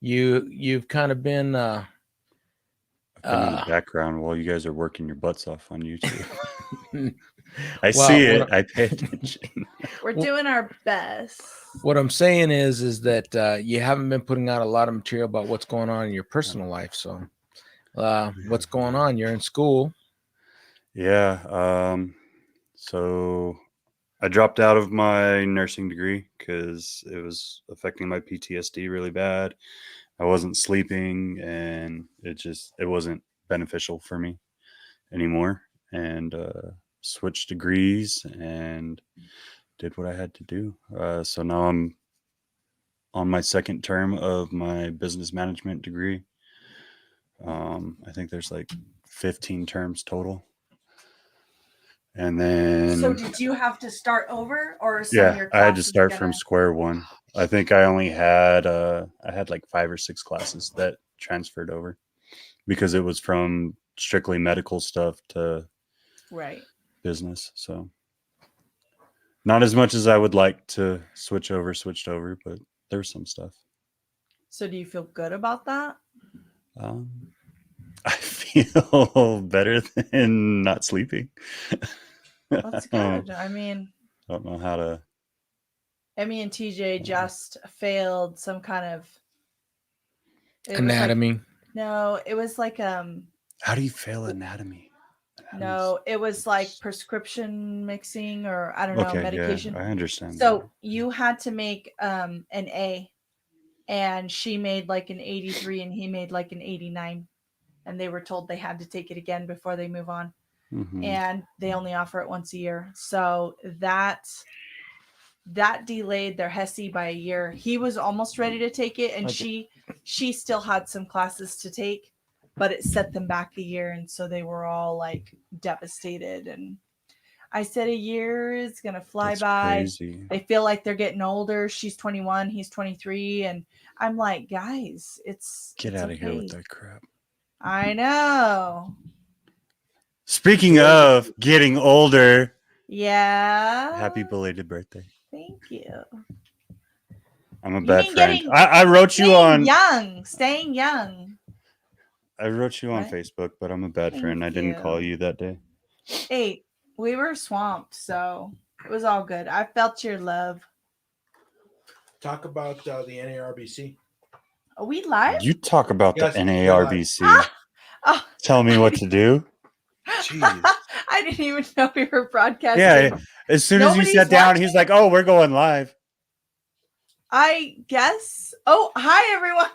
you've kind of been I've been in the background while you guys are working your butts off on YouTube. I see well, it. I pay attention. We're doing our best. what I'm saying is that you haven't been putting out a lot of material about what's going on in your personal life. So, what's going on? You're in school. Yeah. So I dropped out of my nursing degree because it was affecting my PTSD really bad. I wasn't sleeping, and it wasn't beneficial for me anymore. And switched degrees and did what I had to do. So now I'm on my second term of my business management degree. I think there's like 15 terms total. And then So did you have to start over, or some of yeah, your I had to classes start gonna... from square one. I think I only had I had like 5 or 6 classes that transferred over because it was from strictly medical stuff to Right. business. So not as much as I would like to switched over, but there's some stuff. So do you feel good about that? I feel better than not sleeping. That's good. I mean, I don't know how to. Emmy and TJ just failed some kind of Anatomy. It was like How do you fail anatomy? no, it was like prescription mixing, or I don't know, Okay, medication. yeah, I understand. So you had to make an A, and she made like an 83 and he made like an 89, and they were told they had to take it again before they move on. Mm-hmm. And they only offer it once a year. So that delayed their HESI by a year. He was almost ready to take it, and she still had some classes to take, but it set them back a year, and so they were all like devastated. And I said a year is gonna fly by. Crazy. They feel like they're getting older. She's 21, he's 23, and I'm like, guys, Get out of okay. here with that crap. I know. Speaking of getting older, yeah. happy belated birthday. Thank you. I'm a bad friend. I wrote you on staying young. I wrote you on What? Facebook, but I'm a bad friend. I didn't call you that day. Hey, we were swamped, so it was all good. I felt your love. Talk about the NARBC. Are we live? You talk about Yes, the NARBC. Oh, Tell me what to do. Jeez. I didn't even know we were broadcasting. Yeah, as soon as you Nobody's sat down, watching? he's like, "Oh, we're going live." I guess. Oh, hi everyone.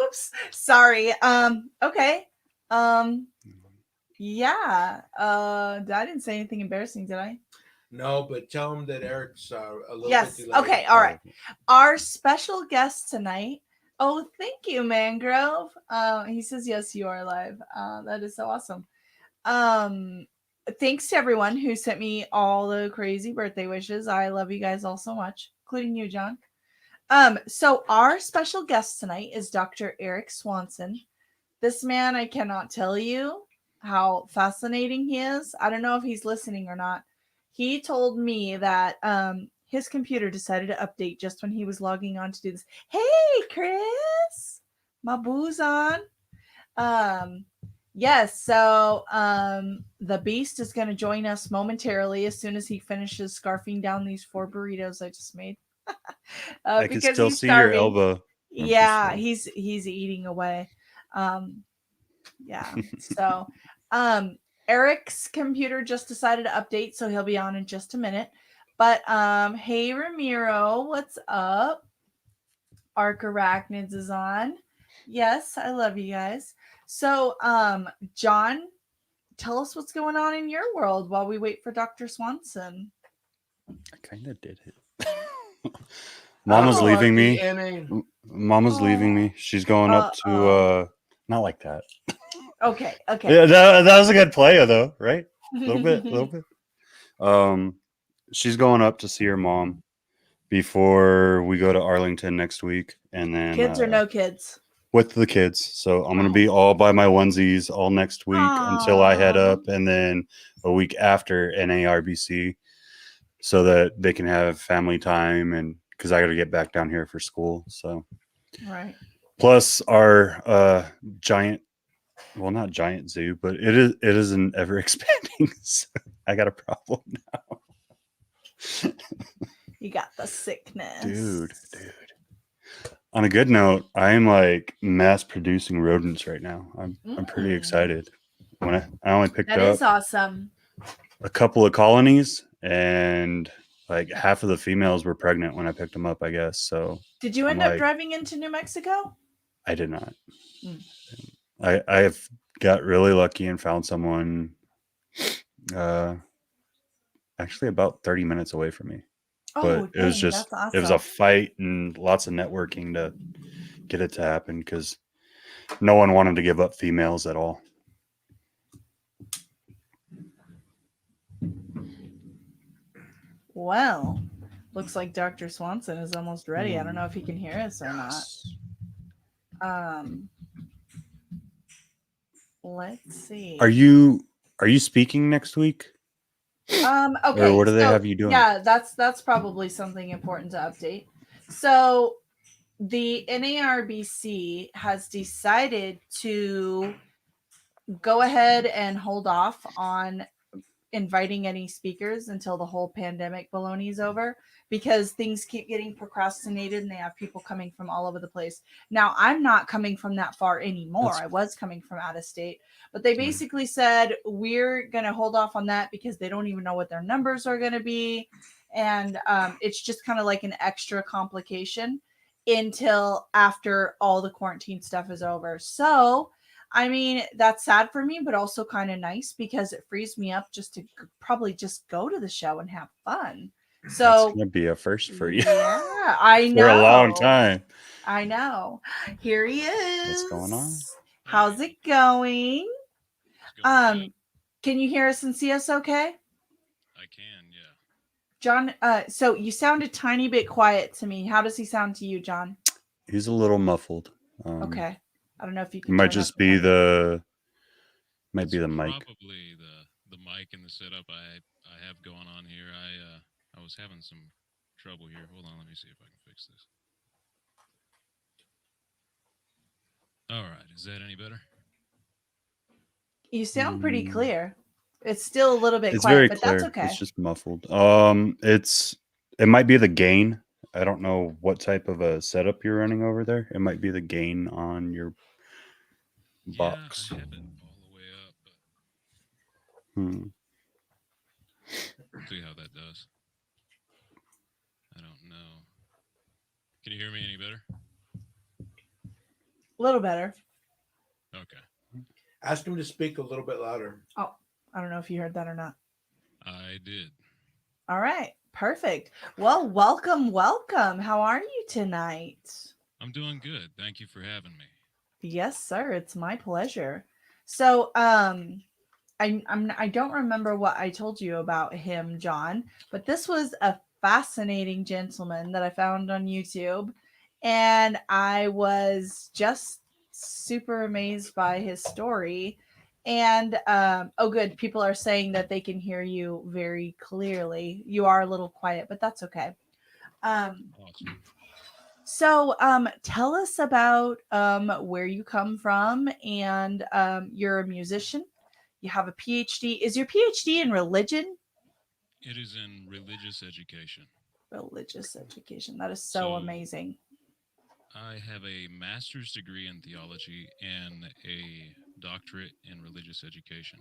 Oops. Sorry. Okay. Yeah. I didn't say anything embarrassing, did I? No, but tell him that Eric's a little Yes. bit delayed. Okay. All right. Our special guest tonight. Oh, thank you, Mangrove. He says, yes, you are live. That is so awesome. Thanks to everyone who sent me all the crazy birthday wishes. I love you guys all so much, including you, John. So our special guest tonight is Dr. Eric Swanson. This man, I cannot tell you how fascinating he is. I don't know if he's listening or not. He told me that his computer decided to update just when he was logging on to do this. Hey, Chris, my boo's on. Yes, so the Beast is going to join us momentarily as soon as he finishes scarfing down these 4 burritos I just made. I can still see your elbow. Yeah, he's eating away. Yeah. So, Eric's computer just decided to update, so he'll be on in just a minute. But hey Ramiro, what's up? Arc Arachnids is on. Yes, I love you guys. So, John, tell us what's going on in your world while we wait for Dr. Swanson. I kind of did it. Mama's leaving me. Mama's leaving me. She's going up to not like that. Okay. Yeah, that was a good play though, right? A little bit. She's going up to see her mom before we go to Arlington next week, and then kids or no kids? With the kids. So I'm gonna be all by my onesies all next week until I head up, and then a week after NARBC, so that they can have family time, and because I got to get back down here for school. So right. Plus our giant, well, not giant zoo, but it is an ever expanding. So I got a problem now. You got the sickness. Dude. On a good note, I am like mass producing rodents right now. I'm pretty excited. When I only picked That up is awesome. a couple of colonies, and like half of the females were pregnant when I picked them up, I guess. So Did you I'm end up like, driving into New Mexico? I did not. Mm. I've got really lucky and found someone actually about 30 minutes away from me. Oh, But it was dang, just that's awesome. it was a fight and lots of networking to get it to happen because no one wanted to give up females at all. Well, looks like Dr. Swanson is almost ready. I don't know if he can hear us or not. Let's see. Are you speaking next week? Okay. Or what do they have you doing? Yeah, that's probably something important to update. So the NARBC has decided to go ahead and hold off on inviting any speakers until the whole pandemic baloney is over, because things keep getting procrastinated and they have people coming from all over the place. Now, I'm not coming from that far anymore. I was coming from out of state, but they basically said we're going to hold off on that because they don't even know what their numbers are going to be. And it's just kind of like an extra complication until after all the quarantine stuff is over. So I mean, that's sad for me, but also kind of nice because it frees me up just to probably just go to the show and have fun. So That's gonna be a first for you. Yeah, I know. For a long time. I know. Here he is. What's going on? How's it going? It's going good. Can you hear us and see us okay? I can, yeah. John, so you sound a tiny bit quiet to me. How does he sound to you, John? He's a little muffled. Okay. I don't know if you It can. might turn up just be volume. the It's mic. Probably the mic and the setup I have going on here. I was having some trouble here. Hold on, let me see if I can fix this. All right, is that any better? You sound pretty clear. It's still a little bit It's quiet, very but clear. that's okay. It's just muffled. It might be the gain. I don't know what type of a setup you're running over there. It might be the gain on your box. Yeah, I have it all the way up, but see how that does. I don't know. Can you hear me any better? A little better. Okay. Ask him to speak a little bit louder. Oh, I don't know if you heard that or not. I did. All right. Perfect. Well, welcome. How are you tonight? I'm doing good. Thank you for having me. Yes, sir. It's my pleasure. So, I don't remember what I told you about him, John, but this was a fascinating gentleman that I found on YouTube, and I was just super amazed by his story. And oh, good. People are saying that they can hear you very clearly. You are a little quiet, but that's okay. Awesome. So, tell us about where you come from, and you're a musician. You have a PhD. Is your PhD in religion? It is in religious education. Religious education. That is so amazing. I have a master's degree in theology and a doctorate in religious education.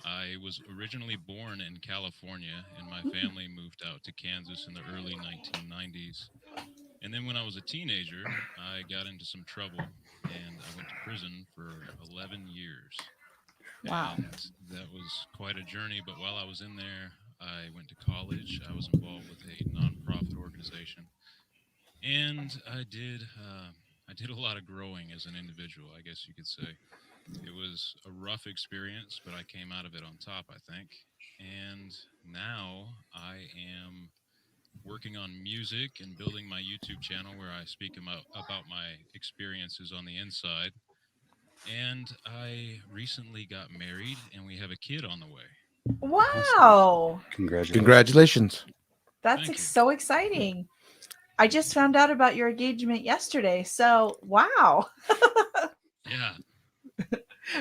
I was originally born in California, and my family moved out to Kansas in the early 1990s. And then when I was a teenager, I got into some trouble, and I went to prison for 11 years. Wow. And that was quite a journey, but while I was in there, I went to college. I was involved with a nonprofit organization. And I did a lot of growing as an individual, I guess you could say. It was a rough experience, but I came out of it on top, I think. And now I am working on music and building my YouTube channel where I speak about my experiences on the inside. And I recently got married, and we have a kid on the way. Wow. Congratulations. Congratulations. That's Thank you. so exciting. I just found out about your engagement yesterday. So, wow. Yeah,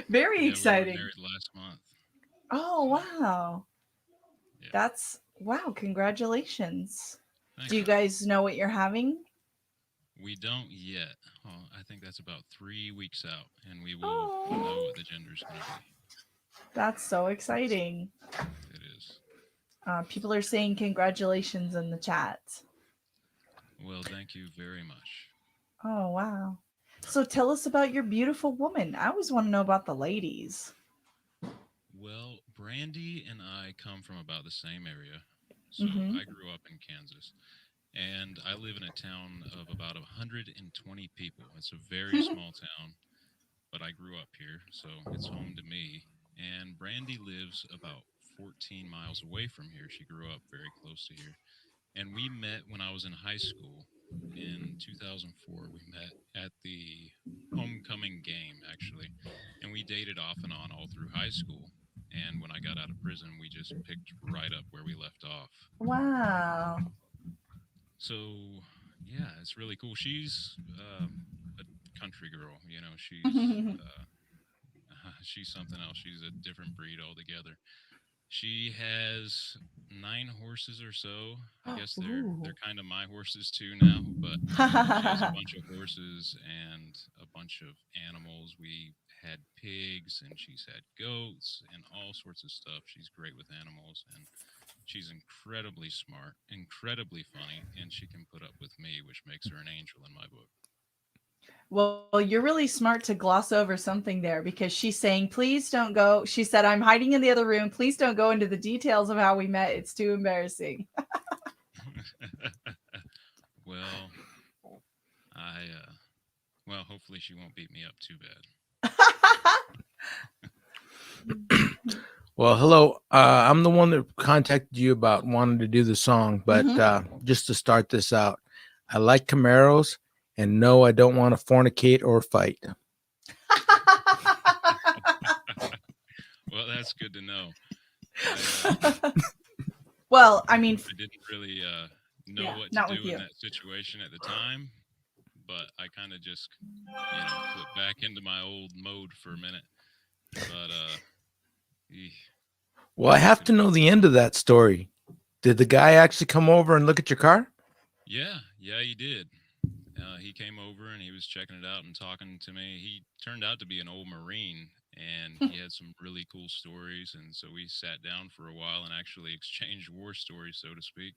Very yeah, we were exciting. married last month. Oh, So wow. yeah, That's wow. Congratulations. thank Do you you. guys know what you're having? We don't yet. Oh, I think that's about 3 weeks out, and we will know Oh, what the gender's going to be. that's so exciting. It is. People are saying congratulations in the chat. Well, thank you very much. Oh, wow. So tell us about your beautiful woman. I always want to know about the ladies. Well, Brandy and I come from about the same area. So Mm-hmm. I grew up in Kansas, and I live in a town of about 120 people. It's a very small town, but I grew up here, so it's home to me. And Brandy lives about 14 miles away from here. She grew up very close to here. And we met when I was in high school in 2004. We met at the homecoming game, actually. And we dated off and on all through high school. And when I got out of prison, we just picked right up where we left off. Wow. So, yeah, it's really cool. She's a country girl, she's something else. She's a different breed altogether. She has 9 horses or so. I guess Ooh. they're kind of my horses too now, but she has a bunch of horses and a bunch of animals. We had pigs and she's had goats and all sorts of stuff. She's great with animals and she's incredibly smart, incredibly funny, and she can put up with me, which makes her an angel in my book. Well, you're really smart to gloss over something there because she's saying, please don't go. She said, I'm hiding in the other room. Please don't go into the details of how we met. It's too embarrassing. Well, well, hopefully she won't beat me up too bad. Well, hello. I'm the one that contacted you about wanting to do the song, but just to start this out, I like Camaros, and no, I don't want to fornicate or fight. Well, that's good to know. Well, I mean, I didn't really know Yeah, what to not with do in you. that situation at the time, but I kind of just, flipped back into my old mode for a minute. But eeh, Well, I have to know the end of that story. Did the guy actually come over and look at your car? yeah, he did. He came over and he was checking it out and talking to me. He turned out to be an old Marine and he had some really cool stories. And so we sat down for a while and actually exchanged war stories, so to speak.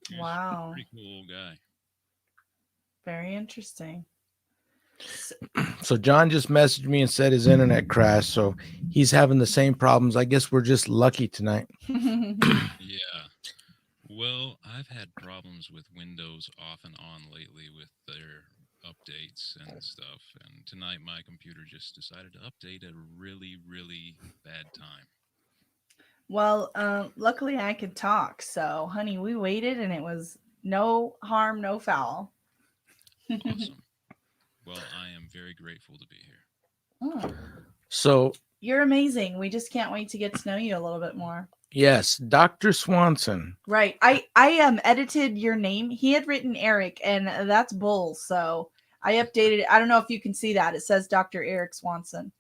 He was a Wow. pretty cool old guy. Very interesting. So John just messaged me and said his internet crashed, so he's having the same problems. I guess we're just lucky tonight. Yeah. Well, I've had problems with Windows off and on lately with their updates and stuff. And tonight my computer just decided to update at a really, really bad time. Well, luckily I could talk. So, honey, we waited and it was no harm, no foul. Awesome. Well, I am very grateful to be here. Oh, So, you're amazing. We just can't wait to get to know you a little bit more. yes, Dr. Swanson. Right. I edited your name. He had written Eric, and that's bull. So I updated it. I don't know if you can see that. It says Dr. Eric Swanson.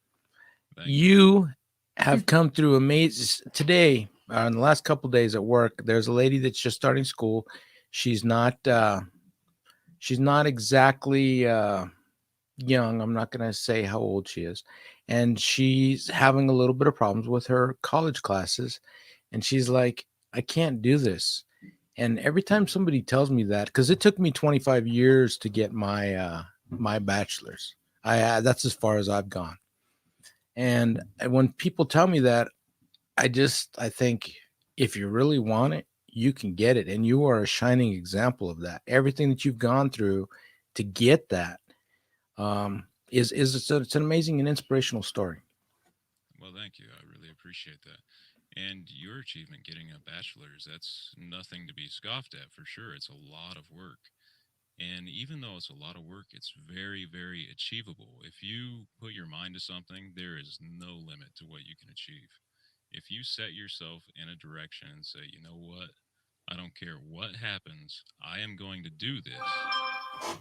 Thank you. You have come through amazing today. In the last couple of days at work, there's a lady that's just starting school. She's not exactly young. I'm not going to say how old she is, and she's having a little bit of problems with her college classes. And she's like, I can't do this. And every time somebody tells me that, because it took me 25 years to get my my bachelor's, that's as far as I've gone. And when people tell me that, I think if you really want it, you can get it. And you are a shining example of that. Everything that you've gone through to get that it's an amazing and inspirational story. Well, thank you. I really appreciate that. And your achievement getting a bachelor's, that's nothing to be scoffed at for sure. It's a lot of work. And even though it's a lot of work, it's very, very achievable. If you put your mind to something, there is no limit to what you can achieve. If you set yourself in a direction and say, you know what, I don't care what happens. I am going to do this.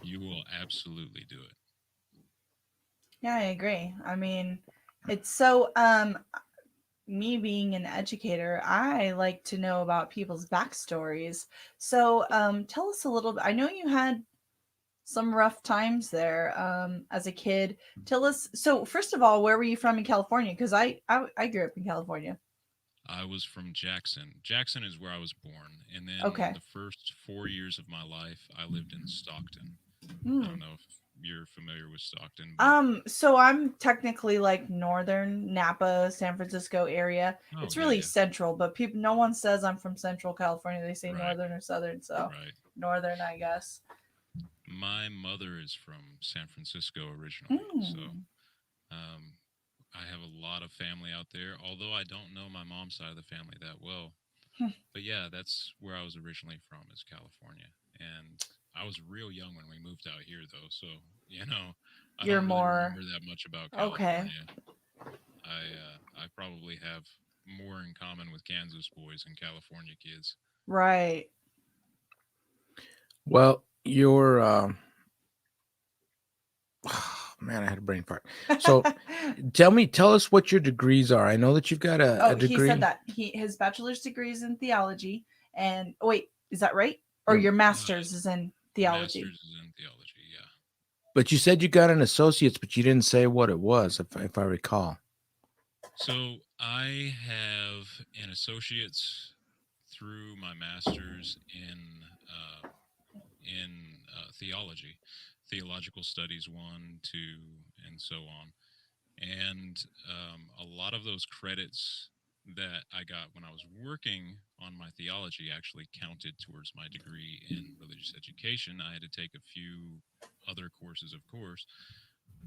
You will absolutely do it. Yeah, I agree. I mean, it's so me being an educator, I like to know about people's backstories. So, tell us a little bit. I know you had some rough times there as a kid. Tell us. So, first of all, where were you from in California? Because I grew up in California. I was from Jackson. Jackson is where I was born. And then Okay. the first 4 years of my life, I lived in Stockton. I Hmm. don't know if you're familiar with Stockton, but So I'm technically like northern Napa, San Francisco area. oh, It's yeah, really yeah. central, but people no one says I'm from Central California. They say Right, northern or southern, so right. northern, I guess. My mother is from San Francisco originally. So Hmm. um, I have a lot of family out there, although I don't know my mom's side of the family that well. But yeah, that's where I was originally from, is California. And I was real young when we moved out here, though. So, you know, I You're don't really more remember that much about okay. California. I probably have more in common with Kansas boys and California kids. Right. Well, your man, I had a brain fart. So tell us what your degrees are. I know that you've got a Oh, he said degree. that his bachelor's degree is in theology, and oh, wait, is that right? Or Your your Uh, master's is in theology? master's is in theology, yeah. But you said you got an associate's, but you didn't say what it was, if I recall. So I have an associate's through my master's in theology, theological studies one, two, and so on. And a lot of those credits that I got when I was working on my theology actually counted towards my degree in religious education. I had to take a few other courses, of course,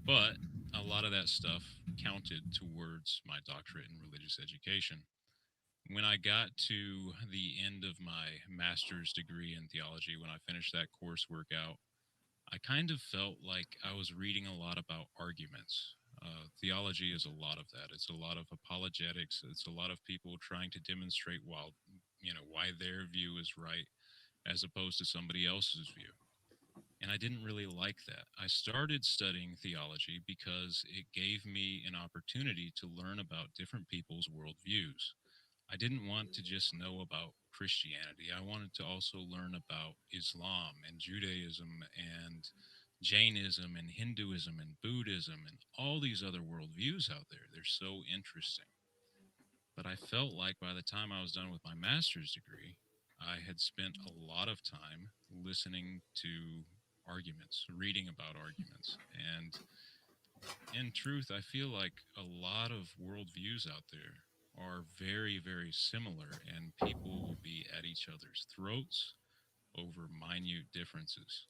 but a lot of that stuff counted towards my doctorate in religious education. When I got to the end of my master's degree in theology, when I finished that coursework out, I kind of felt like I was reading a lot about arguments. Theology is a lot of that. It's a lot of apologetics. It's a lot of people trying to demonstrate why their view is right as opposed to somebody else's view. And I didn't really like that. I started studying theology because it gave me an opportunity to learn about different people's worldviews. I didn't want to just know about Christianity. I wanted to also learn about Islam and Judaism and Jainism and Hinduism and Buddhism and all these other worldviews out there. They're so interesting. But I felt like by the time I was done with my master's degree, I had spent a lot of time listening to arguments, reading about arguments. And in truth, I feel like a lot of worldviews out there are very, very similar, and people will be at each other's throats over minute differences.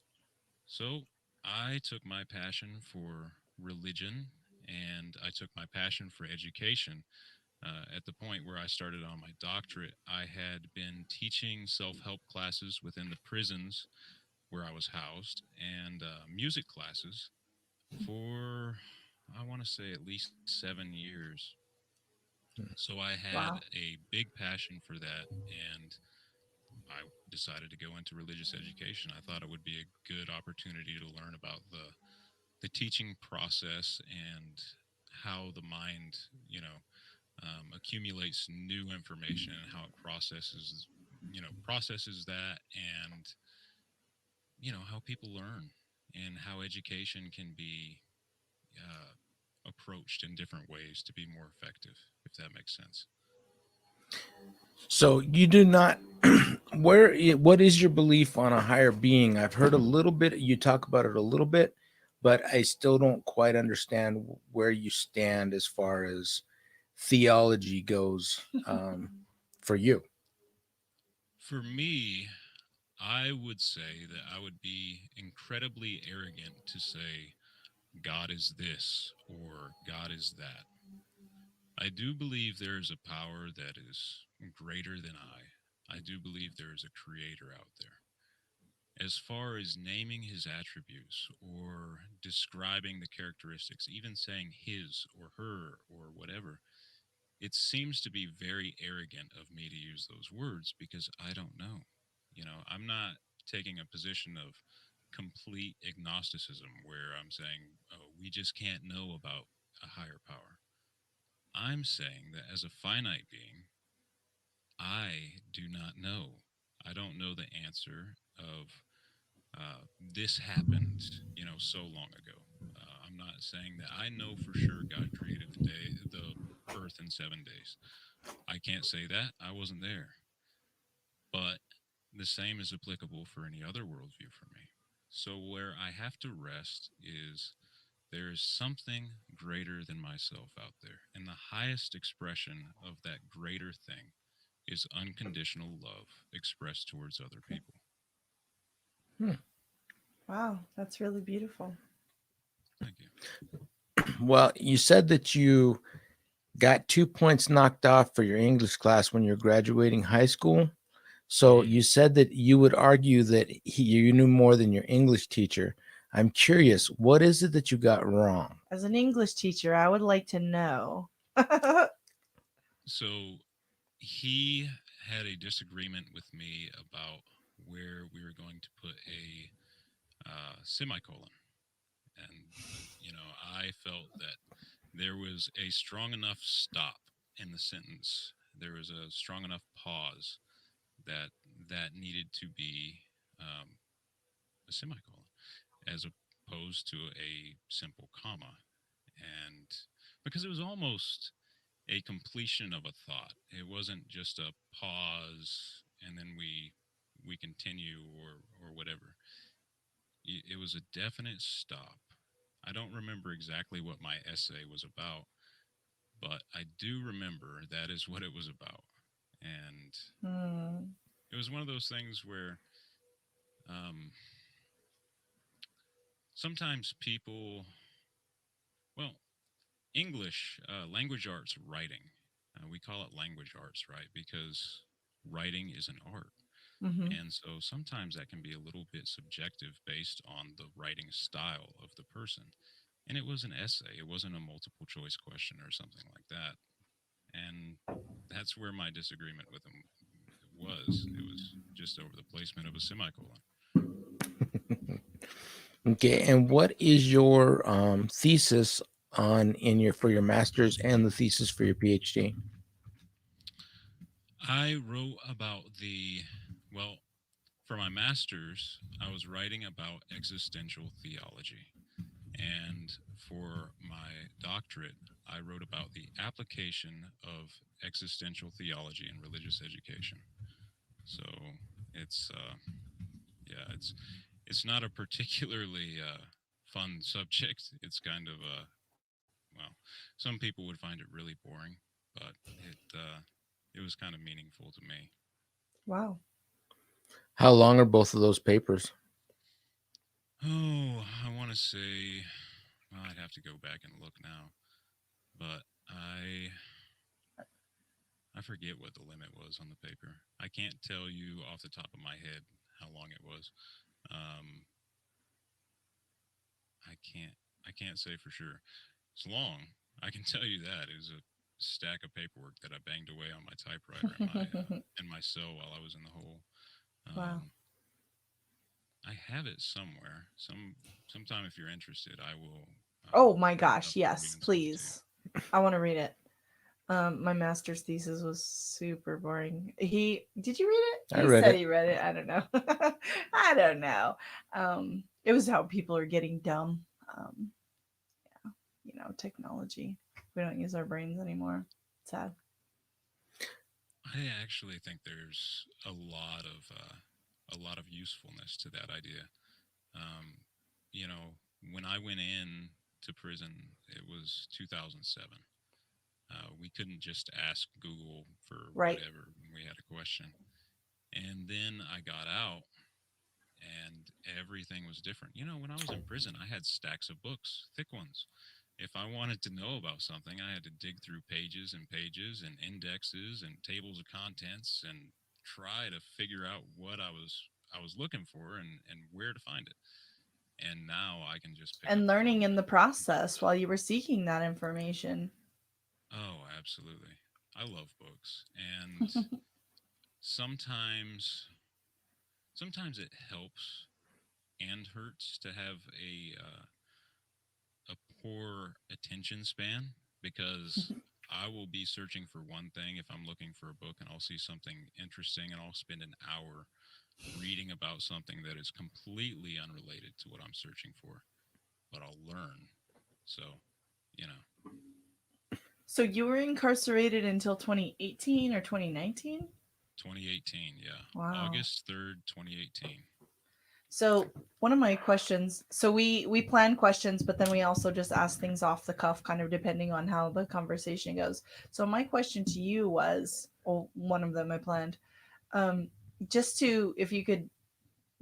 So I took my passion for religion and I took my passion for education. At the point where I started on my doctorate, I had been teaching self help classes within the prisons where I was housed and music classes for, I want to say, at least 7 years. So I had Wow. a big passion for that, and I decided to go into religious education. I thought it would be a good opportunity to learn about the teaching process and how the mind, accumulates new information and how it processes that, and how people learn and how education can be uh, approached in different ways to be more effective, if that makes sense. So you do not. What is your belief on a higher being? I've heard a little bit. You talk about it a little bit, but I still don't quite understand where you stand as far as theology goes for you. For me, I would say that I would be incredibly arrogant to say God is this or God is that. I do believe there is a power that is greater than I. I do believe there is a creator out there. As far as naming his attributes or describing the characteristics, even saying his or her or whatever, it seems to be very arrogant of me to use those words because I don't know. I'm not taking a position of complete agnosticism where I'm saying, oh, we just can't know about a higher power. I'm saying that as a finite being, I do not know. I don't know the answer of this happened, so long ago. I'm not saying that I know for sure God created the earth in 7 days. I can't say that. I wasn't there. But the same is applicable for any other worldview for me. So where I have to rest is there is something greater than myself out there. And the highest expression of that greater thing is unconditional love expressed towards other people. Wow, that's really beautiful. Thank you. Well, you said that you got 2 points knocked off for your English class when you're graduating high school. So you said that you would argue that you knew more than your English teacher. I'm curious, what is it that you got wrong? As an English teacher, I would like to know. So he had a disagreement with me about where we were going to put a semicolon. And, I felt that there was a strong enough stop in the sentence. There was a strong enough pause that needed to be a semicolon as opposed to a simple comma. And because it was almost a completion of a thought. It wasn't just a pause and then we continue or whatever. It was a definite stop. I don't remember exactly what my essay was about, but I do remember that is what it was about. And Hmm. it was one of those things where um, sometimes people, well, English, language arts writing, we call it language arts, right? Because writing is an art. Mm-hmm. And so sometimes that can be a little bit subjective based on the writing style of the person. And it was an essay, it wasn't a multiple choice question or something like that. And that's where my disagreement with him was. It was just over the placement of a semicolon. Okay, and what is your thesis on in your for your master's and the thesis for your PhD? I wrote about well, for my master's, I was writing about existential theology. And for my doctorate, I wrote about the application of existential theology in religious education. So it's yeah, it's not a particularly fun subject. It's kind of well, some people would find it really boring, but it was kind of meaningful to me. Wow. How long are both of those papers? Oh, I want to say, well, I'd have to go back and look now, but I forget what the limit was on the paper. I can't tell you off the top of my head how long it was. Um, I can't I can't say for sure. It's long. I can tell you that. It was a stack of paperwork that I banged away on my typewriter in my cell while I was in the hole. Wow. Um, I have it somewhere. Sometime if you're interested, I will. Oh my Bring it up gosh, and yes, read and send it to you. please. I want to read it. My master's thesis was super boring. Did you read it? I He read said it. he read it. I don't know. I don't know. It was how people are getting dumb. Um, Technology. We don't use our brains anymore. Sad. I actually think there's a lot of usefulness to that idea. Um, when I went in to prison, it was 2007. We couldn't just ask Google for Right. whatever when we had a question. And then I got out and everything was different. When I was in prison, I had stacks of books, thick ones. If I wanted to know about something, I had to dig through pages and pages and indexes and tables of contents and try to figure out what I was looking for and where to find it. And now I can just pick up And the learning phone in the and process while you were seeking that information. oh, absolutely. I love books. And sometimes sometimes it helps and hurts to have a poor attention span, because I will be searching for one thing if I'm looking for a book, and I'll see something interesting and I'll spend an hour reading about something that is completely unrelated to what I'm searching for, but I'll learn. So, you know, So you were incarcerated until 2018 or 2019? 2018, yeah. Wow. August 3rd, 2018. So one of my questions, so we plan questions, but then we also just ask things off the cuff, kind of depending on how the conversation goes. So my question to you was, or one of them I planned, um, just to, if you could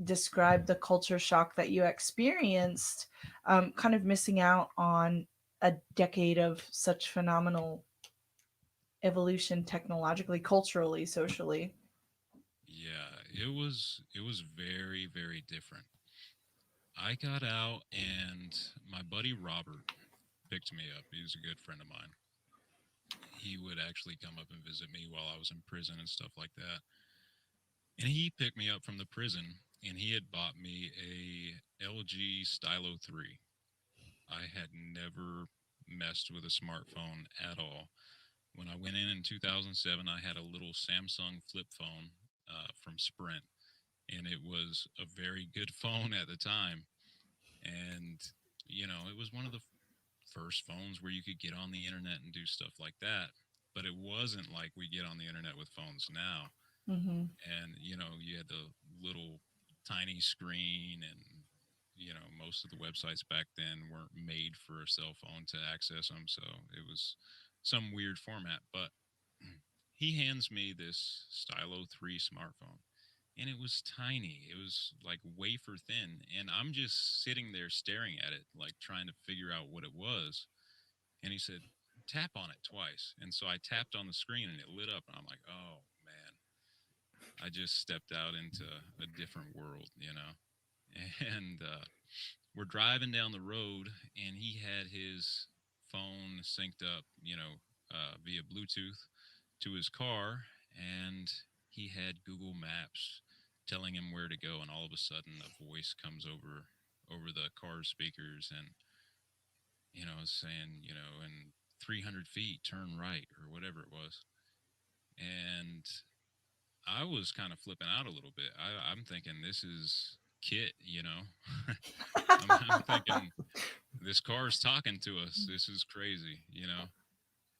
describe the culture shock that you experienced, kind of missing out on a decade of such phenomenal evolution technologically, culturally, socially. Yeah, it was very, very different. I got out and my buddy Robert picked me up. He was a good friend of mine. He would actually come up and visit me while I was in prison and stuff like that. And he picked me up from the prison, and he had bought me a LG Stylo 3. I had never messed with a smartphone at all. When I went in 2007, I had a little Samsung flip phone from Sprint, and it was a very good phone at the time. And, it was one of the first phones where you could get on the internet and do stuff like that. But it wasn't like we get on the internet with phones now. Mm-hmm. And you had the little tiny screen, and most of the websites back then weren't made for a cell phone to access them, so it was some weird format. But he hands me this Stylo 3 smartphone, and it was tiny. It was like wafer thin, and I'm just sitting there staring at it, like trying to figure out what it was. And he said, tap on it twice. And so I tapped on the screen and it lit up, and I'm like, oh man, I just stepped out into a different world. And we're driving down the road, and he had his phone synced up, via Bluetooth to his car, and he had Google Maps telling him where to go. And all of a sudden, a voice comes over the car speakers, and saying, in 300 feet, turn right, or whatever it was. And I was kind of flipping out a little bit. I'm thinking this is Kit. I'm thinking this car is talking to us. This is crazy.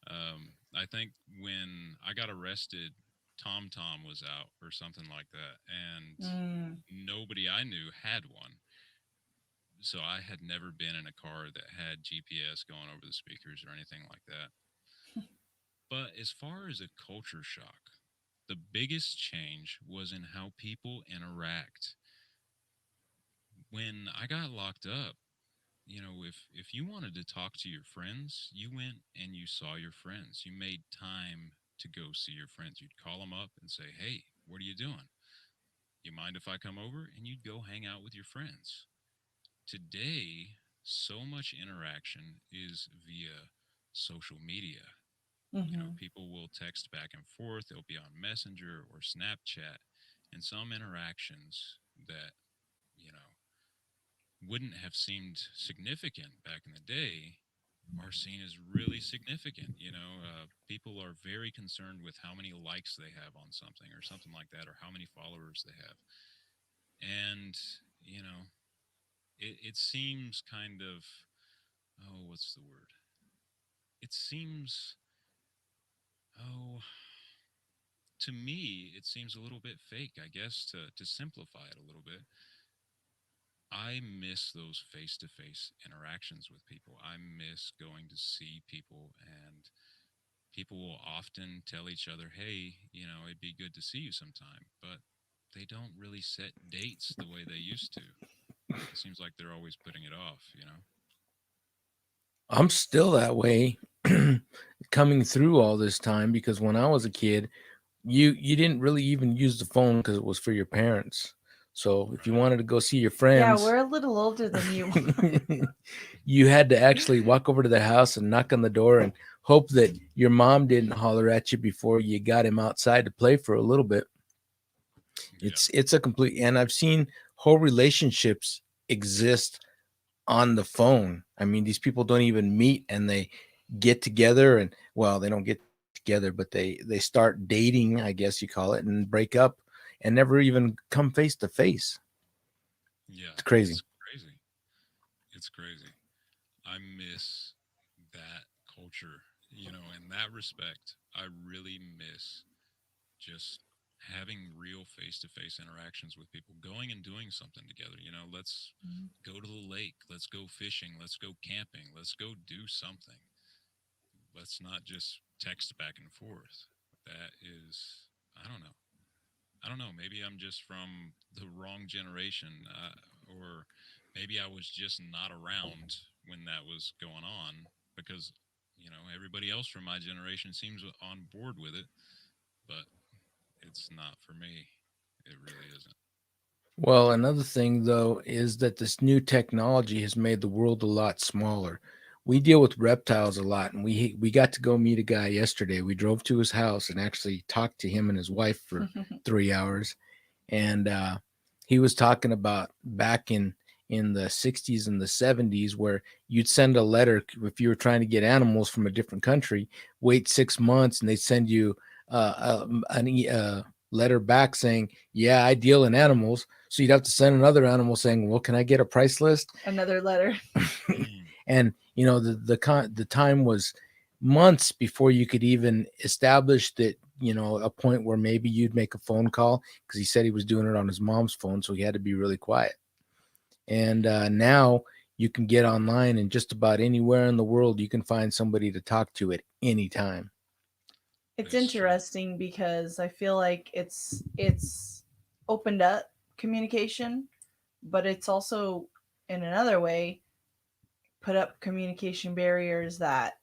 I think when I got arrested, TomTom was out or something like that, and Mm. nobody I knew had one. So I had never been in a car that had GPS going over the speakers or anything like that. But as far as a culture shock, the biggest change was in how people interact. When I got locked up, if you wanted to talk to your friends, you went and you saw your friends. You made time to go see your friends. You'd call them up and say, "Hey, what are you doing? You mind if I come over?" And you'd go hang out with your friends. Today, so much interaction is via social media. Mm-hmm. People will text back and forth, they'll be on Messenger or Snapchat, and some interactions that, you know, wouldn't have seemed significant back in the day are seen as really significant. People are very concerned with how many likes they have on something or something like that, or how many followers they have. And, you know, it seems kind of, oh, what's the word? It seems, oh, to me, it seems a little bit fake, I guess, to simplify it a little bit. I miss those face to face interactions with people. I miss going to see people, and people will often tell each other, hey, it'd be good to see you sometime, but they don't really set dates the way they used to. It seems like they're always putting it off. I'm still that way coming through all this time, because when I was a kid, you didn't really even use the phone because it was for your parents. So if you Right. wanted to go see your Yeah, friends, we're a little older than you. you had to actually walk over to their house and knock on the door and hope that your mom didn't holler at you before you got him outside to play for a little bit. It's a complete, and I've seen whole relationships exist on the phone. I mean, these people don't even meet, and they get together, and well, they don't get together, but they start dating, I guess you call it, and break up and never even come face to face. Yeah, It's crazy. it's crazy. It's crazy. I miss that culture, in that respect. I really miss just having real face-to-face interactions with people, going and doing something together. Let's go to the lake, let's go fishing, let's go camping, let's go do something. Let's not just text back and forth. That is, I don't know. I don't know. Maybe I'm just from the wrong generation, or maybe I was just not around when that was going on, because everybody else from my generation seems on board with it, but it's not for me. It really isn't. Well, another thing though is that this new technology has made the world a lot smaller. We deal with reptiles a lot, and we got to go meet a guy yesterday. We drove to his house and actually talked to him and his wife for 3 hours, and he was talking about back in the 60s and the 70s, where you'd send a letter if you were trying to get animals from a different country, wait 6 months, and they'd send you a letter back saying, yeah, I deal in animals. So you'd have to send another animal saying, well, can I get a price list? Another letter. And the time was months before you could even establish that, a point where maybe you'd make a phone call, because he said he was doing it on his mom's phone, so he had to be really quiet. And now you can get online, and just about anywhere in the world you can find somebody to talk to at any time. It's That's true. interesting because I feel like it's opened up communication, but it's also in another way put up communication barriers that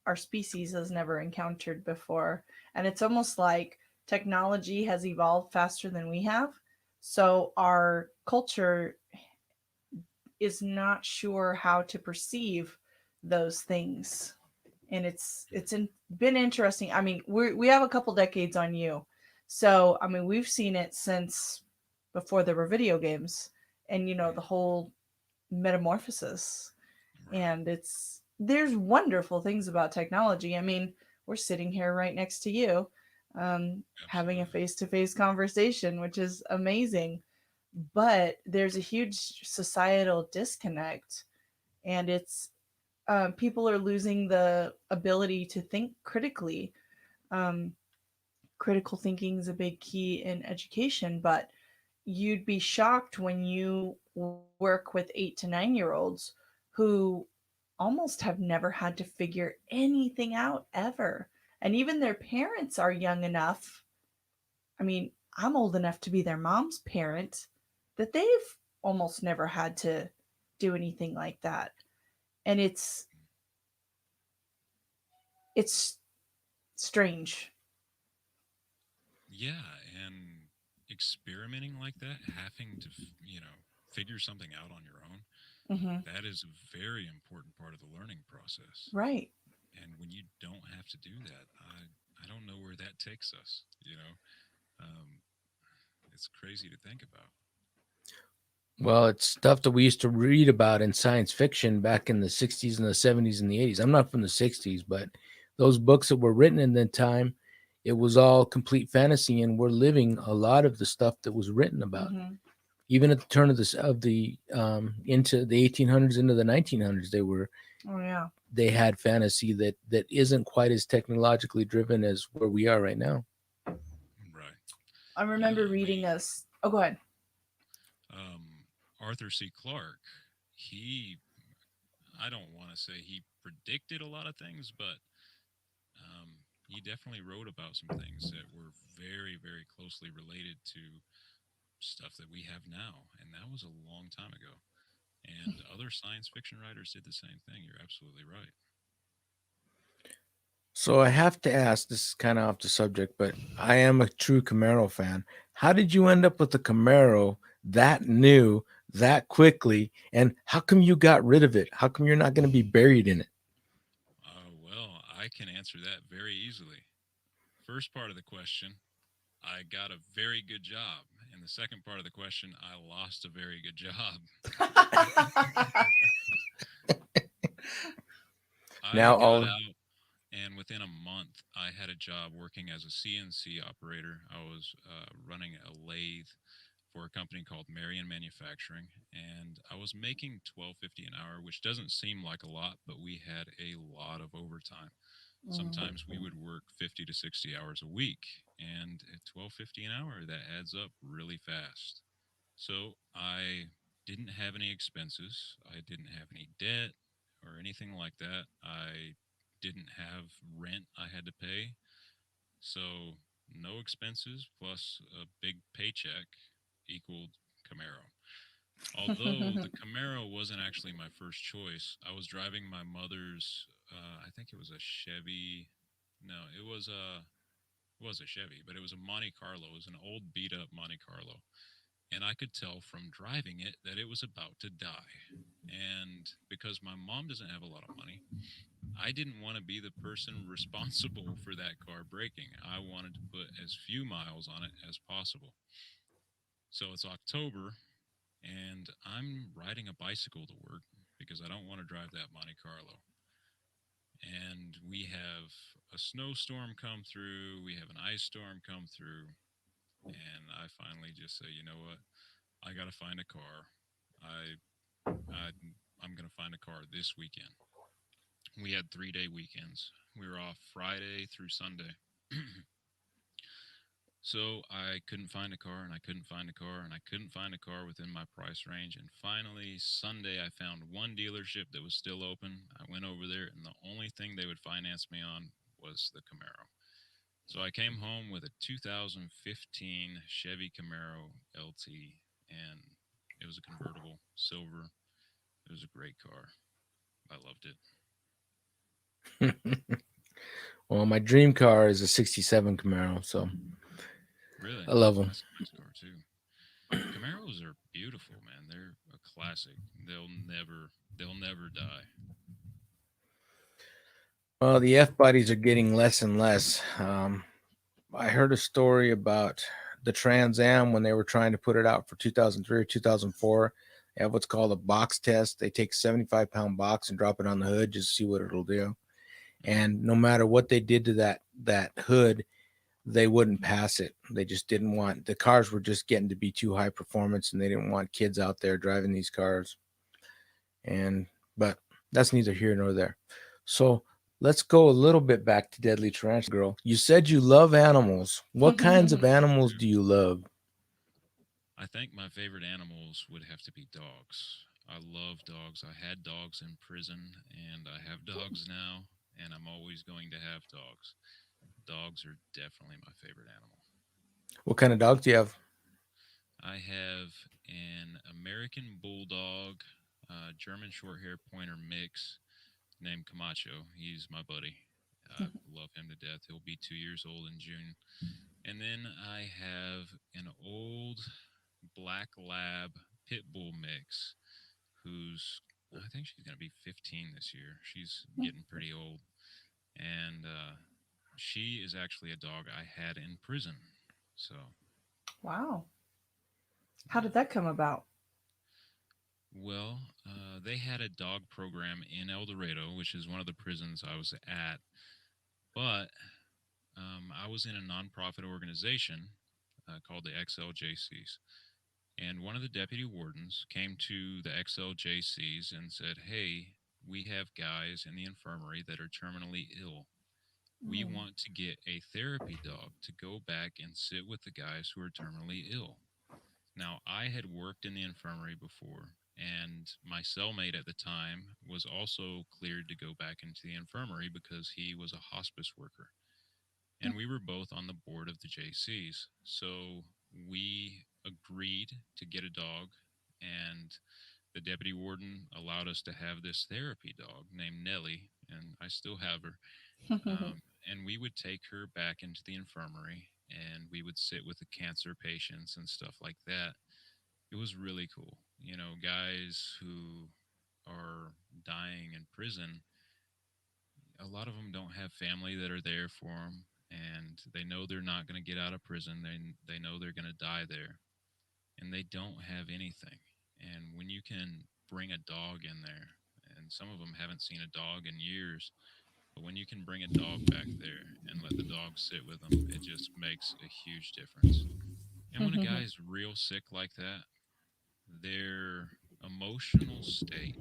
our species has never encountered before. And it's almost like technology has evolved faster than we have. So our culture is not sure how to perceive those things. And been interesting. I mean, we have a couple decades on you. So, I mean, we've seen it since before there were video games and, the whole metamorphosis. Right. And there's wonderful things about technology. I mean, we're sitting here right next to you, having a Absolutely. face-to-face conversation, which is amazing. But there's a huge societal disconnect, and it's people are losing the ability to think critically. Um, Critical thinking is a big key in education, but you'd be shocked when you work with 8 to 9 year olds who almost have never had to figure anything out ever. And even their parents are young enough. I mean, I'm old enough to be their mom's parent, that they've almost never had to do anything like that. And it's strange. Yeah, and experimenting like that, having to, figure something out on your own, Hmm. that is a very important part of the learning process. Right. And when you don't have to do that, I don't know where that takes us. Um, it's crazy to think about. Well, it's stuff that we used to read about in science fiction back in the 60s and the 70s and the 80s. I'm not from the 60s, but those books that were written in that time, it was all complete fantasy, and we're living a lot of the stuff that was written about. Hmm. Even at the turn of the into the 1800s, into the 1900s, Oh yeah. they had fantasy that isn't quite as technologically driven as where we are right now. Right. I Yeah, remember I reading mean, us. Oh, go ahead. Arthur C. Clarke, he, I don't want to say he predicted a lot of things, but he definitely wrote about some things that were very, very closely related to stuff that we have now. And that was a long time ago. And other science fiction writers did the same thing. You're absolutely right. So I have to ask, this is kind of off the subject, but I am a true Camaro fan. How did you end up with the Camaro that new, that quickly? And how come you got rid of it? How come you're not going to be buried in it? Well, I can answer that very easily. First part of the question, I got a very good job. In the second part of the question, I lost a very good job. I Now got all out, and within a month, I had a job working as a CNC operator. I was running a lathe for a company called Marion Manufacturing, and I was making $12.50 an hour, which doesn't seem like a lot, but we had a lot of overtime. Sometimes we would work 50 to 60 hours a week, and at $12.50 an hour, that adds up really fast. So I didn't have any expenses. I didn't have any debt or anything like that. I didn't have rent I had to pay. So no expenses plus a big paycheck equaled Camaro. Although the Camaro wasn't actually my first choice, I was driving my mother's. I think it was a Chevy. No, it was a Chevy, but it was a Monte Carlo. It was an old beat up Monte Carlo, and I could tell from driving it that it was about to die. And because my mom doesn't have a lot of money, I didn't want to be the person responsible for that car breaking. I wanted to put as few miles on it as possible. So it's October, and I'm riding a bicycle to work because I don't want to drive that Monte Carlo. And we have a snowstorm come through, we have an ice storm come through, and I finally just say, you know what? I got to find a car. I, I I'm gonna find a car this weekend. We had 3 day weekends. We were off Friday through Sunday. So I couldn't find a car, and I couldn't find a car, and I couldn't find a car within my price range. And finally, Sunday, I found one dealership that was still open. I went over there, and the only thing they would finance me on was the Camaro. So I came home with a 2015 Chevy Camaro LT, and it was a convertible, silver. It was a great car. I loved it. well, my dream car is a '67 Camaro, so Really, I love them. that's a nice car too. Camaros are beautiful, man. They're a classic. They'll never die. Well, the F bodies are getting less and less. I heard a story about the Trans Am when they were trying to put it out for 2003 or 2004. They have what's called a box test. They take a 75-pound box and drop it on the hood just to see what it'll do. Mhm. And no matter what they did to that hood, they wouldn't pass it. They just didn't want the cars were just getting to be too high performance, and they didn't want kids out there driving these cars. And but that's neither here nor there. So let's go a little bit back to Deadly Tarantula Girl. You said you love animals. What kinds of I animals do. do you love? I think my favorite animals would have to be dogs. I love dogs. I had dogs in prison, and I have dogs now, and I'm always going to have dogs. Dogs are definitely my favorite animal. What kind of dogs do you have? I have an American Bulldog, German Shorthair Pointer mix named Camacho. He's my buddy. I love him to death. He'll be 2 years old in June. And then I have an old black lab pit bull mix who's, I think she's going to be 15 this year. She's getting pretty old. And she is actually a dog I had in prison. So, Wow. How yeah. did that come about? Well, they had a dog program in El Dorado, which is one of the prisons I was at. But I was in a nonprofit organization called the XLJCs. And one of the deputy wardens came to the XLJCs and said, "Hey, we have guys in the infirmary that are terminally ill. We Mm. want to get a therapy dog to go back and sit with the guys who are terminally ill." Now, I had worked in the infirmary before, and my cellmate at the time was also cleared to go back into the infirmary because he was a hospice worker. And we were both on the board of the JCs. So we agreed to get a dog, and the deputy warden allowed us to have this therapy dog named Nellie, and I still have her. And we would take her back into the infirmary, and we would sit with the cancer patients and stuff like that. It was really cool. You know, guys who are dying in prison, a lot of them don't have family that are there for them, and they know they're not going to get out of prison. They know they're going to die there, and they don't have anything. And when you can bring a dog in there, and some of them haven't seen a dog in years, but when you can bring a dog back there and let the dog sit with them, it just makes a huge difference. And when a guy is real sick like that, their emotional state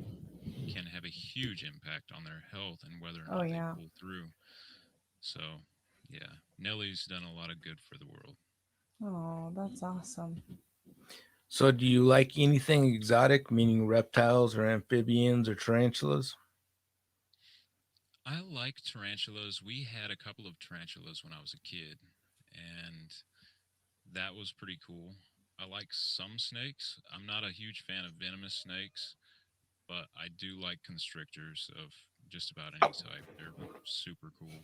can have a huge impact on their health and whether or Oh not they yeah. pull through. So, yeah, Nellie's done a lot of good for the world. Oh, that's awesome. So, do you like anything exotic, meaning reptiles or amphibians or tarantulas? I like tarantulas. We had a couple of tarantulas when I was a kid, and that was pretty cool. I like some snakes. I'm not a huge fan of venomous snakes, but I do like constrictors of just about any type. They're super cool.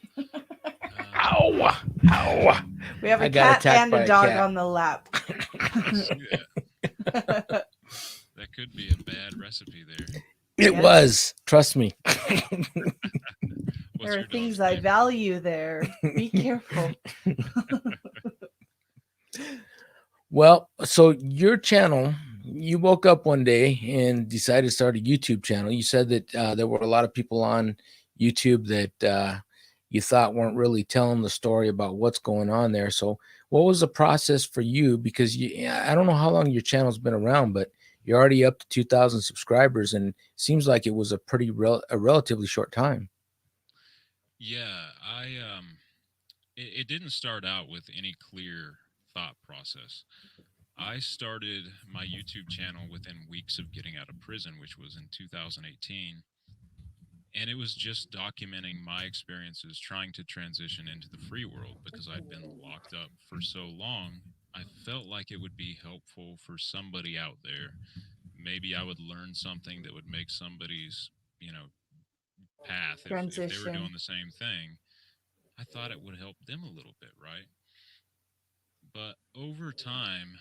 Um, Ow! Ow! We have I a got cat attacked and by a a dog cat. on the lap. I see that. That could be a bad recipe there. It Yes. was. Trust me. What's There are your dog's things I name? value there. Be careful. Well, so your channel, you woke up one day and decided to start a YouTube channel. You said that there were a lot of people on YouTube that you thought weren't really telling the story about what's going on there. So, what was the process for you? Because I don't know how long your channel's been around, but you're already up to 2,000 subscribers, and seems like it was a a relatively short time. Yeah, it didn't start out with any clear thought process. I started my YouTube channel within weeks of getting out of prison, which was in 2018. And it was just documenting my experiences trying to transition into the free world because I'd been locked up for so long. I felt like it would be helpful for somebody out there. Maybe I would learn something that would make somebody's, you know, path if they were Transition. doing the same thing. I thought it would help them a little bit, right? But over time,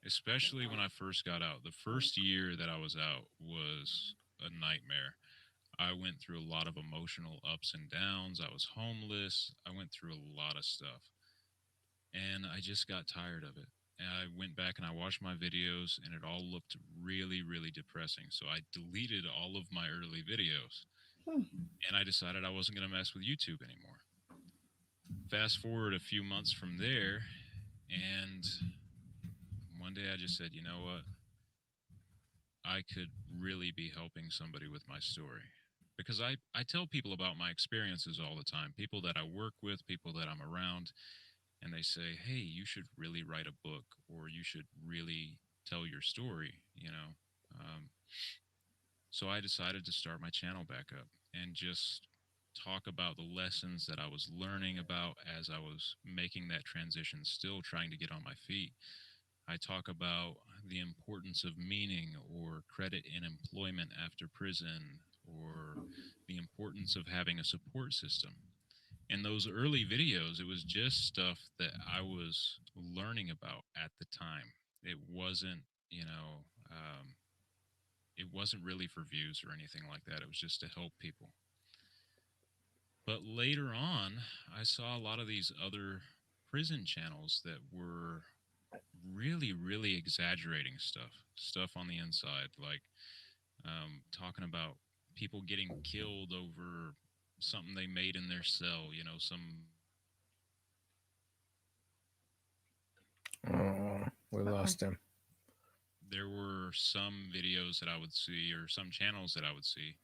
especially when I first got out, the first year that I was out was a nightmare. I went through a lot of emotional ups and downs. I was homeless. I went through a lot of stuff. And I just got tired of it. And I went back and I watched my videos and it all looked really, really depressing. So I deleted all of my early videos Hmm. and I decided I wasn't going to mess with YouTube anymore. Fast forward a few months from there, and one day I just said, you know what? I could really be helping somebody with my story. Because I tell people about my experiences all the time, people that I work with, people that I'm around, and they say, hey, you should really write a book or you should really tell your story, you know. Um, so I decided to start my channel back up and just talk about the lessons that I was learning about as I was making that transition, still trying to get on my feet. I talk about the importance of meaning or credit in employment after prison or the importance of having a support system. In those early videos, it was just stuff that I was learning about at the time. It wasn't, you know, it wasn't really for views or anything like that. It was just to help people. But later on, I saw a lot of these other prison channels that were really, really exaggerating stuff on the inside, like talking about people getting killed over something they made in their cell, you know, some Oh, we Uh-oh. lost him. there were some videos that I would see or some channels that I would see,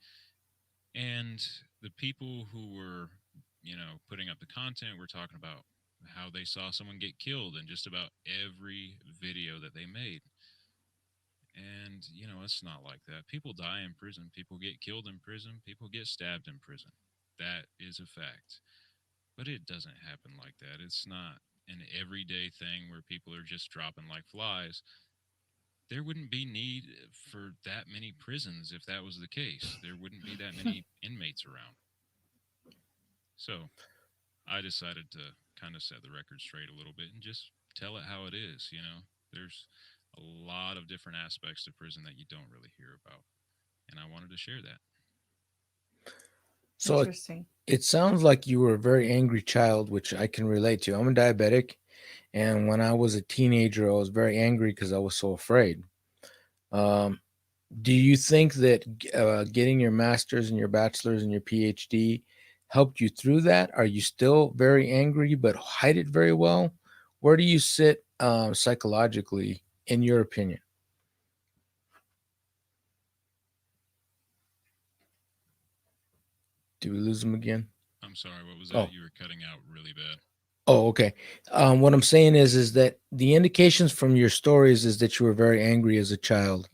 and the people who were, you know, putting up the content were talking about how they saw someone get killed in just about every video that they made. And, you know, it's not like that. People die in prison, people get killed in prison, people get stabbed in prison. That is a fact. But it doesn't happen like that. It's not an everyday thing where people are just dropping like flies. There wouldn't be need for that many prisons if that was the case. There wouldn't be that many inmates around. So I decided to kind of set the record straight a little bit and just tell it how it is. You know, there's a lot of different aspects to prison that you don't really hear about. And I wanted to share that. So Interesting. it sounds like you were a very angry child, which I can relate to. I'm a diabetic, and when I was a teenager, I was very angry because I was so afraid. Um, do you think that getting your master's and your bachelor's and your PhD helped you through that? Are you still very angry but hide it very well? Where do you sit psychologically, in your opinion? Do we lose him again? I'm sorry, what was that? Oh, You were cutting out really bad. oh, okay. What I'm saying is that the indications from your stories is that you were very angry as a child.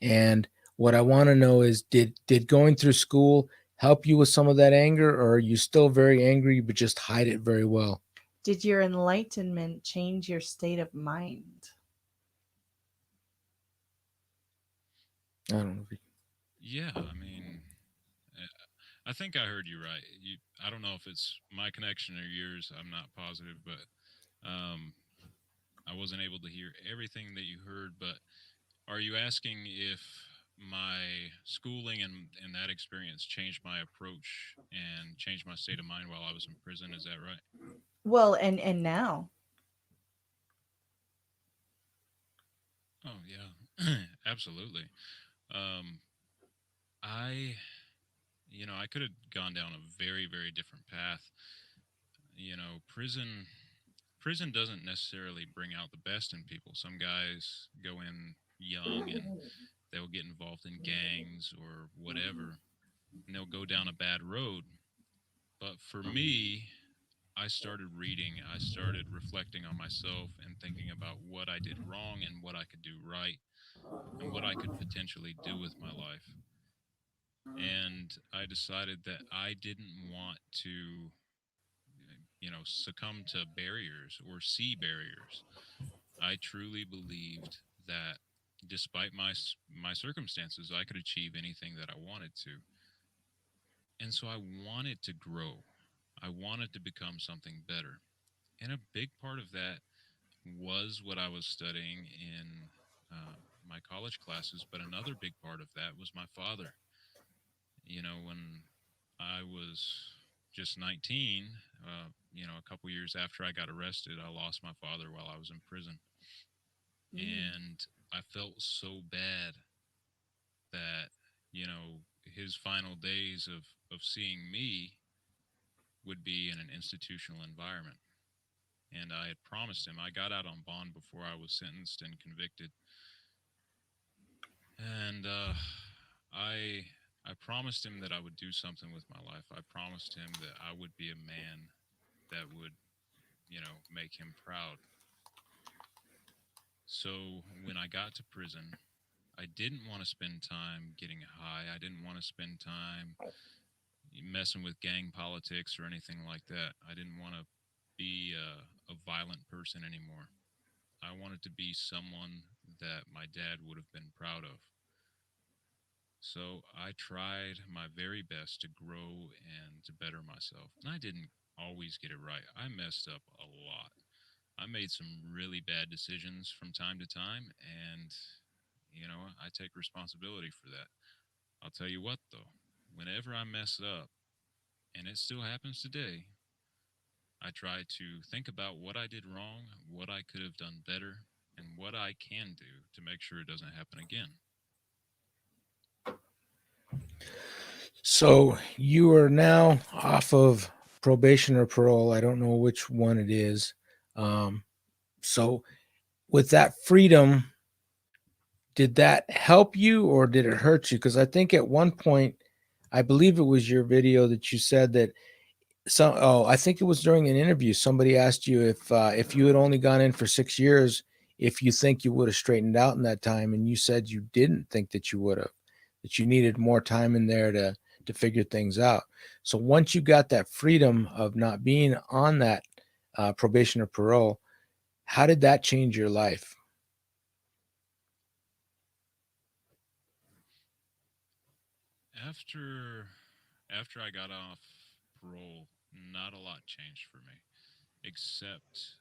And what I want to know is, did going through school help you with some of that anger, or are you still very angry but just hide it very well? Did your enlightenment change your state of mind? I don't know. Yeah, I mean, I think I heard you right. I don't know if it's my connection or yours. I'm not positive, but um, I wasn't able to hear everything that you heard. But are you asking if my schooling and that experience changed my approach and changed my state of mind while I was in prison? Is that right? Well, and now. Oh yeah, absolutely. Um, I, I could have gone down a very, very different path. Prison doesn't necessarily bring out the best in people. Some guys go in young and they'll get involved in gangs or whatever, and they'll go down a bad road. But for me, I started reading, I started reflecting on myself and thinking about what I did wrong and what I could do right and what I could potentially do with my life. And I decided that I didn't want to, succumb to barriers or see barriers. I truly believed that despite my circumstances, I could achieve anything that I wanted to. And so I wanted to grow. I wanted to become something better. And a big part of that was what I was studying in my college classes. But another big part of that was my father. When I was just 19, a couple years after I got arrested, I lost my father while I was in prison. And I felt so bad that, his final days of seeing me would be in an institutional environment. And I had promised him, I got out on bond before I was sentenced and convicted. And I I promised him that I would do something with my life. I promised him that I would be a man that would, make him proud. So when I got to prison, I didn't want to spend time getting high. I didn't want to spend time messing with gang politics or anything like that. I didn't want to be a violent person anymore. I wanted to be someone that my dad would have been proud of. So I tried my very best to grow and to better myself. And I didn't always get it right. I messed up a lot. I made some really bad decisions from time to time, and I take responsibility for that. I'll tell you what, though, whenever I mess up, and it still happens today, I try to think about what I did wrong, what I could have done better, and what I can do to make sure it doesn't happen again. So you are now off of probation or parole. I don't know which one it is. Um, so with that freedom, did that help you or did it hurt you? Because I think at one point, I believe it was your video that you said that I think it was during an interview. Somebody asked you if you had only gone in for 6 years, if you think you would have straightened out in that time, and you said you didn't think that you would have, that you needed more time in there to figure things out. So once you got that freedom of not being on that probation or parole, how did that change your life? After after I got off parole, not a lot changed for me, except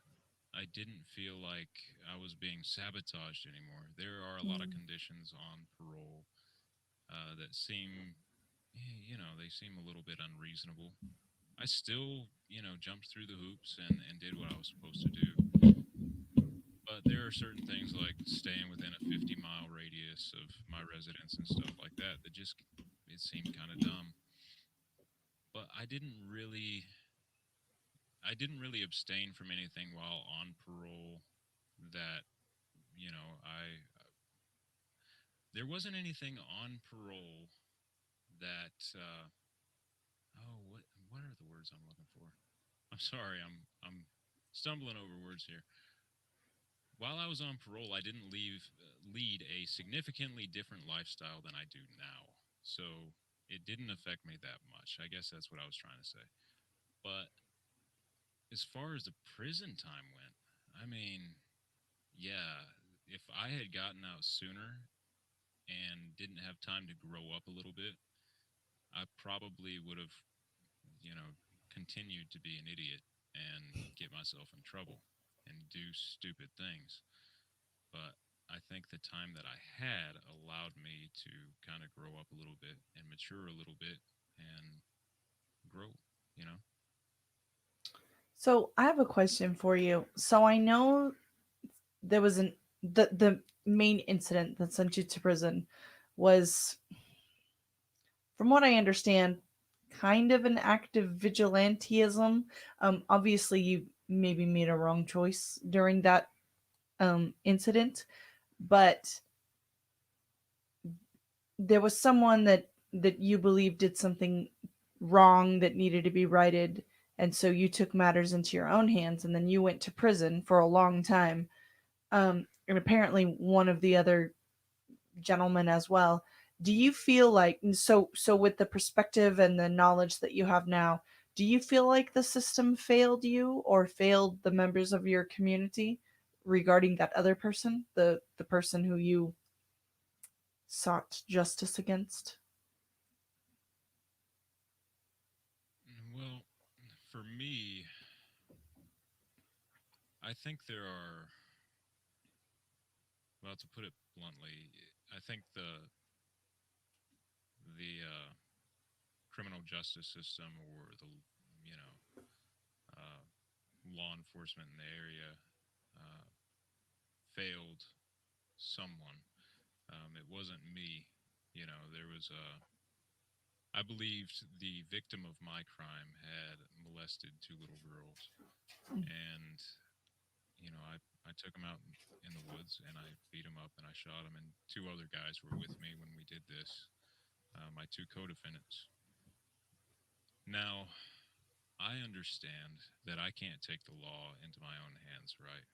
I didn't feel like I was being sabotaged anymore. There are a lot of conditions on parole that seem, they seem a little bit unreasonable. I still, jumped through the hoops and did what I was supposed to do. But there are certain things like staying within a 50-mile radius of my residence and stuff like that that just it seemed kind of dumb. But I didn't really abstain from anything while on parole that, I there wasn't anything on parole that oh, what are the words I'm looking for? I'm sorry, I'm stumbling over words here. While I was on parole, I didn't lead a significantly different lifestyle than I do now. So it didn't affect me that much. I guess that's what I was trying to say. But as far as the prison time went, I mean, yeah, if I had gotten out sooner and didn't have time to grow up a little bit, I probably would have, continued to be an idiot and get myself in trouble and do stupid things. But I think the time that I had allowed me to kind of grow up a little bit and mature a little bit and grow, you know? So I have a question for you. So I know there was the main incident that sent you to prison was, from what I understand, kind of an act of vigilantism. Obviously, you maybe made a wrong choice during that incident, but there was someone that you believe did something wrong that needed to be righted, and so you took matters into your own hands, and then you went to prison for a long time. And apparently, one of the other gentlemen as well. Do you feel like, so with the perspective and the knowledge that you have now, do you feel like the system failed you or failed the members of your community regarding that other person, the person who you sought justice against? Well, for me, I think there are, well, to put it bluntly, I think the criminal justice system or the, you know, uh, law enforcement in the area uh, failed someone. It wasn't me. There was I believed the victim of my crime had molested two little girls, and I took them out in the woods and I beat them up and I shot them, and two other guys were with me when we did this. My two co-defendants. Now, I understand that I can't take the law into my own hands, right?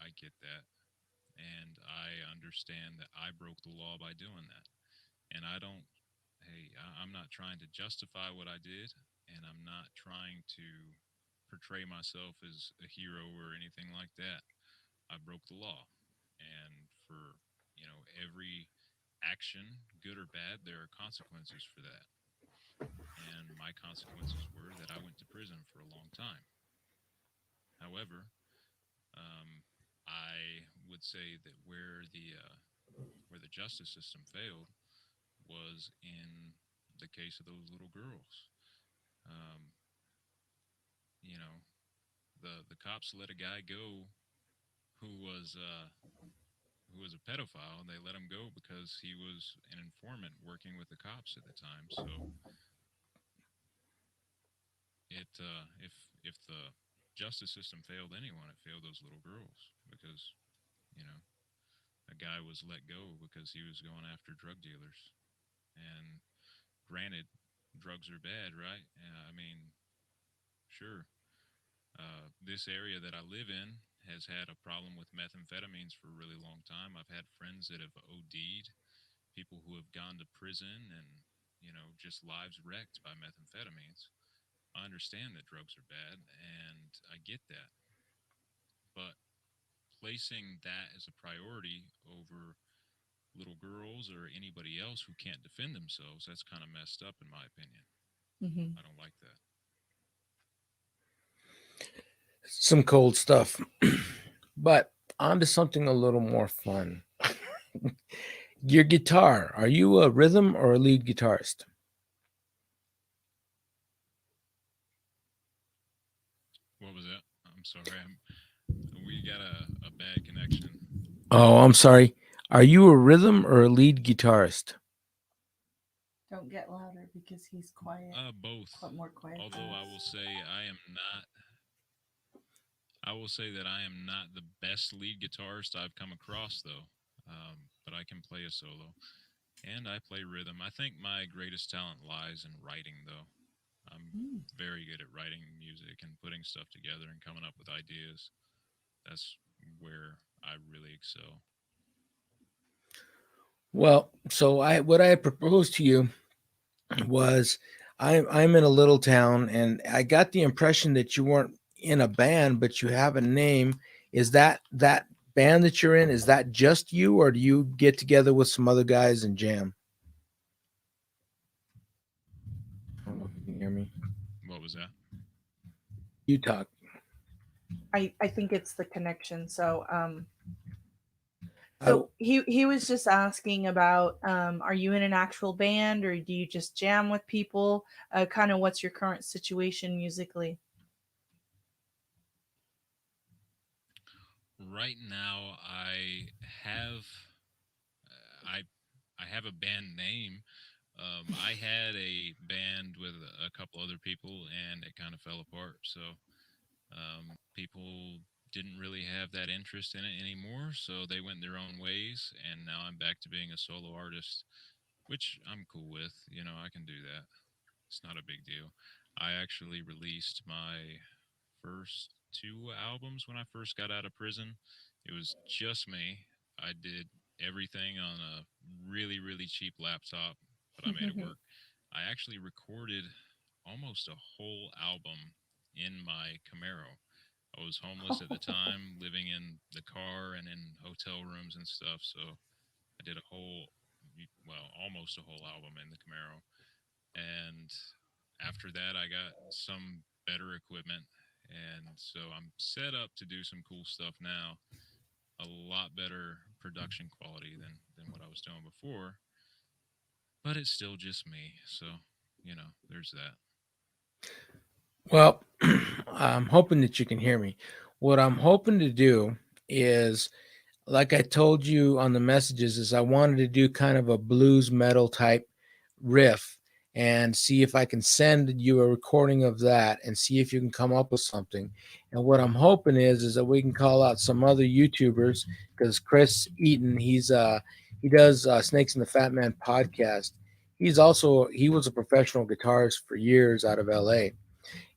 I get that. And I understand that I broke the law by doing that. And I don't, hey, I'm not trying to justify what I did, and I'm not trying to portray myself as a hero or anything like that. I broke the law. And for, every action, good or bad, there are consequences for that. And my consequences were that I went to prison for a long time. However, I would say that where the justice system failed was in the case of those little girls. Um, you know, the cops let a guy go who was uh, who was a pedophile, and they let him go because he was an informant working with the cops at the time. So if the justice system failed anyone, it failed those little girls because you know a guy was let go because he was going after drug dealers. And granted, drugs are bad, right? I mean, sure. This area that I live in has had a problem with methamphetamines for a really long time. I've had friends that have OD'd, people who have gone to prison, and just lives wrecked by methamphetamines. I understand that drugs are bad, and I get that. But placing that as a priority over little girls or anybody else who can't defend themselves, that's kind of messed up, in my opinion. Mm-hmm. I don't like that. Some cold stuff. But on to something a little more fun. Your guitar. Are you a rhythm or a lead guitarist? What was that? I'm sorry. We got a bad connection. Oh, I'm sorry. Are you a rhythm or a lead guitarist? Don't get louder because he's quiet. Both. More quiet. Although I will say I am not. I will say that I am not the best lead guitarist I've come across, though. But I can play a solo, and I play rhythm. I think my greatest talent lies in writing, though. I'm very good at writing music and putting stuff together and coming up with ideas. That's where I really excel. Well, so I what I proposed to you was I'm in a little town, and I got the impression that you weren't in a band, but you have a name. Is that band that you're in? Is that just you, or do you get together with some other guys and jam? I don't know if you can hear me. What was that? You talk. I think it's the connection. So I- so he was just asking about are you in an actual band or do you just jam with people? Kind of what's your current situation musically? Right now, have I I have a band name. I had a band with a couple other people, and it kind of fell apart. So people didn't really have that interest in it anymore, so they went their own ways, and now I'm back to being a solo artist, which I'm cool with. You know, I can do that. It's not a big deal. I actually released my first two albums when I first got out of prison. It was just me. I did everything on a really, really cheap laptop, but I made it work. I actually recorded almost a whole album in my Camaro. I was homeless at the time, living in the car and in hotel rooms and stuff. So I did a whole, well, almost a whole album in the Camaro. And after that, I got some better equipment. And so I'm set up to do some cool stuff now. A lot better production quality than what I was doing before. But it's still just me. So, there's that. Well, I'm hoping that you can hear me. What I'm hoping to do is, like I told you on the messages, is I wanted to do kind of a blues metal type riff and see if I can send you a recording of that and see if you can come up with something. And what I'm hoping is that we can call out some other YouTubers, because Chris Eaton, he does Snakes and the Fat Man podcast. He was a professional guitarist for years out of LA.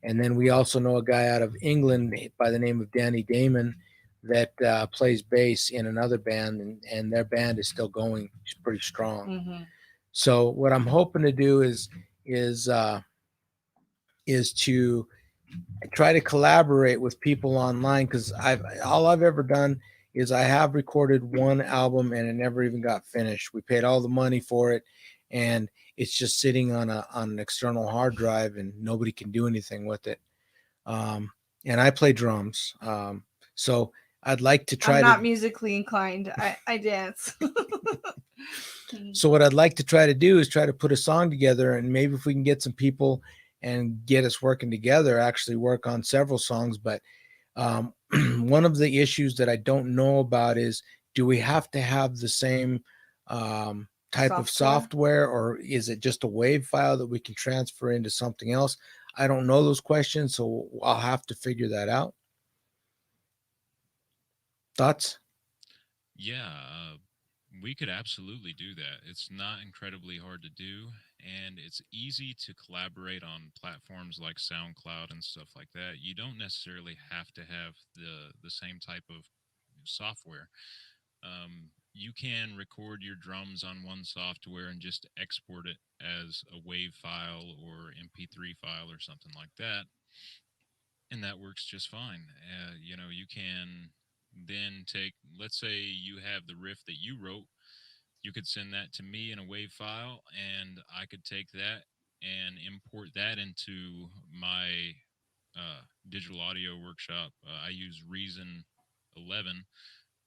And then we also know a guy out of England by the name of Danny Damon that plays bass in another band, and their band is still going pretty strong. So what I'm hoping to do is uh, is to try to collaborate with people online, because all I've ever done is I have recorded one album and it never even got finished. We paid all the money for it, and it's just sitting on an external hard drive, and nobody can do anything with it. Um, and I play drums, so I'd like to try I'm not to. musically inclined. I dance. So what I'd like to try to do is try to put a song together, and maybe if we can get some people and get us working together, actually work on several songs. But um, one of the issues that I don't know about is, do we have to have the same type of software, or is it just a WAV file that we can transfer into something else? I don't know those questions, so I'll have to figure that out. Thoughts? Yeah, we could absolutely do that. It's not incredibly hard to do, and it's easy to collaborate on platforms like SoundCloud and stuff like that. You don't necessarily have to have the same type of software. You can record your drums on one software and just export it as a WAV file or MP3 file or something like that, and that works just fine. You can then take, let's say you have the riff that you wrote, you could send that to me in a WAV file, and I could take that and import that into my digital audio workshop. I use Reason 11,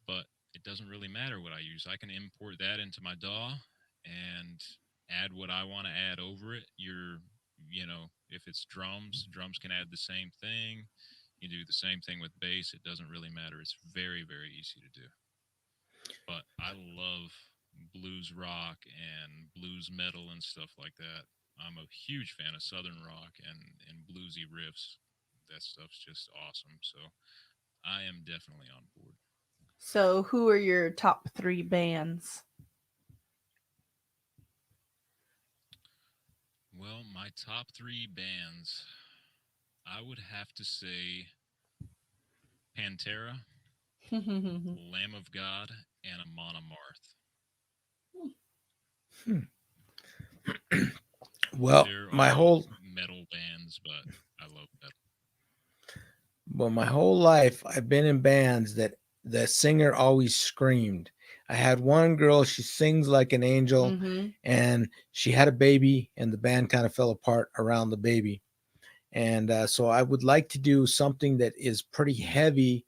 but it doesn't really matter what I use. I can import that into my DAW and add what I want to add over it. If it's drums, drums can add the same thing. You do the same thing with bass. It doesn't really matter. It's very, very easy to do. But I love blues rock and blues metal and stuff like that. I'm a huge fan of southern rock and bluesy riffs. That stuff's just awesome. So I am definitely on board. So, who are your top three bands? Well, my top three bands, I would have to say Pantera, Lamb of God, and Amon Amarth. Hmm. Well, They're my all whole metal bands, but I love metal. my whole life I've been in bands that the singer always screamed. I had one girl, she sings like an angel, Mm-hmm. and she had a baby, and the band kind of fell apart around the baby. And so I would like to do something that is pretty heavy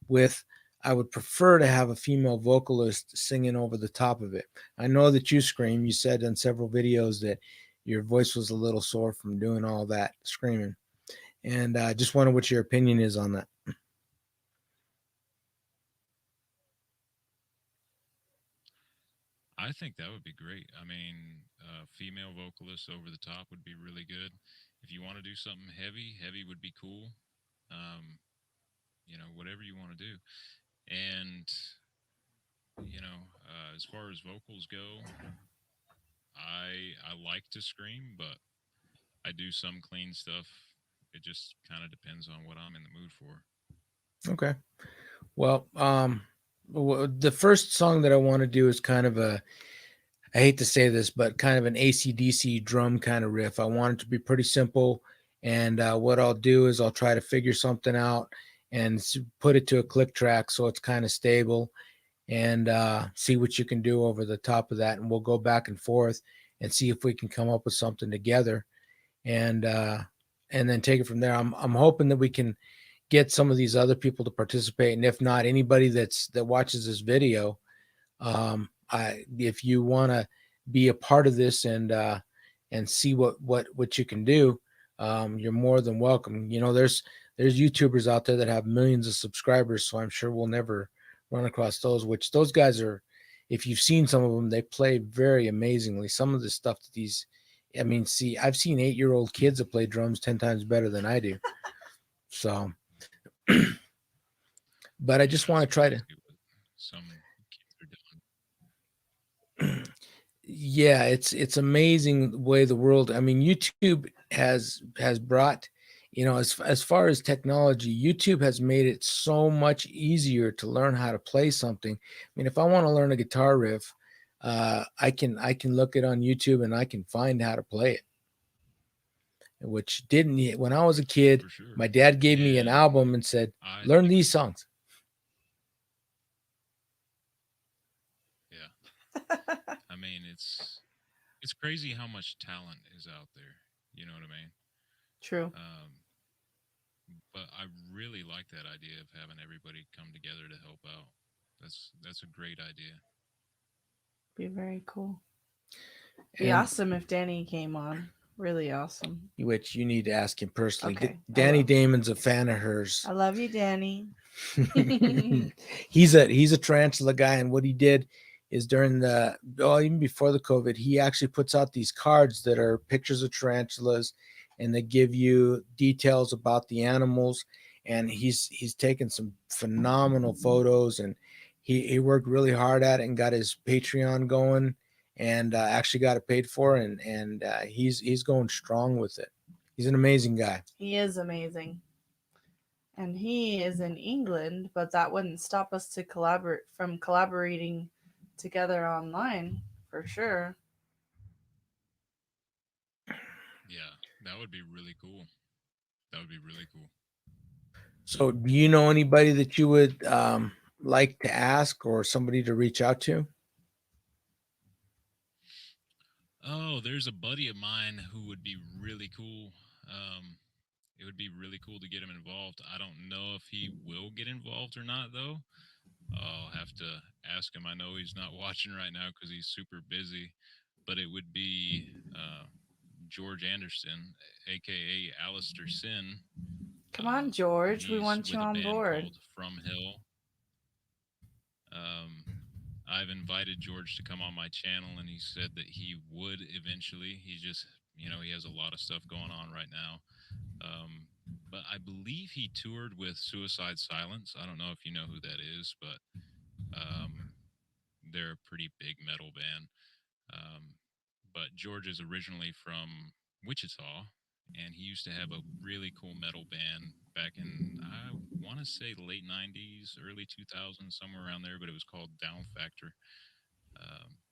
with, I would prefer to have a female vocalist singing over the top of it. I know that you scream. You said in several videos that your voice was a little sore from doing all that screaming. And I just wonder what your opinion is on that. I think that would be great. I mean, female vocalist over the top would be really good. If you want to do something heavy, heavy would be cool. Um, whatever you want to do. And, as far as vocals go, I like to scream, but I do some clean stuff. It just kind of depends on what I'm in the mood for. Okay. Well, the first song that I want to do is kind of I hate to say this, but kind of an AC/DC drum kind of riff. I want it to be pretty simple. And what I'll do is I'll try to figure something out and put it to a click track so it's kind of stable, and see what you can do over the top of that. And we'll go back and forth and see if we can come up with something together, and then take it from there. I'm hoping that we can get some of these other people to participate, and if not, anybody that watches this video, if you want to be a part of this and see what you can do, you're more than welcome. There's YouTubers out there that have millions of subscribers, so I'm sure we'll never run across those. Which those guys are, if you've seen some of them, they play very amazingly. Some of the stuff that I mean, see, I've seen 8-year-old kids that play drums 10 times better than I do. So, but I Yeah, just it's want to try to. crazy what some kids are doing. Yeah, it's amazing the way the world, I mean, YouTube has brought, as far as technology, YouTube has made it so much easier to learn how to play something. I mean, if I want to learn a guitar riff, I can look it on YouTube and I can find how to play it, which didn't, when I was a kid, For sure. my dad gave me an And album and said, I learn think, these songs. yeah, I mean, it's crazy how much talent is out there. You know what I mean? True. But I really like that idea of having everybody come together to help out. That's a great idea. Be very cool. Be And awesome if Danny came on. Really awesome. which you need to ask him personally. Okay, I Danny will. Damon's a fan of hers. I love you, Danny. He's a tarantula guy, and what he did is even before the COVID, he actually puts out these cards that are pictures of tarantulas, and they give you details about the animals. And he's taken some phenomenal photos, and he worked really hard at it and got his Patreon going, and actually got it paid for, and he's going strong with it. He's an amazing guy. He is amazing. And he is in England, but that wouldn't stop us to collaborating together online for sure. Yeah, that would be really cool. That would be really cool. So, do you know anybody that you would like to ask or somebody to reach out to? Oh, there's a buddy of mine who would be really cool. Um, it would be really cool to get him involved. I don't know if he will get involved or not, though. I'll have to ask him. I know he's not watching right now because he's super busy, but it would be George Anderson, aka Alistair Sin. Come on, George. We He's want you with a on band board. called From Hill. I've invited George to come on my channel, and he said that he would eventually. He just, he has a lot of stuff going on right now. But I believe he toured with Suicide Silence. I don't know if you know who that is, but they're a pretty big metal band. But George is originally from Wichita, and he used to have a really cool metal band back in, I want to say, late 90s, early 2000s, somewhere around there, but it was called Down Factor.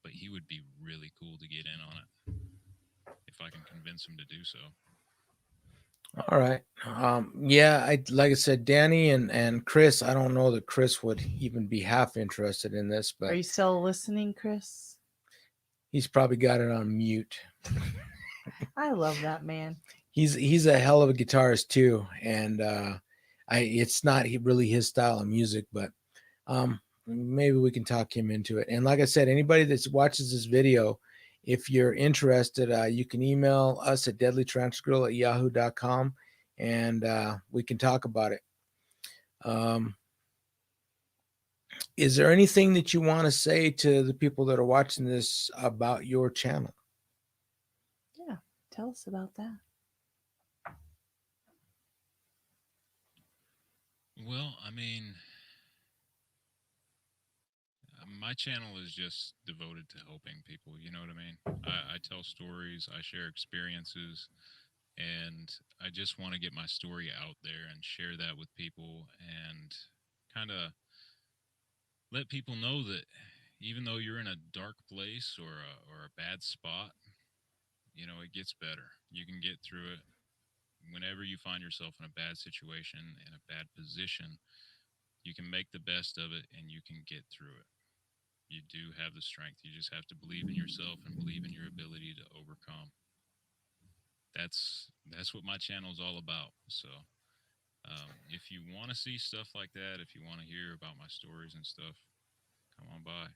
But he would be really cool to get in on it if I can convince him to do so. All right. Yeah, like I said, Danny and Chris. I don't know that Chris would even be half interested in this, Are but you still listening, Chris? he's probably got it on mute. I love that man. He's a hell of a guitarist too, and it's not really his style of music, but maybe we can talk him into it. And like I said, anybody that watches this video, if you're interested, you can email us at deadlytransgrill@yahoo.com, and we can talk about it. Is there anything that you want to say to the people that are watching this about your channel? Yeah, tell us about that. Well, my channel is just devoted to helping people. You know what I mean? I tell stories, I share experiences, and I just want to get my story out there and share that with people and kind of let people know that even though you're in a dark place or a bad spot, it gets better. You can get through it. Whenever you find yourself in a bad situation, in a bad position, you can make the best of it and you can get through it. You do have the strength. You just have to believe in yourself and believe in your ability to overcome. That's what my channel is all about. So if you want to see stuff like that, if you want to hear about my stories and stuff, come on by.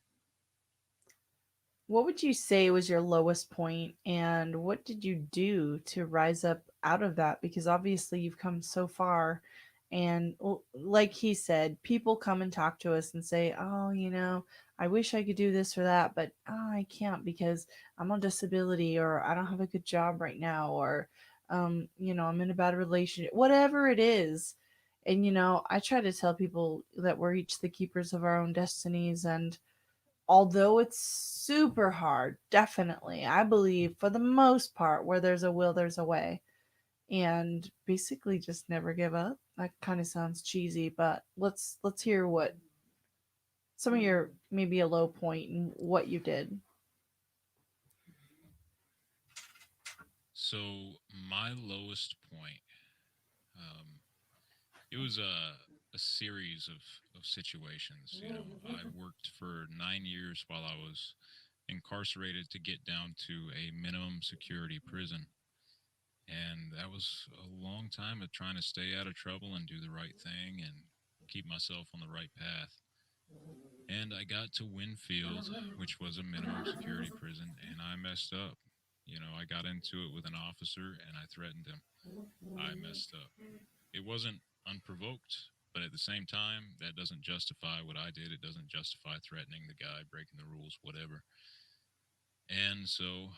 What would you say was your lowest point, and what did you do to rise up out of that? Because obviously you've come so far, and like he said, people come and talk to us and say, "Oh, I wish I could do this or that, but I can't because I'm on disability, or I don't have a good job right now, or I'm in a bad relationship, whatever it is." And I try to tell people that we're each the keepers of our own destinies, and although it's super hard, definitely, I believe for the most part, where there's a will, there's a way. And basically just never give up. That kind of sounds cheesy, but let's hear what some of your maybe a low point and what you did. So my lowest point, it was a series of situations. I worked for 9 years while I was incarcerated to get down to a minimum security prison. And that was a long time of trying to stay out of trouble and do the right thing and keep myself on the right path. And I got to Winfield, which was a minimum security prison, and I messed up. I got into it with an officer and I threatened him. I messed up. It wasn't unprovoked, but at the same time, that doesn't justify what I did. It doesn't justify threatening the guy, breaking the rules, whatever. And so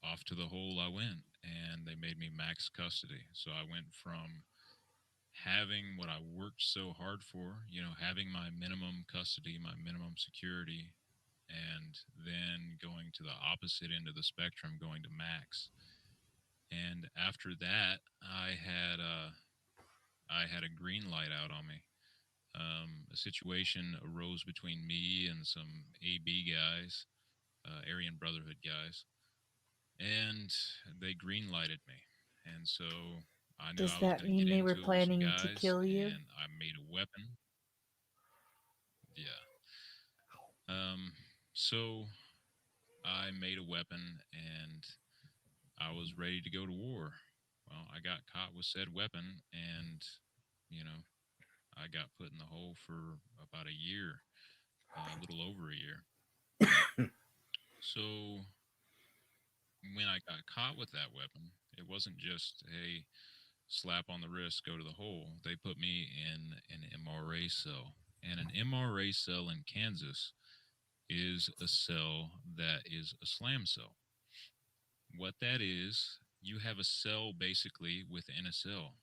off to the hole I went, and they made me max custody. So I went from having what I worked so hard for, having my minimum custody, my minimum security, and then going to the opposite end of the spectrum, going to max. And after that, I had a green light out on me. A situation arose between me and some AB guys, Aryan Brotherhood guys, and they green lighted me. And so I knew Does I was that going to mean get they were into it with some planning to guys, kill you? and I made a weapon. Yeah. So I made a weapon, and I was ready to go to war. Well, I got caught with said weapon, and you know, I got put in the hole for about a year, a little over a year. So when I got caught with that weapon, it wasn't just, hey, slap on the wrist, go to the hole. They put me in an MRA cell. And an MRA cell in Kansas is a cell that is a slam cell. What that is, you have a cell basically within a cell.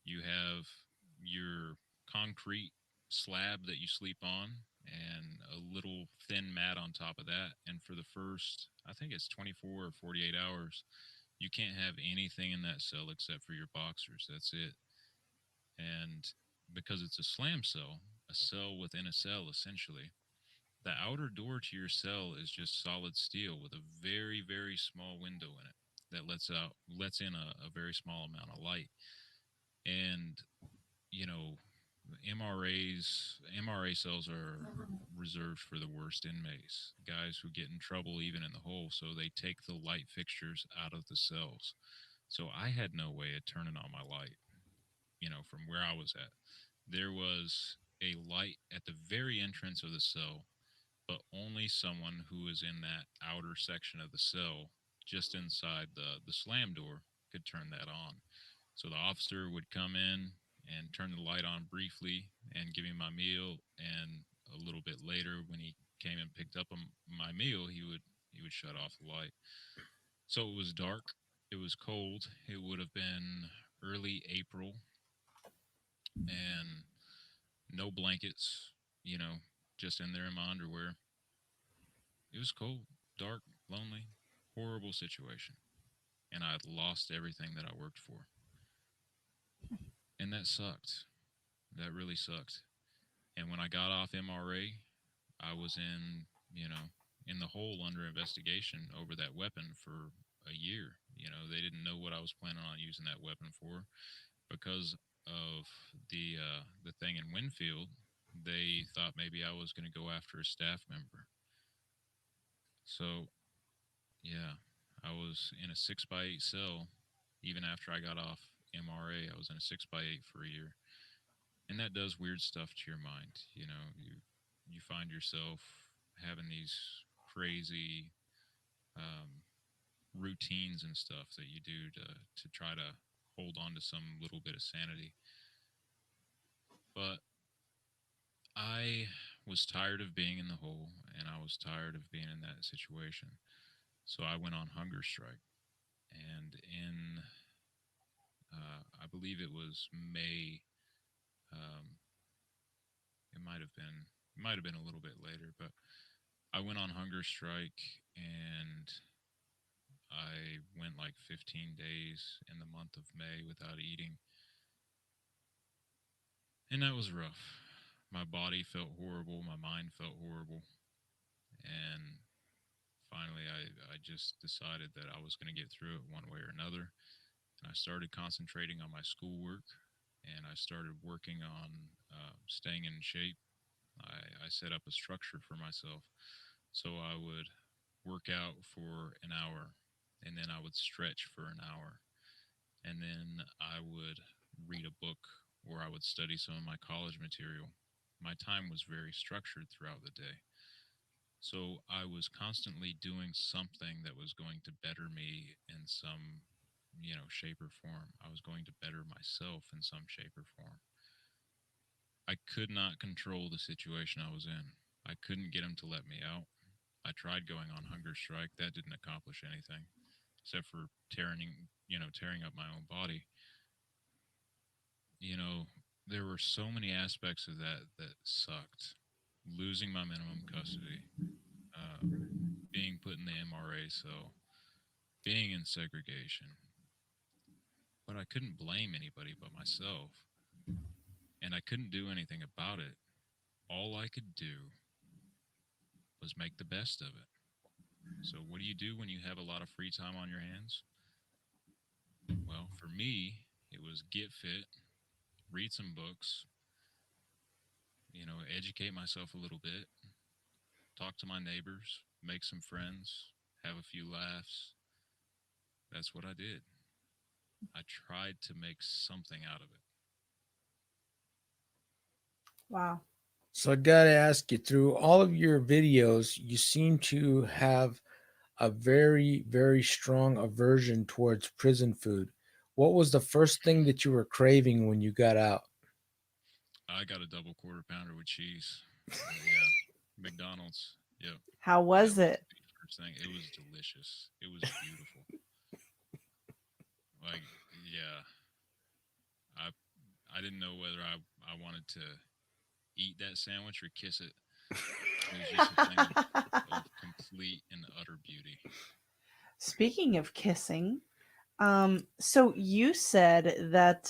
You have your concrete slab that you sleep on and a little thin mat on top of that. And for the first, I think it's 24 or 48 hours, you can't have anything in that cell except for your boxers. That's it. And because it's a slam cell, a cell within a cell essentially, the outer door to your cell is just solid steel with a very, very small window in it that lets in a very small amount of light. And you know, MRA cells are reserved for the worst inmates, guys who get in trouble even in the hole. So they take the light fixtures out of the cells. So I had no way of turning on my light, from where I was at. There was a light at the very entrance of the cell, but only someone who was in that outer section of the cell, just inside the slam door, could turn that on. So the officer would come in and turn the light on briefly and give me my meal. And a little bit later, when he came and picked up my meal, he would shut off the light. So it was dark. It was cold. It would have been early April, and no blankets. Just in there in my underwear. It was cold, dark, lonely, horrible situation, and I had lost everything that I worked for, and that sucked. That really sucked. And when I got off MRA, I was in the hole under investigation over that weapon for a year. They didn't know what I was planning on using that weapon for because of the thing in Winfield. They thought maybe I was going to go after a staff member. So, yeah, I was in a 6x8 cell. Even after I got off MRA, I was in a 6x8 for a year. And that does weird stuff to your mind. You find yourself having these crazy routines and stuff that you do to try to hold on to some little bit of sanity. But I was tired of being in the hole, and I was tired of being in that situation. So I went on hunger strike. And in, I believe it was May, um, it might have been a little bit later, but I went on hunger strike, and I went like 15 days in the month of May without eating. And that was rough. My body felt horrible. My mind felt horrible. And finally, I just decided that I was going to get through it one way or another. And I started concentrating on my schoolwork, and I started working on staying in shape. I set up a structure for myself. So I would work out for an hour, and then I would stretch for an hour, and then I would read a book, or I would study some of my college material. My time was very structured throughout the day. So I was constantly doing something that was going to better me in some, shape or form. I was going to better myself in some shape or form. I could not control the situation I was in. I couldn't get him to let me out. I tried going on hunger strike. That didn't accomplish anything except for tearing up my own body. You know, there were so many aspects of that sucked. Losing my minimum custody, uh, being put in the MRA cell, being in segregation. But I couldn't blame anybody but myself, and I couldn't do anything about it. All I could do was make the best of it. So, what do you do when you have a lot of free time on your hands? Well, for me, it was get fit, read some books, educate myself a little bit, talk to my neighbors, make some friends, have a few laughs. That's what I did. I tried to make something out of it. Wow. So I got to ask you, through all of your videos, you seem to have a very, very strong aversion towards prison food. What was the first thing that you were craving when you got out? I got a double quarter pounder with cheese. Yeah, McDonald's. Yep, How that was was it? the first thing. It was delicious. It was beautiful. Like, yeah, I I didn't know whether I wanted to eat that sandwich or kiss it. It was just a thing of complete and utter beauty. Speaking of kissing, so you said that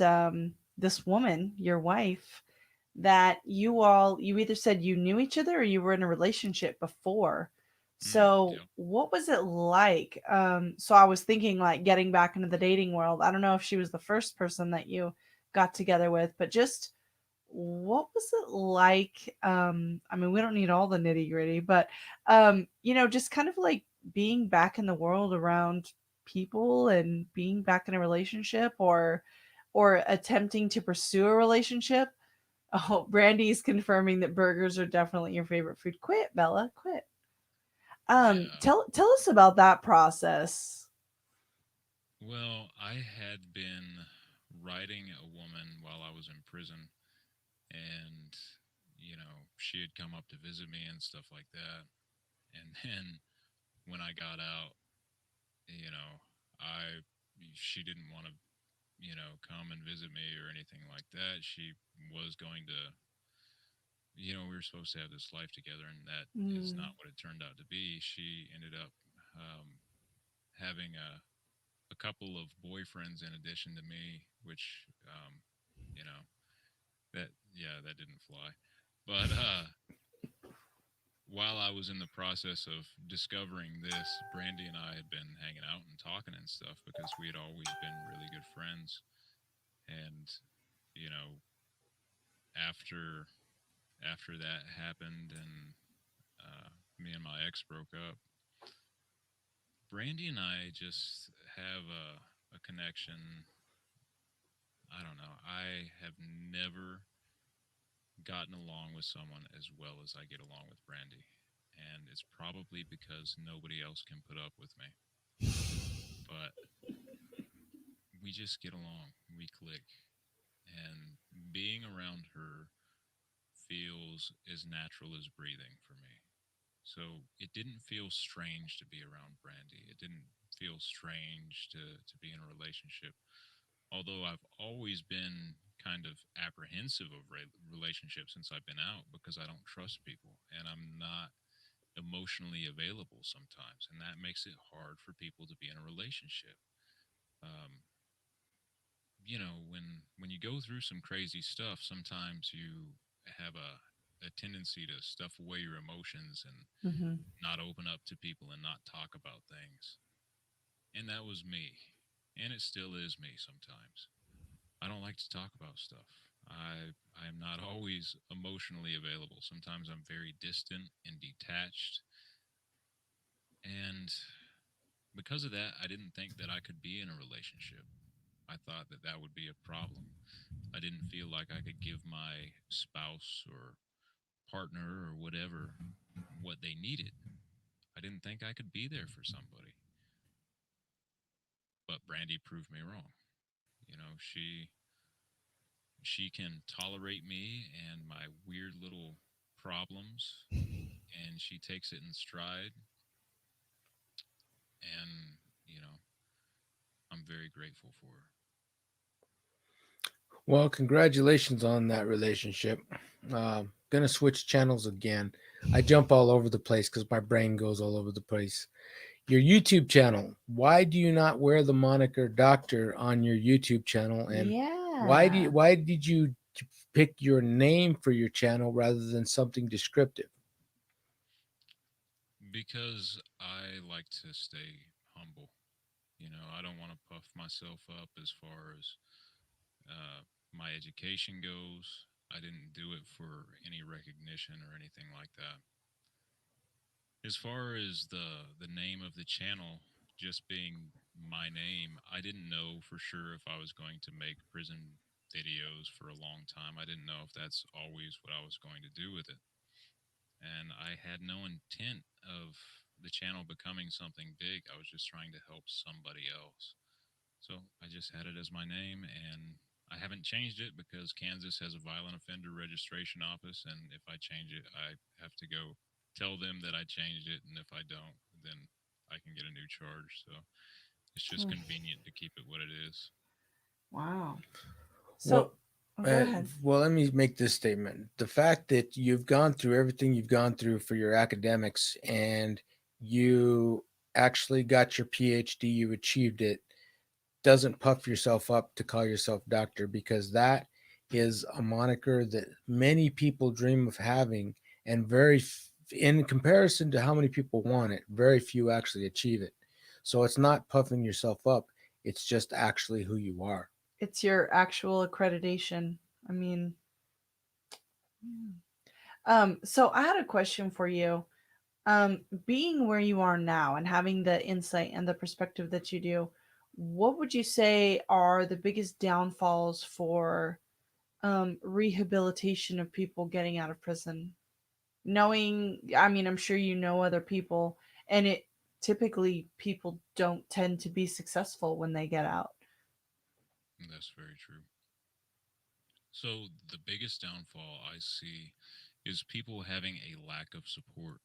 this woman, your wife, that you either said you knew each other or you were in a relationship before. So Yep. what was it like? So I was thinking like getting back into the dating world. I don't know if she was the first person that you got together with, but just what was it like? I mean, we don't need all the nitty gritty, but just kind of like being back in the world around people and being back in a relationship or attempting to pursue a relationship. Oh, Brandy's confirming that burgers are definitely your favorite food. Quit, Bella, quit. Yeah. Tell us about that process. Well, I had been writing a woman while I was in prison, and she had come up to visit me and stuff like that. And then when I got out, you know, I she didn't want to, come and visit me or anything like that. She was going to, we were supposed to have this life together, and that is Mm, not what it turned out to be. She ended up having a couple of boyfriends in addition to me, which, you know, that didn't fly. But while I was in the process of discovering this, Brandy and I had been hanging out and talking and stuff because we had always been really good friends. And you know, after after that happened, and me and my ex broke up, Brandy and I just have a connection. I don't know. I have never gotten along with someone as well as I get along with Brandy. And it's probably because nobody else can put up with me. But we just get along, we click. And being around her feels as natural as breathing for me. So it didn't feel strange to be around Brandy. It didn't feel strange to be in a relationship. Although I've always been kind of apprehensive of relationships since I've been out because I don't trust people and I'm not emotionally available sometimes, and that makes it hard for people to be in a relationship. Um, when you go through some crazy stuff, sometimes you have a tendency to stuff away your emotions and hmm not open up to people and not talk about things. And that was me, and it still is me sometimes. I don't like to talk about stuff. I'm not always emotionally available. Sometimes I'm very distant and detached, and because of that, I didn't think that I could be in a relationship. I thought that that would be a problem. I didn't feel like I could give my spouse or partner or whatever what they needed. I didn't think I could be there for somebody. But Brandy proved me wrong. She can tolerate me and my weird little problems, and she takes it in stride, and I'm very grateful for her. Well, congratulations on that relationship. Gonna switch channels again. I jump all over the place because my brain goes all over the place. Your YouTube channel. Why do you not wear the moniker Doctor on your YouTube channel? And Yeah. why did you pick your name for your channel rather than something descriptive? Because I like to stay humble. I don't want to puff myself up as far as my education goes. I didn't do it for any recognition or anything like that. As far as the name of the channel just being my name, I didn't know for sure if I was going to make prison videos for a long time. I didn't know if that's always what I was going to do with it. And I had no intent of the channel becoming something big. I was just trying to help somebody else. So I just had it as my name, and I haven't changed it because Kansas has a violent offender registration office, and if I change it, I have to go tell them that I changed it, and if I don't, then I can get a new charge. So it's just Hmm. convenient to keep it what it is. Wow. So, Well, oh, go ahead. well, let me make this statement. The fact that you've gone through everything you've gone through for your academics and you actually got your PhD, you achieved it, doesn't puff yourself up to call yourself doctor, because that is a moniker that many people dream of having, and in comparison to how many people want it, very few actually achieve it. So it's not puffing yourself up, it's just actually who you are. It's your actual accreditation. I mean, so I had a question for you. Being where you are now and having the insight and the perspective that you do, what would you say are the biggest downfalls for rehabilitation of people getting out of prison? Knowing, I mean, I'm sure you know other people, and it typically people don't tend to be successful when they get out. And that's very true. So the biggest downfall I see is people having a lack of support.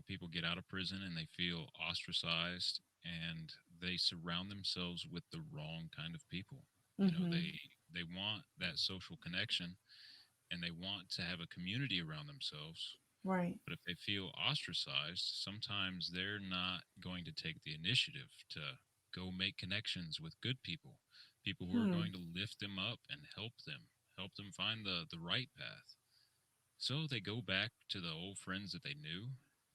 People get out of prison and they feel ostracized, and they surround themselves with the wrong kind of people. You know, Mm-hmm. they want that social connection, and they want to have a community around themselves. Right. But if they feel ostracized, sometimes they're not going to take the initiative to go make connections with good people, people who are Hmm. going to lift them up and help them find the right path. So they go back to the old friends that they knew,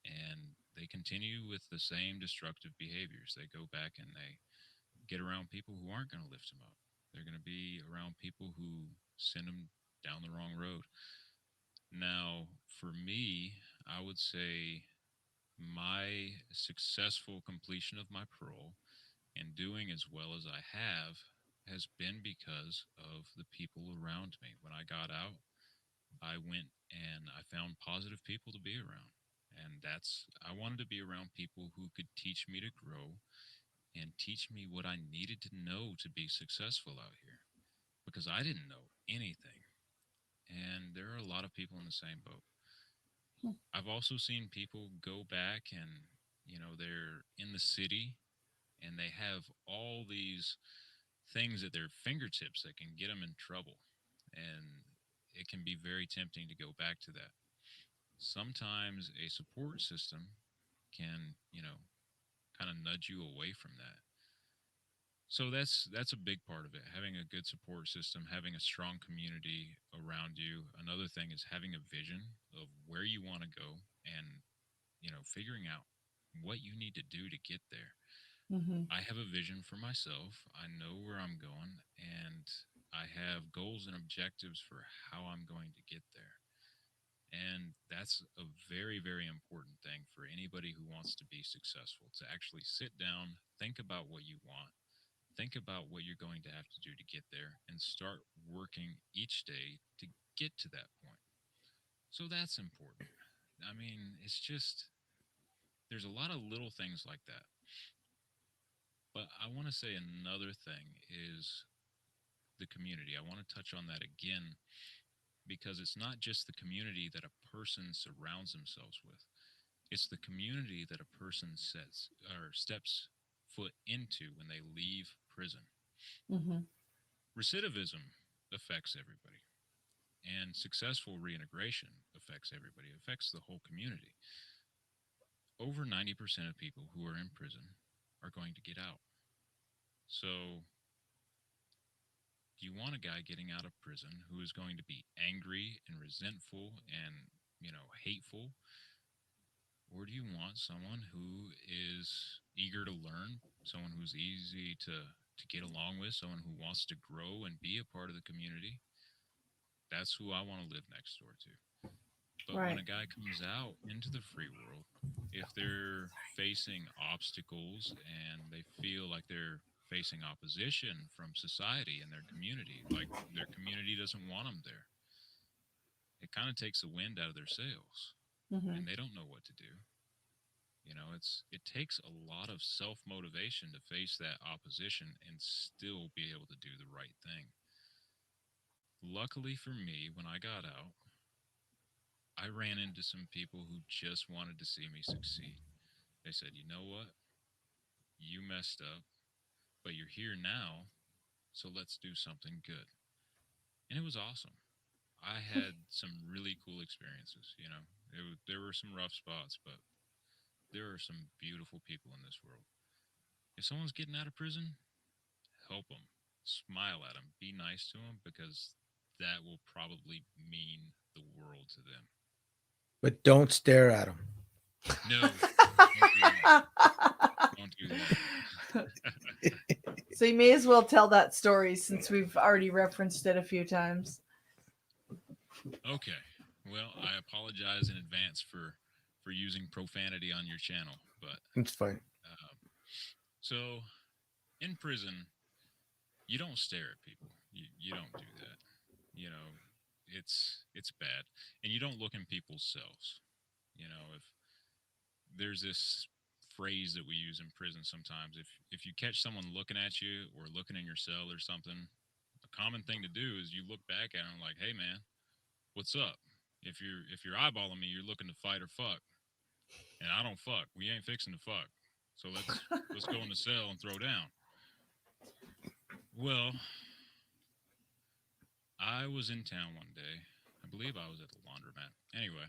and they continue with the same destructive behaviors. They go back and they get around people who aren't going to lift them up. They're going to be around people who send them down the wrong road. Now, for me, I would say my successful completion of my parole and doing as well as I have has been because of the people around me. When I got out, I went and I found positive people to be around. And I wanted to be around people who could teach me to grow and teach me what I needed to know to be successful out here, because I didn't know anything. And there are a lot of people in the same boat. I've also seen people go back and, they're in the city and they have all these things at their fingertips that can get them in trouble. And it can be very tempting to go back to that. Sometimes a support system can, kind of nudge you away from that. So that's a big part of it. Having a good support system, having a strong community around you. Another thing is having a vision of where you want to go, and figuring out what you need to do to get there. Mm-hmm. I have a vision for myself. I know where I'm going, and I have goals and objectives for how I'm going to get there. And that's a very, very important thing for anybody who wants to be successful, to actually sit down, think about what you want, think about what you're going to have to do to get there, and start working each day to get to that point. So that's important. I mean, it's just, there's a lot of little things like that. But I want to say another thing is the community. I want to touch on that again, because it's not just the community that a person surrounds themselves with. It's the community that a person sets or steps foot into when they leave prison. Mm-hmm. Recidivism affects everybody, and successful reintegration affects everybody. It affects the whole community. Over 90% of people who are in prison are going to get out. So, do you want a guy getting out of prison who is going to be angry and resentful and, hateful? Or do you want someone who is eager to learn, someone who's easy to get along with, someone who wants to grow and be a part of the community? That's who I want to live next door to. But when Right. a guy comes out into the free world, if they're facing obstacles and they feel like they're facing opposition from society and their community, like their community doesn't want them there, it kind of takes the wind out of their sails Mm-hmm. and they don't know what to do. It takes a lot of self motivation to face that opposition and still be able to do the right thing. Luckily for me, when I got out, I ran into some people who just wanted to see me succeed. They said, "You know what? You messed up, but you're here now, so let's do something good." And it was awesome. I had some really cool experiences. There were some rough spots, but there are some beautiful people in this world. If someone's getting out of prison, help them, smile at them, be nice to them, because that will probably mean the world to them. But don't stare at them. No, don't do that. Don't do that. So you may as well tell that story since we've already referenced it a few times. Okay. Well, I apologize in advance for using profanity on your channel, but It's fine. um, so in prison, you don't stare at people. You don't do that. You know, it's bad, and you don't look in people's cells. If there's this phrase that we use in prison sometimes, if you catch someone looking at you or looking in your cell or something, a common thing to do is you look back at them like, "Hey, man, what's up?" If you're eyeballing me, you're looking to fight or fuck, and I don't fuck. We ain't fixing to fuck. So let's go in the cell and throw down. Well, I was in town one day. I believe I was at the laundromat. Anyway,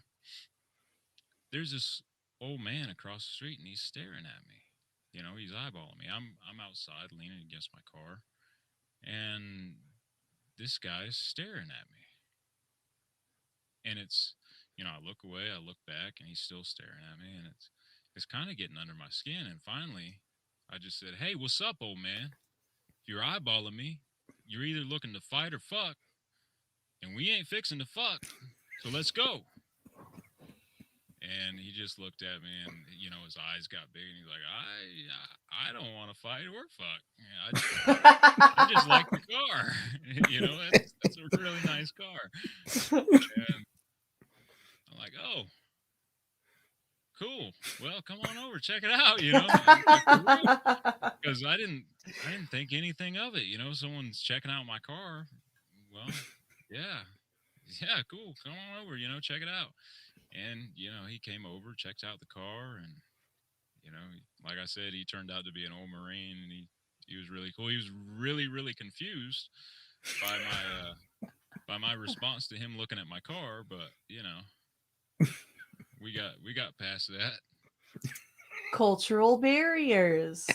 there's this old man across the street, and he's staring at me. He's eyeballing me. I'm outside leaning against my car, and this guy's staring at me. And I look away, I look back, and he's still staring at me, and it's kind of getting under my skin. And finally, I just said, "Hey, what's up, old man? If you're eyeballing me, you're either looking to fight or fuck, and we ain't fixing to fuck. So let's go." And he just looked at me, and his eyes got big, and he's like, "I don't want to fight or fuck. I just like the car. That's a really nice car." And I'm like, "Oh, cool. Well, come on over, check it out." Because I didn't think anything of it. Someone's checking out my car. Well, yeah, cool. Come on over. Check it out. And he came over, checked out the car, and like I said, he turned out to be an old Marine, and he was really cool. He was really, really confused by my response to him looking at my car, but we got past that. Cultural barriers.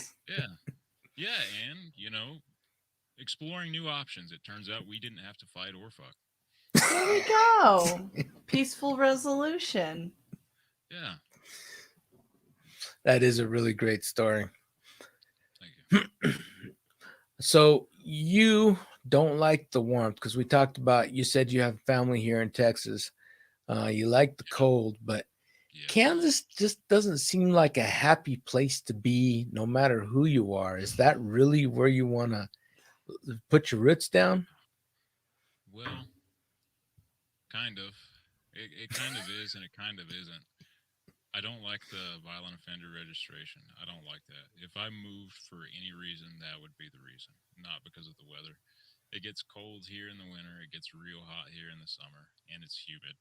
Yeah, and exploring new options. It turns out we didn't have to fight or fuck. There you go. Peaceful resolution. Yeah. That is a really great story. Thank you. So you don't like the warmth because we talked about, you said you have family here in Texas. You like the cold, but Yes. Kansas just doesn't seem like a happy place to be no matter who you are. Is that really where you want to put your roots down? Well, kind of. It kind of is, and it kind of isn't. I don't like the violent offender registration. I don't like that. If I moved for any reason, that would be the reason, not because of the weather. It gets cold here in the winter. It gets real hot here in the summer, and it's humid.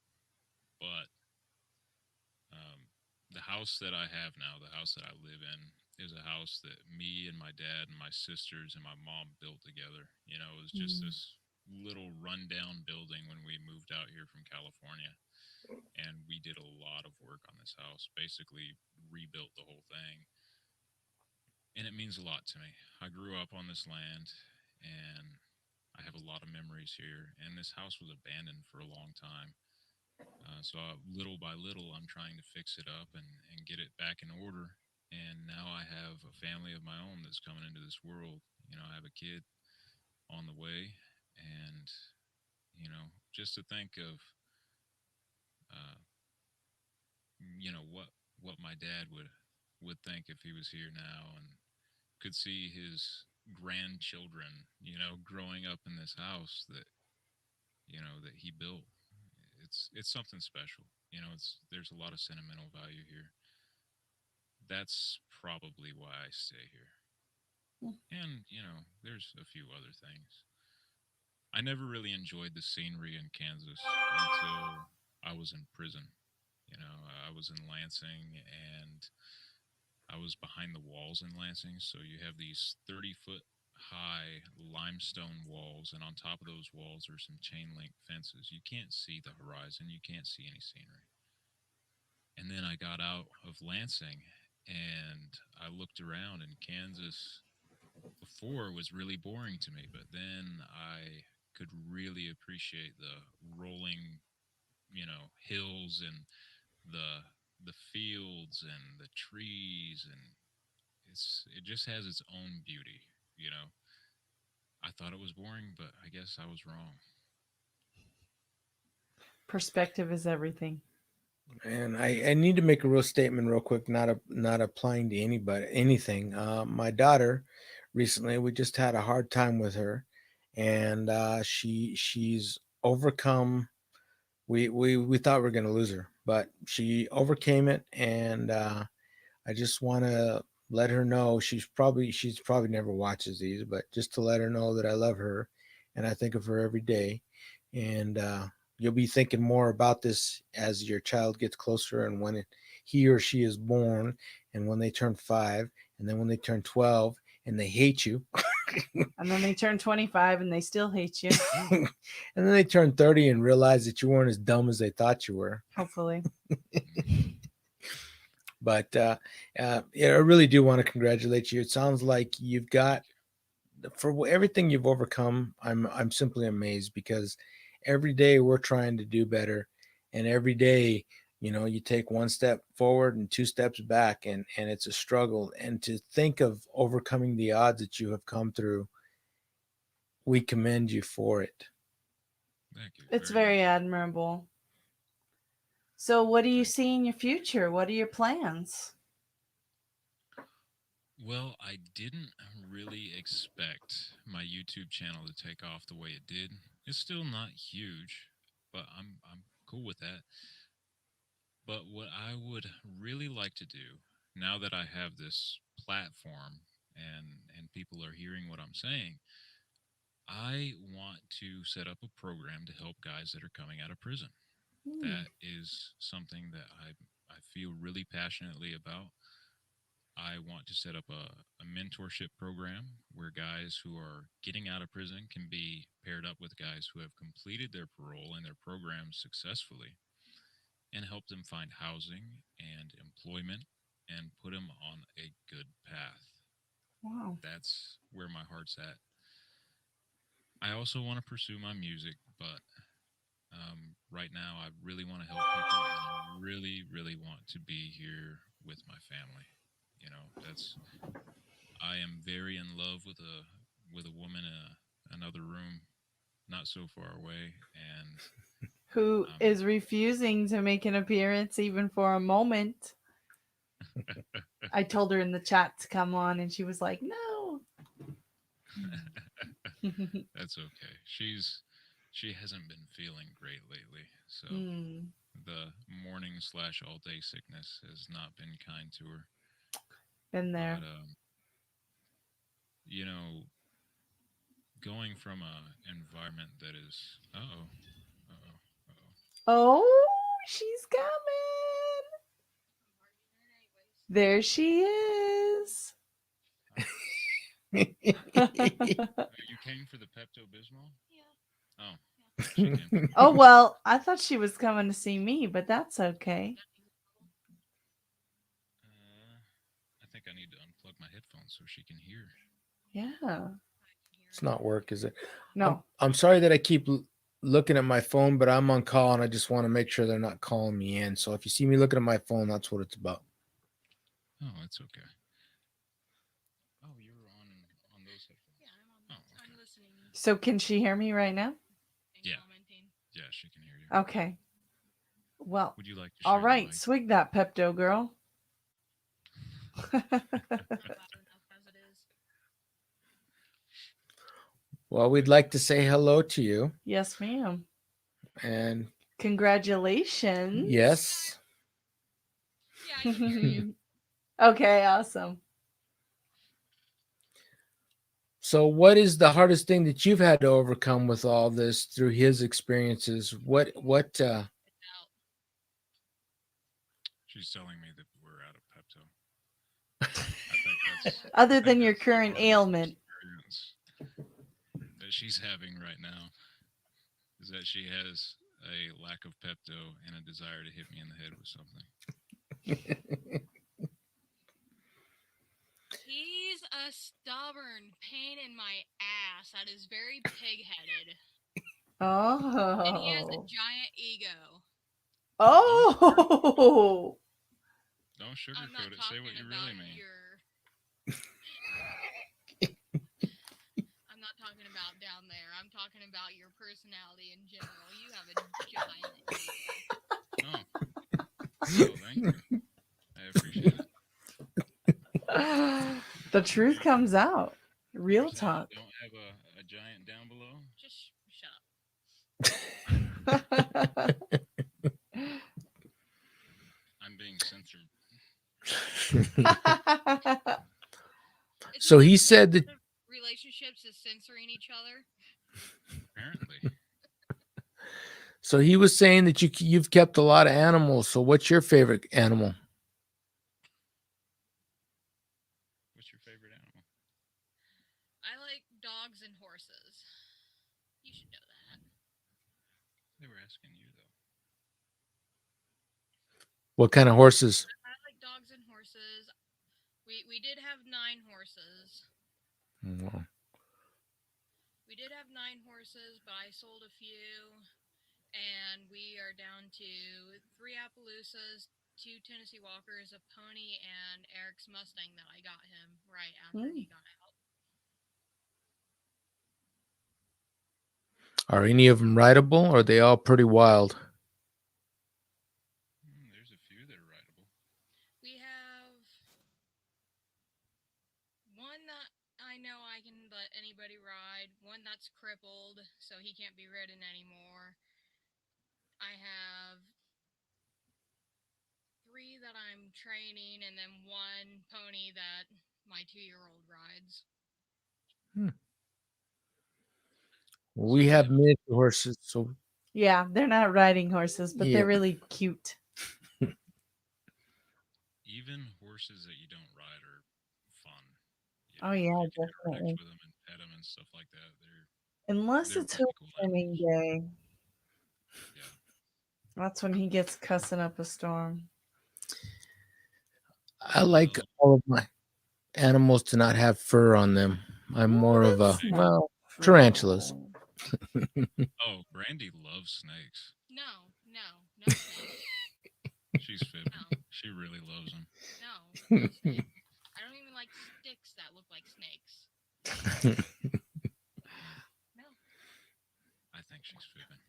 But the house that I have now, the house that I live in, is a house that me and my dad and my sisters and my mom built together. It was just this little rundown building when we moved out here from California. And we did a lot of work on this house, basically rebuilt the whole thing. And it means a lot to me. I grew up on this land, and I have a lot of memories here. And this house was abandoned for a long time. So little by little, I'm trying to fix it up and get it back in order. And now I have a family of my own that's coming into this world. I have a kid on the way. And, just to think of, uh, what my dad would think if he was here now and could see his grandchildren, growing up in this house that he built. It's something special. There's a lot of sentimental value here. that's probably why I stay here. And, there's a few other things. I never really enjoyed the scenery in Kansas until I was in prison. I was in Lansing, and I was behind the walls in Lansing. So you have these 30-foot high limestone walls, and on top of those walls are some chain link fences. You can't see the horizon, you can't see any scenery. And then I got out of Lansing and I looked around, and Kansas before was really boring to me, but then I could really appreciate the rolling, hills, and the the fields and the trees, and it just has its own beauty, you know. I thought it was boring, but I guess I was wrong. Perspective is everything. And I need to make a real statement real quick, not applying to anybody, anything. My daughter, recently, we just had a hard time with her, and she's overcome. We thought we were going to lose her, but she overcame it, and I just want to let her know she's probably never watches these, but just to let her know that I love her, and I think of her every day, and you'll be thinking more about this as your child gets closer, and when he or she is born, and when they turn 5, and then when they turn 12, and they hate you. And then they turn 25 and they still hate you. And then they turn 30 and realize that you weren't as dumb as they thought you were. Hopefully. But I really do want to congratulate you. It sounds like you've got, for everything you've overcome. I'm simply amazed, because every day we're trying to do better, and every day, you take one step forward and 2 steps back, and it's a struggle. And to think of overcoming the odds that you have come through, we commend you for it. Thank you. It's very very much. admirable. So what do you see in your future? What are your plans? Well, I didn't really expect my YouTube channel to take off the way it did. It's still not huge, but I'm cool with that. But what I would really like to do, now that I have this platform and people are hearing what I'm saying, I want to set up a program to help guys that are coming out of prison. That is something that I feel really passionately about. I want to set up a mentorship program where guys who are getting out of prison can be paired up with guys who have completed their parole and their programs successfully, and help them find housing and employment and put them on a good path. Wow. That's where my heart's at. I also want to pursue my music, but right now I really want to help people, and I really, really want to be here with my family. That's I am very in love with a woman in another room, not so far away, and Who is refusing to make an appearance even for a moment? I told her in the chat to come on, and she was like, no. that's okay. She hasn't been feeling great lately, so the morning/all-day sickness has not been kind to her. Been there. But going from a environment that is Oh, she's coming. There she is. you came for the Pepto-Bismol? Yeah. Oh. She came. Oh, well, I thought she was coming to see me, but that's okay. I think I need to unplug my headphones so she can hear. Yeah. It's not work, is it? No. I'm sorry that I keep looking at my phone, but I'm on call, and I just want to make sure they're not calling me in. So if you see me looking at my phone, that's what it's about. Oh, it's okay. Oh, you're on those headphones. Yeah, I'm on. Oh, okay. I'm listening. So can she hear me right now? Yeah. Yeah, she can hear you. Okay. Well, would you like to share all the right, mic? swig that Pepto, girl. Well, we'd like to say hello to you. Yes, ma'am. And congratulations. yes. Yeah, I can hear you. Okay, awesome. So, what is the hardest thing that you've had to overcome with all this through his experiences? What? It's out. She's telling me that we're out of Pepto. I think that's Other I think than your that's the current hardest ailment. experience that she's having right now is that she has a lack of Pepto and a desire to hit me in the head with something. He's a stubborn pain in my ass that is very pig-headed. And he has a Oh. giant ego. Oh. Don't I'm sugarcoat not it. Say talking what you about really mean. I'm not talking about down there. I'm talking about your personality in general. You have a giant ego. Oh, well, thank you. I appreciate it. The truth comes out. Real You're saying I talk. don't have a giant down below? Just shut up. I'm being censored. Isn't So that he the said purpose that. of relationships is censoring each other. Apparently. So he was saying that you've kept a lot of animals. So what's your favorite animal? What's your favorite animal? I like dogs and horses. You should know that. They were asking you, though. What kind of horses? I like dogs and horses. We did have 9 horses. Wow. We did have 9 horses, but I sold a few, and we are down to 3 Appaloosas, 2 Tennessee Walkers, a pony, and Eric's Mustang that I got him right after he got out. Are any of them rideable, or are they all pretty wild? There's a few that are rideable. We have one that I know I can let anybody ride, one that's crippled, so he can't be ridden anymore. I have 3 that I'm training, and then 1 pony that my 2-year-old rides. We have miniature horses, so Yeah, they're not riding horses, but Yeah. they're really cute. Even horses that you don't ride are fun. You Oh, know, yeah, you can interact definitely. with them and pet them and stuff like that. Unless They're it's pretty cool homecoming day. Yeah. That's when he gets cussing up a storm. I like all of my animals to not have fur on them. I'm more of a, That's not well, true. tarantulas. Oh, Brandy loves snakes. No snakes. She's fibbing. No. She really loves them. No snakes. I don't even like sticks that look like snakes. No. I think she's fibbing.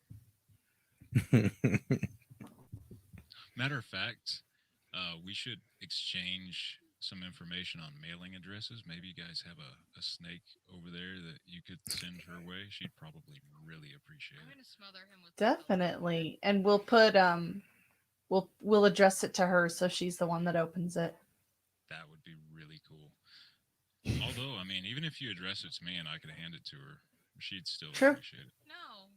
Matter of fact, we should exchange some information on mailing addresses. Maybe you guys have a snake over there that you could send her way. She'd probably really appreciate I'm it. gonna smother him with Definitely. And we'll put we'll address it to her so she's the one that opens it. That would be really cool. Although, I mean, even if you address it to me and I could hand it to her, she'd still True. appreciate it. No.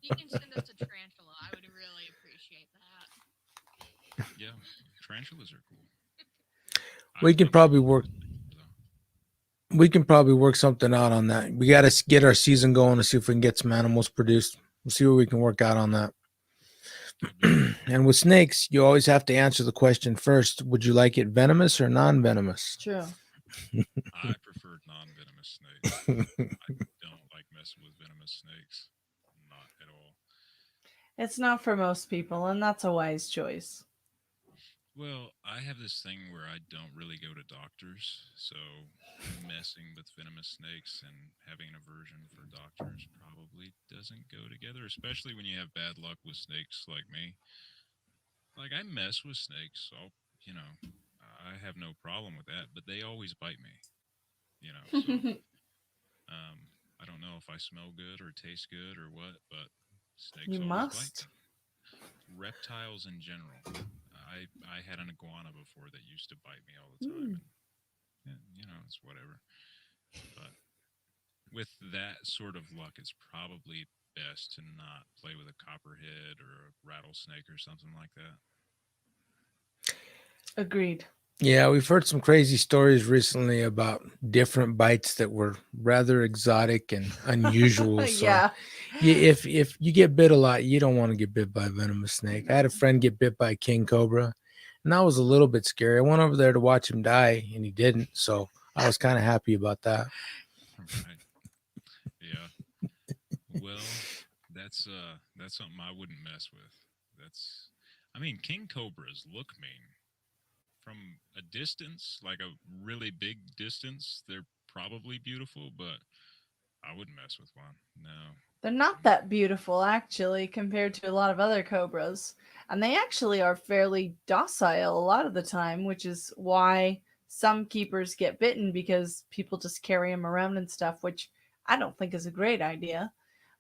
You can send us a tarantula. I would really appreciate that. Yeah, tarantulas are cool. We can probably work something out on that. We got to get our season going to see if we can get some animals produced. We'll see what we can work out on that. And with snakes, you always have to answer the question first. Would you like it venomous or non-venomous? True. I prefer non-venomous snakes. I don't like messing with venomous snakes. Not at all. It's not for most people, and that's a wise choice. Well, I have this thing where I don't really go to doctors, so messing with venomous snakes and having an aversion for doctors probably doesn't go together, especially when you have bad luck with snakes like me. Like, I mess with snakes, so, I have no problem with that, but they always bite me, so I don't know if I smell good or taste good or what, but snakes You always must. bite me. Reptiles in general. I had an iguana before that used to bite me all the time, and it's whatever. But with that sort of luck, it's probably best to not play with a copperhead or a rattlesnake or something like that. Agreed. Yeah, we've heard some crazy stories recently about different bites that were rather exotic and unusual. So Yeah. if you get bit a lot, you don't want to get bit by a venomous snake. I had a friend get bit by a king cobra, and that was a little bit scary. I went over there to watch him die, and he didn't. So I was kind of happy about that. Right. Yeah. Well, that's something I wouldn't mess with. I mean, king cobras look mean. From a distance, like a really big distance, they're probably beautiful, but I wouldn't mess with one. No. They're not that beautiful, actually, compared to a lot of other cobras. And they actually are fairly docile a lot of the time, which is why some keepers get bitten because people just carry them around and stuff, which I don't think is a great idea.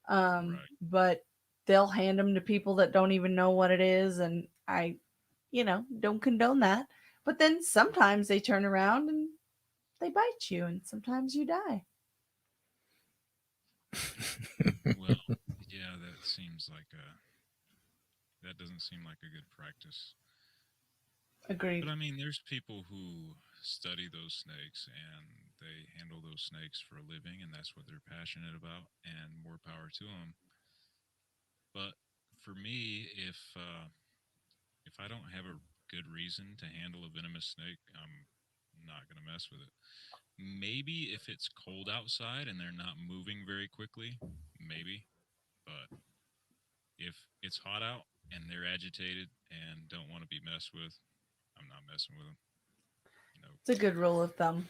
Right. But they'll hand them to people that don't even know what it is. And I, don't condone that. But then sometimes they turn around and they bite you, and sometimes you die. Well, yeah, that doesn't seem like a good practice. Agreed. But I mean, there's people who study those snakes and they handle those snakes for a living, and that's what they're passionate about, and more power to them. But for me, if I don't have a good reason to handle a venomous snake, I'm not gonna mess with it. Maybe if it's cold outside and they're not moving very quickly, maybe. But if it's hot out and they're agitated and don't want to be messed with, I'm not messing with them. No. It's a good rule of thumb.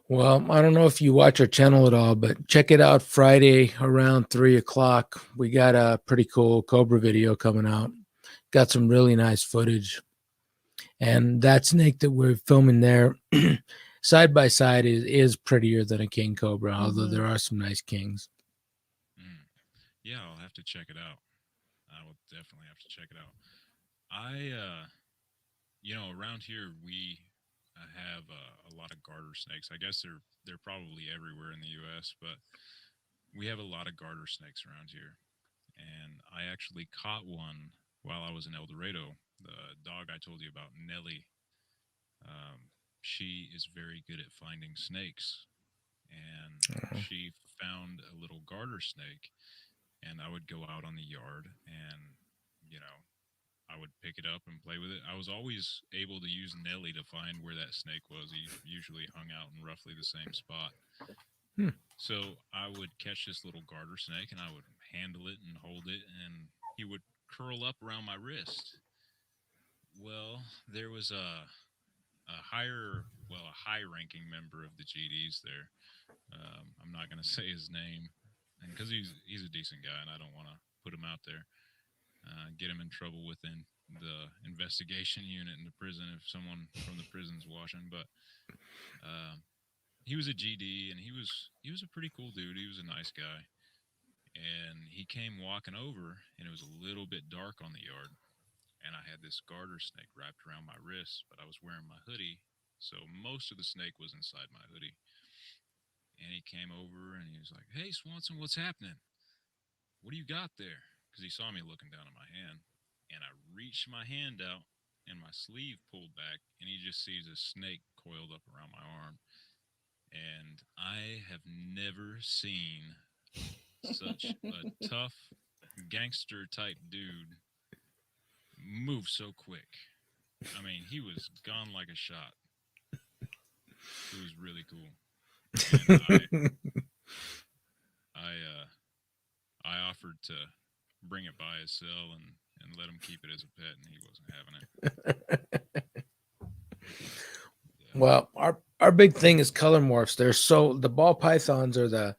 Well, I don't know if you watch our channel at all, but check it out Friday around 3:00. We got a pretty cool cobra video coming out. Got some really nice footage. And that snake that we're filming there, side by side, is prettier than a king cobra, although there are some nice kings. Yeah, I'll have to check it out. I will definitely have to check it out. I, around here we have a lot of garter snakes. I guess they're probably everywhere in the U.S., but we have a lot of garter snakes around here. And I actually caught one while I was in El Dorado. The dog I told you about, Nellie, she is very good at finding snakes. And she found a little garter snake, and I would go out on the yard and, I would pick it up and play with it. I was always able to use Nelly to find where that snake was. He usually hung out in roughly the same spot. So I would catch this little garter snake and I would handle it and hold it, and he would curl up around my wrist. Well, there was a high ranking member of the GDs there. I'm not going to say his name, and because he's a decent guy, and I don't want to put him out there, get him in trouble within the investigation unit in the prison if someone from the prison's watching. But he was a GD, and he was a pretty cool dude. He was a nice guy, and he came walking over, and it was a little bit dark on the yard, and I had this garter snake wrapped around my wrist, but I was wearing my hoodie, so most of the snake was inside my hoodie. And he came over and he was like, "Hey, Swanson, what's happening? What do you got there?" Because he saw me looking down at my hand. And I reached my hand out and my sleeve pulled back, and he just sees a snake coiled up around my arm. And I have never seen such a tough gangster type dude move so quick. I mean, he was gone like a shot. It was really cool. And I offered to bring it by his cell and let him keep it as a pet, and he wasn't having it. Yeah. Well, our big thing is color morphs. The ball pythons are the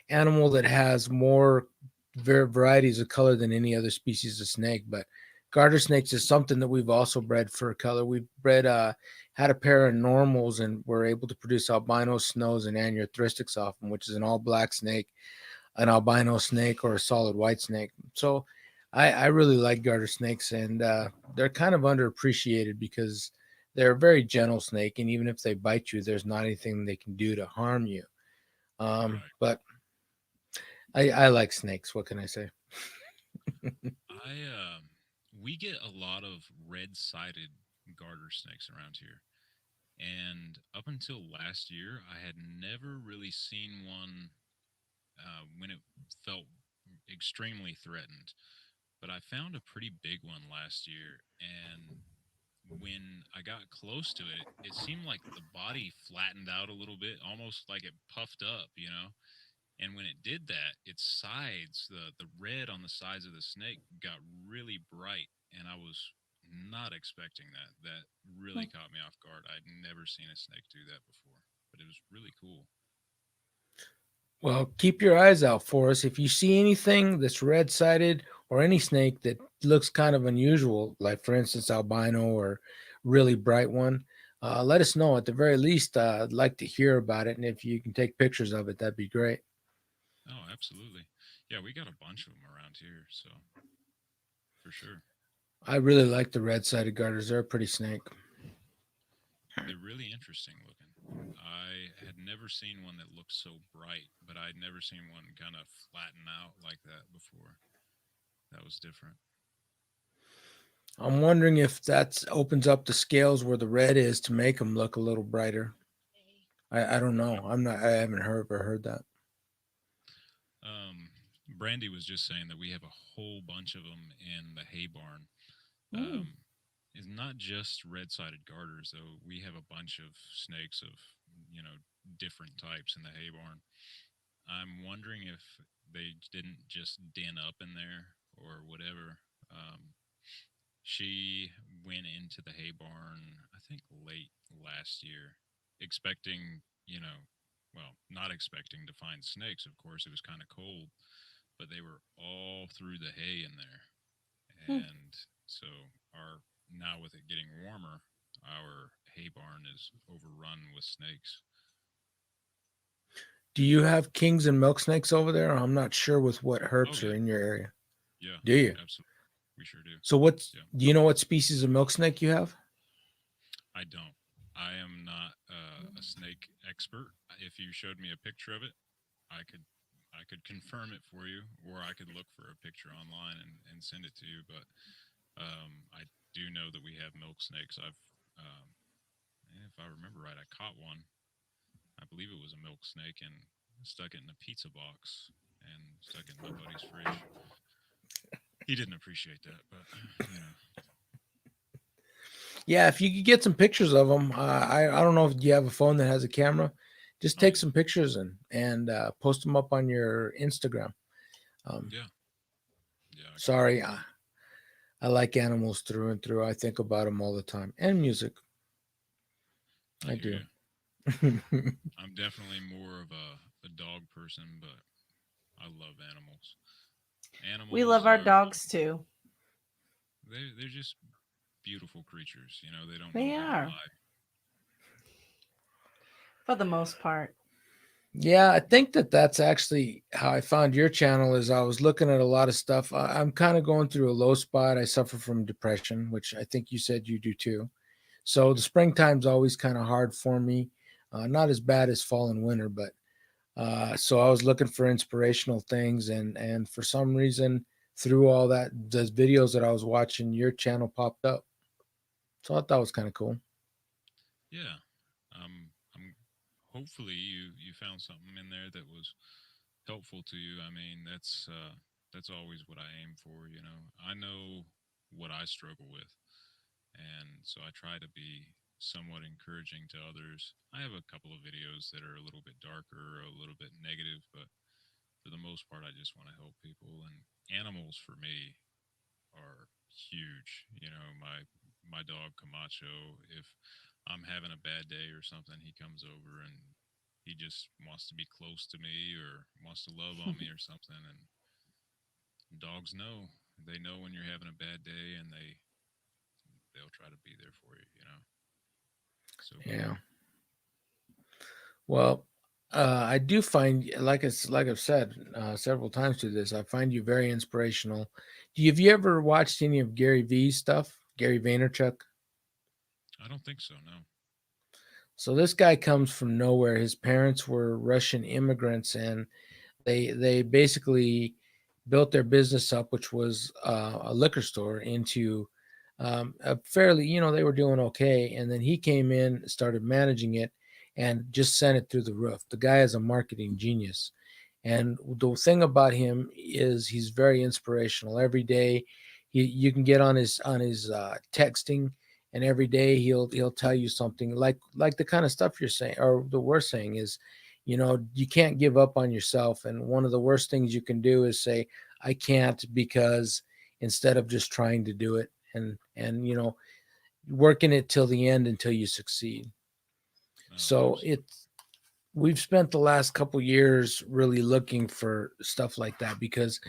animal that has more varieties of color than any other species of snake. But garter snakes is something that we've also bred for color. We've had a pair of normals, and we're able to produce albino snows and anearthristics off them, which is an all black snake, an albino snake, or a solid white snake. So I really like garter snakes, and they're kind of underappreciated because they're a very gentle snake, and even if they bite you, there's not anything they can do to harm you. Right. But I like snakes. What can I say? I we get a lot of red-sided garter snakes around here. And up until last year, I had never really seen one when it felt extremely threatened. But I found a pretty big one last year, and when I got close to it, it seemed like the body flattened out a little bit, almost like it puffed up, you know. And when it did that, its sides, the red on the sides of the snake got really bright, and I was not expecting that. That really caught me off guard. I'd never seen a snake do that before, but it was really cool. Well, keep your eyes out for us. If you see anything that's red sided or any snake that looks kind of unusual, like for instance, albino or really bright one, let us know. At the very least, I'd like to hear about it. And if you can take pictures of it, that'd be great. Oh, absolutely. Yeah, we got a bunch of them around here, so for sure. I really like the red sided garters. They're a pretty snake. They're really interesting looking. I had never seen one that looked so bright, but I'd never seen one kind of flatten out like that before. That was different. I'm wondering if that opens up the scales where the red is to make them look a little brighter. I don't know. I haven't heard that. Um, Brandy was just saying that we have a whole bunch of them in the hay barn. Ooh. It's not just red-sided garters, though. We have a bunch of snakes of, different types in the hay barn. I'm wondering if they didn't just den up in there or whatever. Um, she went into the hay barn, I think late last year, expecting, well, not expecting to find snakes. Of course, it was kind of cold, but they were all through the hay in there. And so, our now with it getting warmer, our hay barn is overrun with snakes. Do you have kings and milk snakes over there? I'm not sure with what Oh herps are yeah, in your area. yeah, Do you? absolutely. We sure do. So what's Yeah. do you know what species of milk snake you have? I don't. I am not a snake expert. If you showed me a picture of it, I could I could confirm it for you, or I could look for a picture online and send it to you. But I do know that we have milk snakes. If I remember right, I caught one. I believe it was a milk snake and stuck it in a pizza box and stuck it in my buddy's fridge. He didn't appreciate that, but you know, Yeah, if you could get some pictures of them, I don't know if you have a phone that has a camera. Just oh take yeah, some pictures and post them up on your Instagram. Um, yeah, yeah, I can sorry, definitely. I like animals through and through. I think about them all the time, and music. I I hear do. you. I'm definitely more of a dog person, but I love animals. We love Animals our are dogs too. they're just beautiful creatures. They don't know They how to are, lie. for the most part. Yeah, I think that's actually how I found your channel. Is I was looking at a lot of stuff. I'm kind of going through a low spot. I suffer from depression, which I think you said you do too. So the springtime's always kind of hard for me. Not as bad as fall and winter, but so I was looking for inspirational things, and for some reason, through all that, the videos that I was watching, your channel popped up. So I thought it was kind of cool. Yeah. I'm hopefully you found something in there that was helpful to you. I mean, that's always what I aim for, I know what I struggle with, and so I try to be somewhat encouraging to others. I have a couple of videos that are a little bit darker, or a little bit negative, but for the most part I just want to help people. And animals for me are huge. My dog Camacho, if I'm having a bad day or something, he comes over and he just wants to be close to me or wants to love on me or something. And dogs know. They know when you're having a bad day, and they'll try to be there for you, So cool. Yeah. Well, I do find, like I've said several times through this, I find you very inspirational. Have you ever watched any of Gary V's stuff? Gary Vaynerchuk. I don't think so. No. So this guy comes from nowhere. His parents were Russian immigrants, and they basically built their business up, which was a liquor store, into a fairly, they were doing okay. And then he came in, started managing it, and just sent it through the roof. The guy is a marketing genius. And the thing about him is he's very inspirational. Every day, you can get on his texting, and every day he'll tell you something like the kind of stuff you're saying, or the worst saying is, you can't give up on yourself. And one of the worst things you can do is say, I can't, because instead of just trying to do it and working it till the end until you succeed. No, So absolutely. we've spent the last couple years really looking for stuff like that, because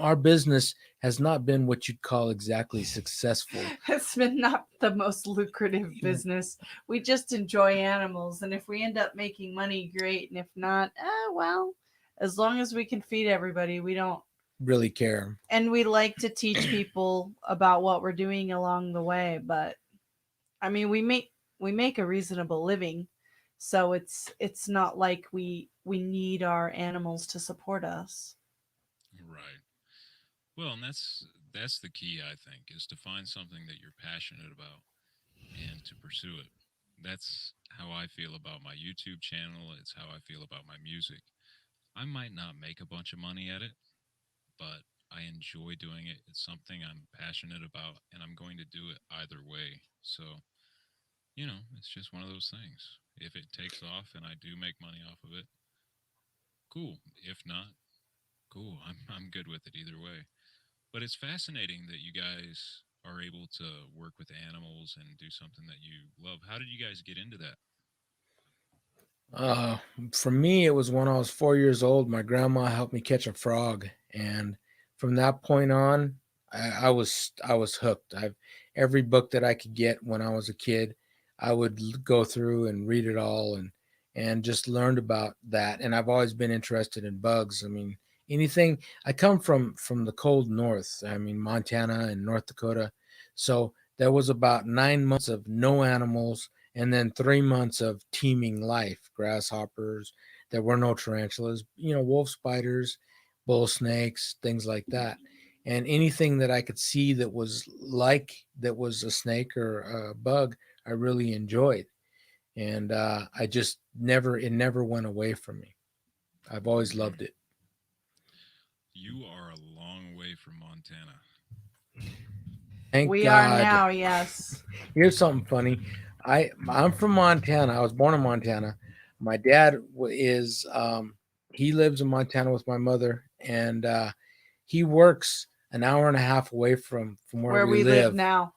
our business has not been what you'd call exactly successful. It's been not the most lucrative business. We just enjoy animals, and if we end up making money, great. And if not, well, as long as we can feed everybody, we don't. Really care. And we like to teach people about what we're doing along the way. But I mean, we make a reasonable living, so it's not like we need our animals to support us. Right. Well, and that's the key, I think, is to find something that you're passionate about and to pursue it. That's how I feel about my YouTube channel. It's how I feel about my music. I might not make a bunch of money at it, but I enjoy doing it. It's something I'm passionate about, and I'm going to do it either way. So, it's just one of those things. If it takes off and I do make money off of it, cool. If not, cool. I'm good with it either way. But it's fascinating that you guys are able to work with animals and do something that you love. How did you guys get into that? Uh, for me, it was when I was 4 years old. My grandma helped me catch a frog, and from that point on, I was hooked. I've Every book that I could get when I was a kid, I would go through and read it all, and just learned about that. And I've always been interested in bugs. I mean, anything. I come from the cold north. I mean, Montana and North Dakota, so there was about 9 months of no animals, and then 3 months of teeming life, grasshoppers. There were no tarantulas, wolf spiders, bull snakes, things like that. And anything that I could see that was a snake or a bug, I really enjoyed. And I just it never went away from me. I've always Hmm. loved it. You are a long way from Montana. Thank We are God. now, yes. Here's something funny. I'm from Montana. I was born in Montana. My dad is he lives in Montana with my mother, and he works an hour and a half away from where Where we we live live. now.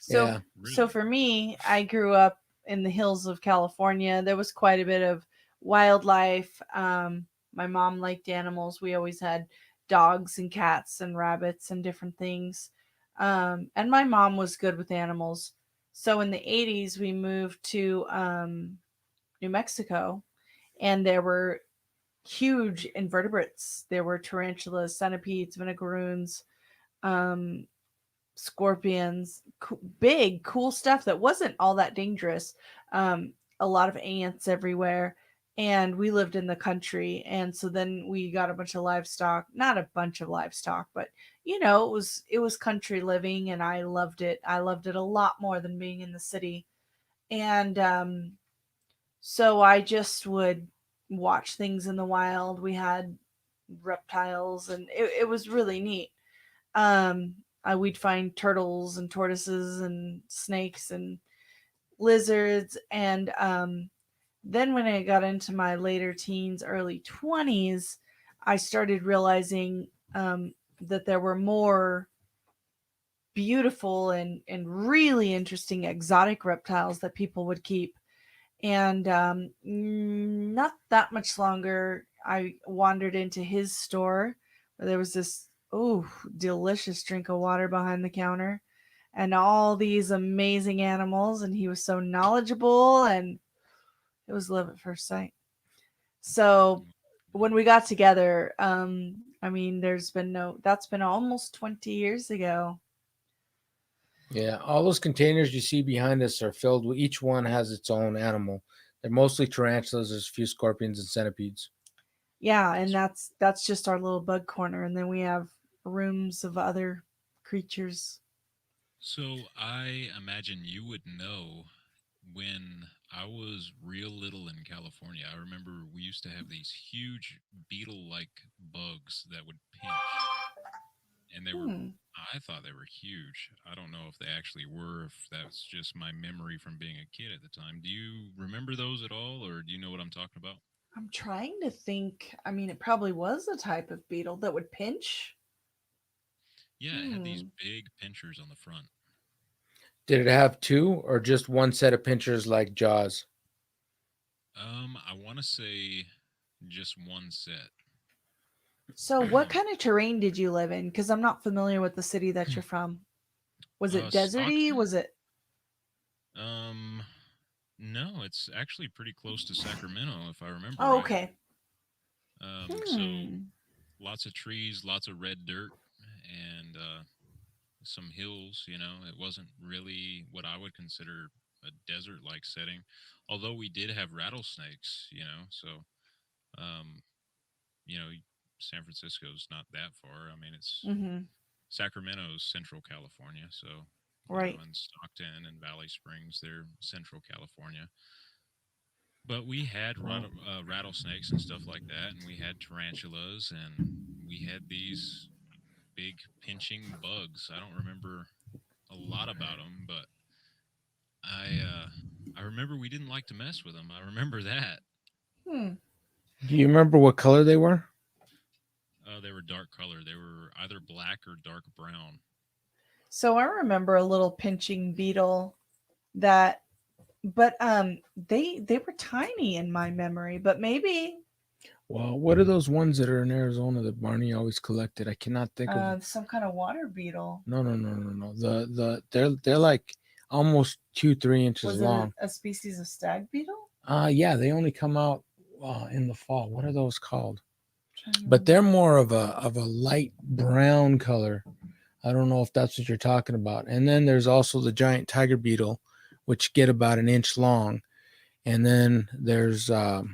So Yeah. so Really? for me, I grew up in the hills of California. There was quite a bit of wildlife. My mom liked animals. We always had dogs and cats and rabbits and different things. And my mom was good with animals. So in the 80s, we moved to New Mexico, and there were huge invertebrates. There were tarantulas, centipedes, vinegaroons, um, scorpions, big, cool stuff that wasn't all that dangerous. A lot of ants everywhere. And we lived in the country. And so then we got a bunch of livestock, not a bunch of livestock, but it was country living, and I loved it. I loved it a lot more than being in the city. And so I just would watch things in the wild. We had reptiles, and it was really neat. We'd find turtles and tortoises and snakes and lizards. And then when I got into my later teens, early 20s, I started realizing that there were more beautiful and really interesting exotic reptiles that people would keep. And not that much longer, I wandered into his store where there was this delicious drink of water behind the counter, and all these amazing animals. And he was so knowledgeable, and it was love at first sight. So when we got together, I mean, that's been almost 20 years ago. Yeah, all those containers you see behind us are filled with, each one has its own animal. They're mostly tarantulas. There's a few scorpions and centipedes. Yeah, and that's just our little bug corner, and then we have rooms of other creatures. So I imagine you would know when I was real little in California. I remember we used to have these huge beetle-like bugs that would pinch, and they were. Hmm. I thought they were huge. I don't know if they actually were, if that's just my memory from being a kid at the time. Do you remember those at all, or do you know what I'm talking about? I'm trying to think. I mean, it probably was a type of beetle that would pinch. Yeah, it had these Hmm. big pinchers on the front. Did it have two or just one set of pinchers like Jaws? I want to say just one set. So, what kind of terrain did you live in? Because I'm not familiar with the city that you're from. Was it deserty? Stockton. Was it? Um, no, it's actually pretty close to Sacramento, if I remember Oh, right. okay. So Hmm. lots of trees, lots of red dirt, and some hills. It wasn't really what I would consider a desert-like setting, although we did have rattlesnakes. So um, you know, San Francisco's not that far. I mean, it's Mm-hmm. Sacramento's Central California, so Right. and Stockton and Valley Springs, they're Central California. But we had rattlesnakes and stuff like that, and we had tarantulas, and we had these big pinching bugs. I don't remember a lot about them, but I remember we didn't like to mess with them. I remember that. Hmm. Do you remember what color they were? They were dark color. They were either black or dark brown. So I remember a little pinching beetle that, but they were tiny in my memory. But maybe Well, what are those ones that are in Arizona that Barney always collected? I cannot think of. some kind of water beetle. No. They're like almost 2-3 inches Was it long. a species of stag beetle? Yeah, they only come out in the fall. What are those called? Trying to But they're remember. more of a light brown color. I don't know if that's what you're talking about. And then there's also the giant tiger beetle, which get about an inch long. And then there's what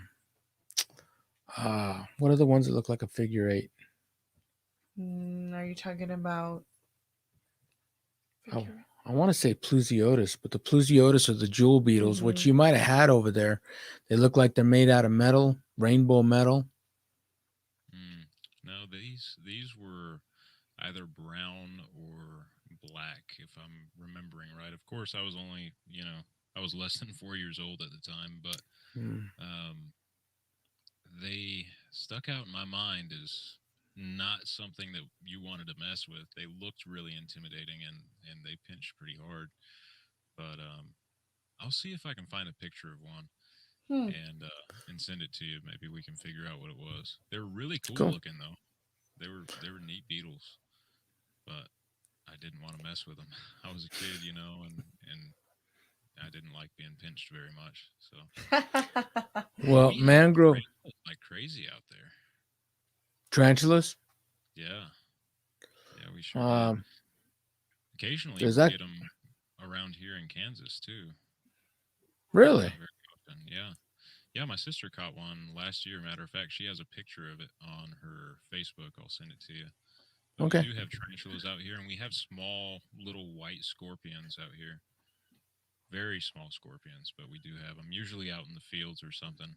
are the ones that look like a figure eight? Are you talking about? Oh, I want to say Plusiotis, but the Plusiotis are the jewel beetles, which you might have had over there. They look like they're made out of metal, rainbow metal. No, these were either brown or black, if I'm remembering right. Of course, I was only, I was less than 4 years old at the time, but they stuck out in my mind as not something that you wanted to mess with. They looked really intimidating, and they pinched pretty hard. But I'll see if I can find a picture of one and send it to you. Maybe we can figure out what it was. They're really cool looking though. They were neat beetles, but I didn't want to mess with them. I was a kid, and I didn't like being pinched very much. So Well, we had mangrove tarantulas like crazy out there. tarantulas. Yeah, we sure did. Occasionally, Does we that get them around here in Kansas too. really? Not very often. Yeah. My sister caught one last year. Matter of fact, she has a picture of it on her Facebook. I'll send it to you. But Okay. we do have tarantulas out here, and we have small little white scorpions out here. Very small scorpions, but we do have them. Usually out in the fields or something.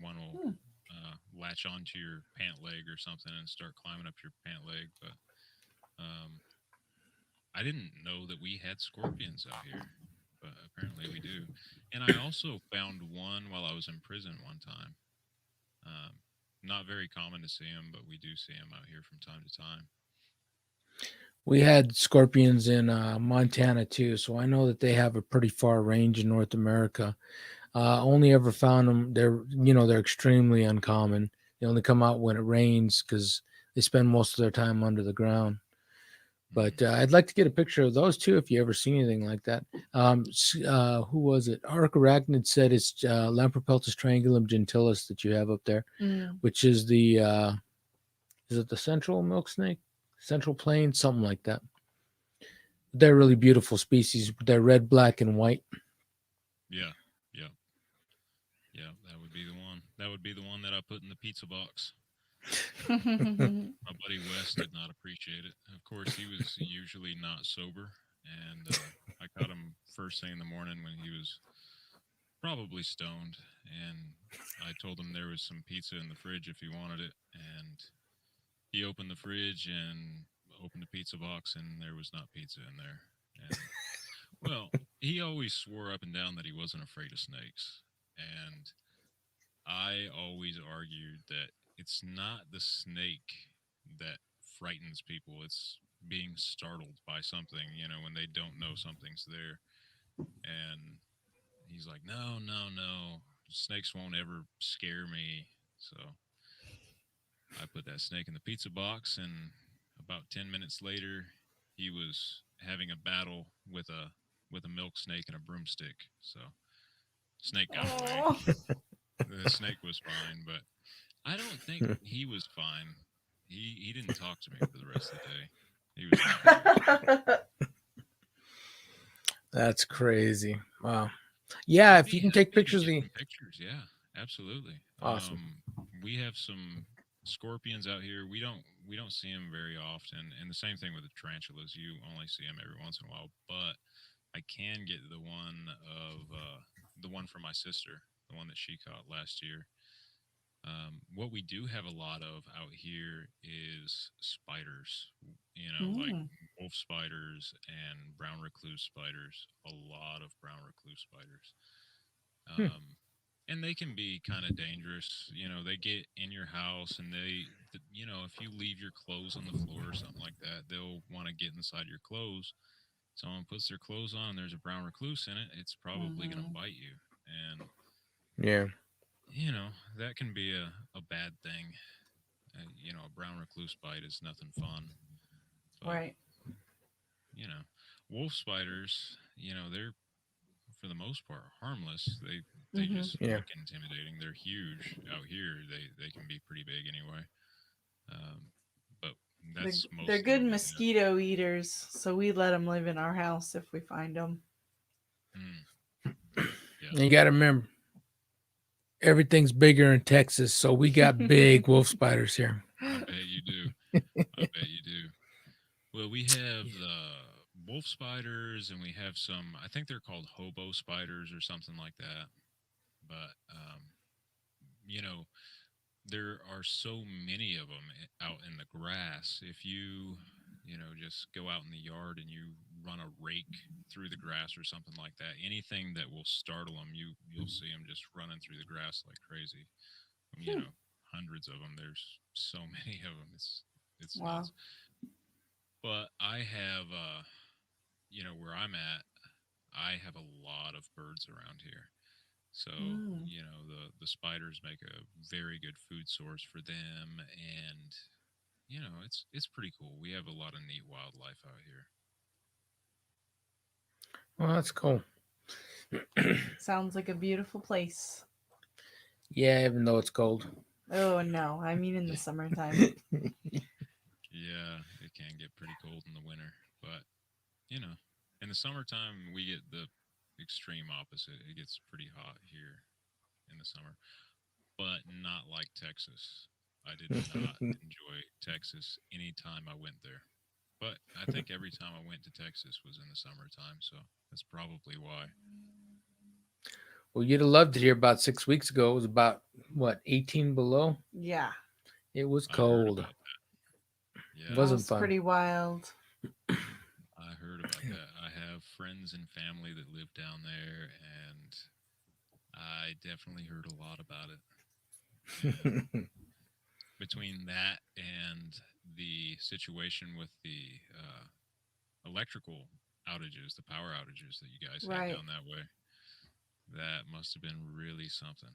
One will latch onto your pant leg or something and start climbing up your pant leg. But I didn't know that we had scorpions out here, but apparently we do. And I also found one while I was in prison one time. Not very common to see them, but we do see them out here from time to time. We had scorpions in Montana too, so I know that they have a pretty far range in North America. Only ever found them. They're extremely uncommon. They only come out when it rains because they spend most of their time under the ground. But I'd like to get a picture of those too if you ever see anything like that. Who was it? Arc Arachnid said it's Lampropeltis triangulum gentilis that you have up there, Mm. which is the is it the central milk snake, central plain, something like that. They're really beautiful species. They're red, black, and white. Yeah, yeah, yeah. That would be the one. That would be the one that I put in the pizza box. My buddy Wes did not appreciate it. Of course, he was usually not sober, and I caught him first thing in the morning when he was probably stoned, and I told him there was some pizza in the fridge if he wanted it, and he opened the fridge and opened the pizza box, and there was not pizza in there. And well, he always swore up and down that he wasn't afraid of snakes, and I always argued that it's not the snake that frightens people. It's being startled by something, when they don't know something's there. And he's like, no, no, no. Snakes won't ever scare me. So I put that snake in the pizza box, and about 10 minutes later, he was having a battle with a milk snake and a broomstick. So snake got away. Oh. The snake was fine, but I don't think he was fine. He didn't talk to me for the rest of the day. He was not. That's crazy. Wow. Yeah, I'd if you be can take happy to pictures of get the some pictures. Yeah, absolutely. Awesome. We have some scorpions out here. We don't see them very often, and the same thing with the tarantulas. You only see them every once in a while. But I can get the one from my sister, the one that she caught last year. What we do have a lot of out here is spiders, like Mm. wolf spiders and brown recluse spiders, a lot of brown recluse spiders. Hmm. And they can be kind of dangerous. They get in your house and if you leave your clothes on the floor or something like that, they'll want to get inside your clothes. Someone puts their clothes on and there's a brown recluse in it, it's probably going to Mhm. bite you. And yeah. that can be a bad thing. A brown recluse bite is nothing fun. But, Right. you know, wolf spiders, they're for the most part harmless. They Mhm. just Yeah. look intimidating. They're huge out here. They can be pretty big anyway. But They're, that's they're mostly good what we get. mosquito eaters, so we let them live in our house if we find them. Yeah. And you got to remember, everything's bigger in Texas, so we got big wolf spiders here. I bet you do. I bet you do. Well, we have the wolf spiders, and we have some. I think they're called hobo spiders or something like that. But you know, there are so many of them out in the grass. If you just go out in the yard and you run a rake through the grass or something like that, anything that will startle them, you'll see them just running through the grass like crazy. Hundreds of them. There's so many of them. It's Wow. nuts. But I have, where I'm at, I have a lot of birds around here. So, Mm. the spiders make a very good food source for them, and it's pretty cool. We have a lot of neat wildlife out here. Well, that's cool. Sounds like a beautiful place. Yeah, even though it's cold. Oh no, I mean in the summertime. Yeah, it can get pretty cold in the winter, but you know, in the summertime we get the extreme opposite. It gets pretty hot here in the summer, but not like Texas. I did not enjoy Texas any time I went there. But I think every time I went to Texas was in the summertime, so that's probably why. Well, you'd have loved it here about 6 weeks ago. It was about, what, 18 below? Yeah, It was I heard cold. about that. It Yeah, that wasn't was fun. pretty wild. I heard about that. I have friends and family that live down there, and I definitely heard a lot about it. And between that and the situation with the electrical outages, the power outages that you guys had Right. down that way, that must have been really something.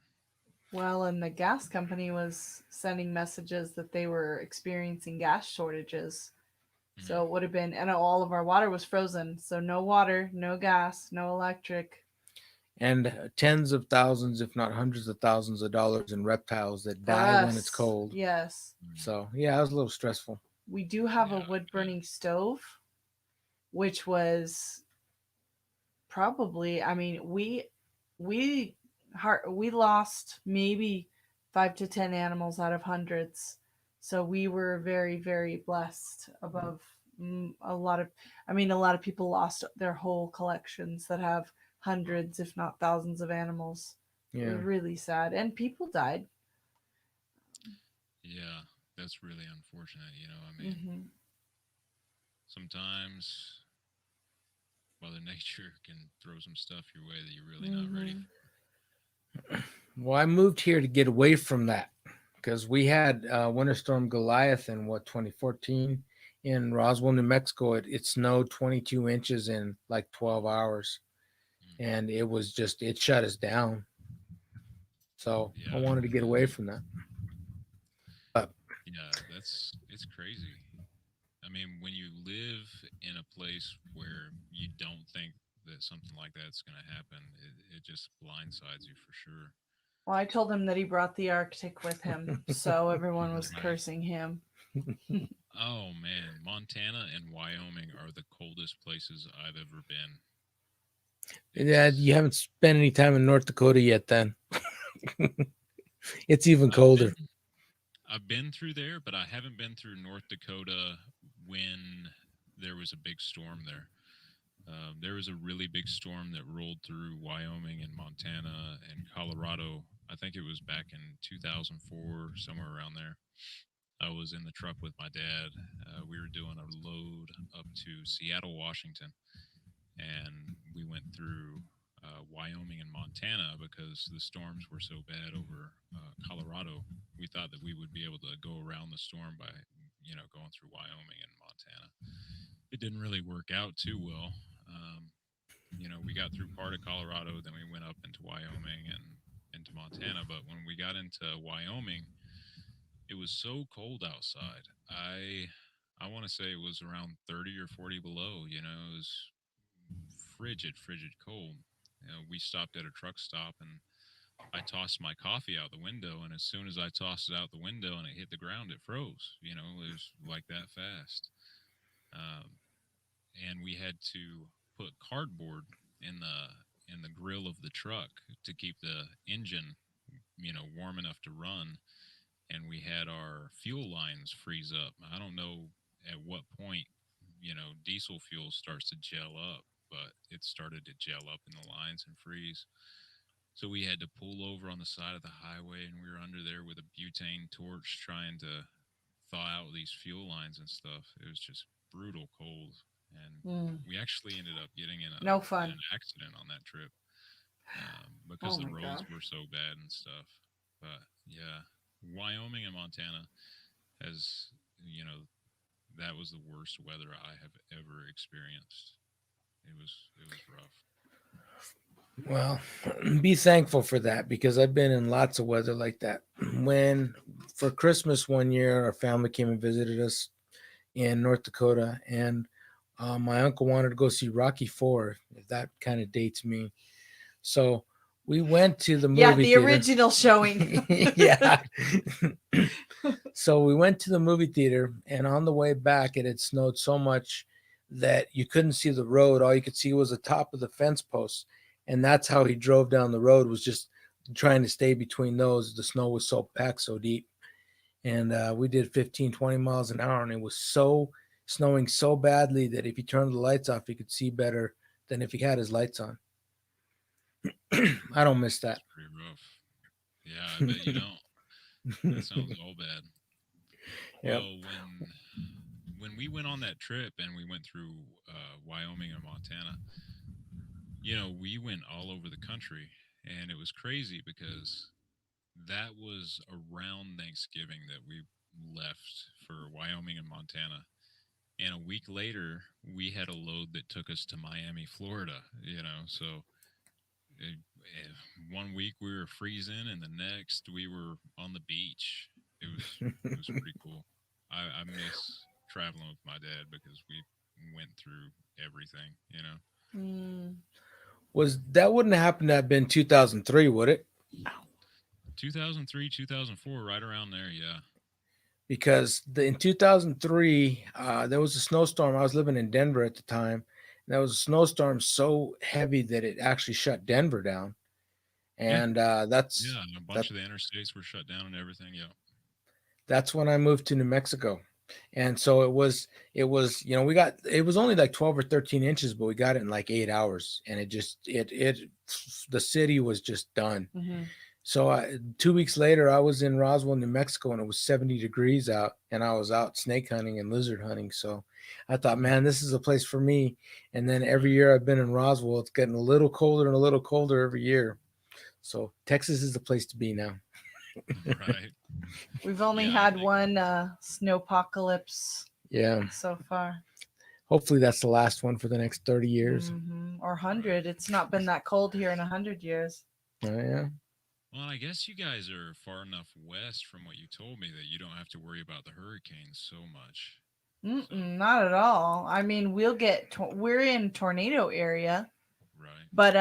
Well, and the gas company was sending messages that they were experiencing gas shortages Mhm. So it would have been, and all of our water was frozen. So no water, no gas, no electric. And tens of thousands, if not hundreds of thousands of dollars in reptiles that For die when it's us, cold. yes. So yeah, it was a little stressful. We do have Yeah, a I wood bet. burning stove, which was probably, I mean, we we lost maybe 5 to 10 animals out of hundreds. So we were very, very blessed above a lot of, I mean, a lot of people lost their whole collections that have hundreds, if not thousands of animals. It Yeah. was really sad. And people died. Yeah, that's really unfortunate. I mean, Hmm. sometimes Mother Nature can throw some stuff your way that you're really not ready Hmm. for. Well, I moved here to get away from that because we had Winter Storm Goliath in 2014 in Roswell, New Mexico. It snowed 22 inches in like 12 hours, Mm. and it was just it shut us down. So I Yeah, wanted to get away from that. But yeah, it's crazy. I mean, when you live in a place where you don't think that something like that's going to happen, it just blindsides you for sure. Well, I told him that he brought the Arctic with him. So everyone was Right. cursing him. Oh man, Montana and Wyoming are the coldest places I've ever been. yeah, It's you haven't spent any time in North Dakota yet. Then it's even I've colder. been I've been through there, but I haven't been through North Dakota when there was a big storm there. There was a really big storm that rolled through Wyoming and Montana and Colorado. I think it was back in 2004, somewhere around there. I was in the truck with my dad. We were doing a load up to Seattle, Washington, and we went through Wyoming and Montana because the storms were so bad over Colorado. We thought that we would be able to go around the storm by, going through Wyoming and Montana. It didn't really work out too well. We got through part of Colorado, then we went up into Wyoming and into Montana. But when we got into Wyoming, it was so cold outside. I want to say it was around 30 or 40 below. It was frigid, frigid cold. We stopped at a truck stop and I tossed my coffee out the window. And as soon as I tossed it out the window and it hit the ground, it froze. It was like that fast. Um, and we had to put cardboard in the grill of the truck to keep the engine, warm enough to run. And we had our fuel lines freeze up. I don't know at what point, diesel fuel starts to gel up, but it started to gel up in the lines and freeze. So we had to pull over on the side of the highway and we were under there with a butane torch trying to thaw out these fuel lines and stuff. It was just brutal cold. And Mm, we actually ended up getting no in fun. an accident on that trip because Oh the my roads gosh. were so bad and stuff. But yeah, Wyoming and Montana has, you know, that was the worst weather I have ever experienced. It was rough. Well, be thankful for that because I've been in lots of weather like that. When for Christmas one year, our family came and visited us in North Dakota, and my uncle wanted to go see Rocky Four, if that kind of dates me. So we went to the Yeah, movie the theater. original showing. Yeah. So we went to the movie theater, and on the way back, it had snowed so much that you couldn't see the road. All you could see was the top of the fence posts, and that's how he drove down the road. Was just trying to stay between those. The snow was so packed, so deep, and we did 15, 20 miles an hour, and it was so snowing so badly that if he turned the lights off, he could see better than if he had his lights on. I don't miss that. It's pretty rough. Yeah, I bet you don't. That sounds all bad. Yep. Well, when we went on that trip and we went through Wyoming and Montana, we went all over the country, and it was crazy because that was around Thanksgiving that we left for Wyoming and Montana. And a week later, we had a load that took us to Miami, Florida. So it, one week we were freezing, and the next we were on the beach. It was pretty cool. I miss traveling with my dad because we went through everything, you know. Mm. Was that wouldn't happen to have been 2003, would it? 2003, 2004, right around there, yeah. Because in 2003, there was a snowstorm. I was living in Denver at the time. And there was a snowstorm so heavy that it actually shut Denver down. Yeah, And yeah, and a bunch of the interstates were shut down and everything. Yeah. that's when I moved to New Mexico. And so we got, it was only like 12 or 13 inches, but we got it in like 8 hours. And the city was just done. Mm-hmm. So 2 weeks later, I was in Roswell, New Mexico, and it was 70 degrees out, and I was out snake hunting and lizard hunting. So I thought, man, this is a place for me. And then every year I've been in Roswell, it's getting a little colder and a little colder every year. So Texas is the place to be now. Right. We've only Yeah, I had think- one snowpocalypse Yeah. so far. Hopefully that's the last one for the next 30 years. Mm-hmm. Or 100. It's not been that cold here in 100 years. Oh, yeah. Well, I guess you guys are far enough west from what you told me that you don't have to worry about the hurricanes so much. Mm-mm, not at all. I mean, we're in tornado area, Right. but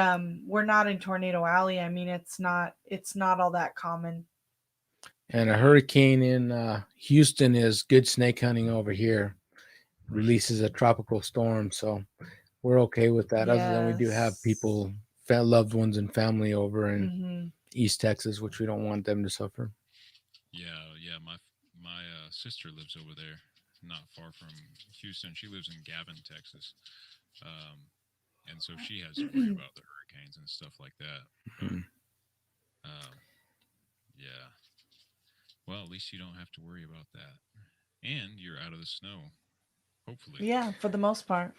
we're not in Tornado Alley. I mean, it's not all that common. And a hurricane in Houston is good snake hunting over here. Releases a tropical storm. So we're okay with that. Other than we do have people, loved ones and family over in Mm-hmm. East Texas, which we don't want them to suffer. Yeah, yeah. My sister lives over there, not far from Houston. She lives in Gavin, Texas, and so she has to worry about the hurricanes and stuff like that. But, Mhm. yeah. Well, at least you don't have to worry about that, and you're out of the snow. Hopefully. Yeah, for the most part.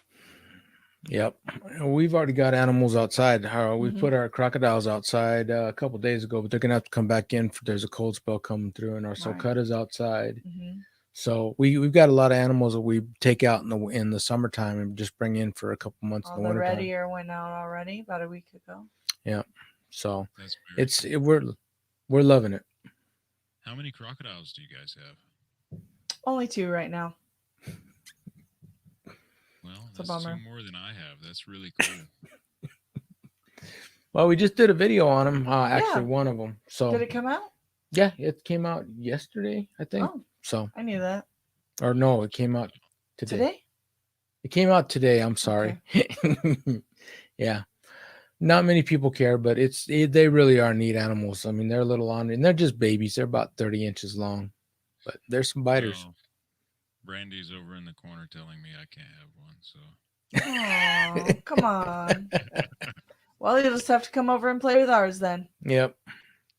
Yep. We've already got animals outside. We Mhm. put our crocodiles outside a couple days ago, but they're going to have to come back in. There's a cold spell coming through, and our Right. sulcuta's outside. Mm-hmm. So we've got a lot of animals that we take out in the summertime and just bring in for a couple months All in the the wintertime. red ear went out already about a week ago. Yeah. So That's very we're loving it. How many crocodiles do you guys have? Only 2 right now. Well, It's a that's 2 bummer. more than I have. That's really cool. Well, we just did a video on them. Actually, Yeah. one of them. So Did it come out? yeah, it came out yesterday, I think. Oh, So, I knew that. or no, it came out today. Today? It came out today. I'm sorry. Yeah. Not many people care, but they really are neat animals. I mean, they're a little on, and they're just babies. They're about 30 inches long, but there's some biters. Well, Brandy's over in the corner telling me I can't have one. So Oh, come on. Well, you'll just have to come over and play with ours then. Yep.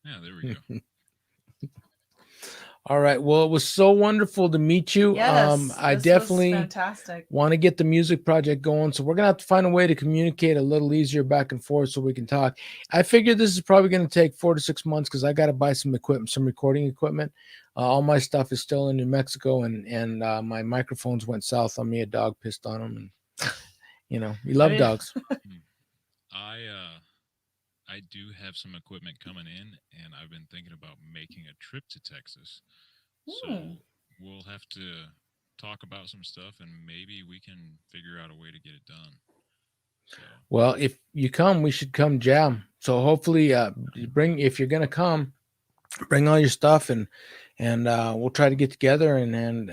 yeah, there we go. All right. Well, it was so wonderful to meet you. Yes, I this was definitely fantastic. want to get the music project going. So we're going to have to find a way to communicate a little easier back and forth so we can talk. I figure this is probably going to take 4 to 6 months because I got to buy some equipment, some recording equipment. All my stuff is still in New Mexico, and my microphones went south on me. A dog pissed on them. And, we love mean- dogs. I do have some equipment coming in, and I've been thinking about making a trip to Texas. So we'll have to talk about some stuff, and maybe we can figure out a way to get it done. So Well, if you come, we should come jam. So hopefully, if you're going to come, bring all your stuff and we'll try to get together and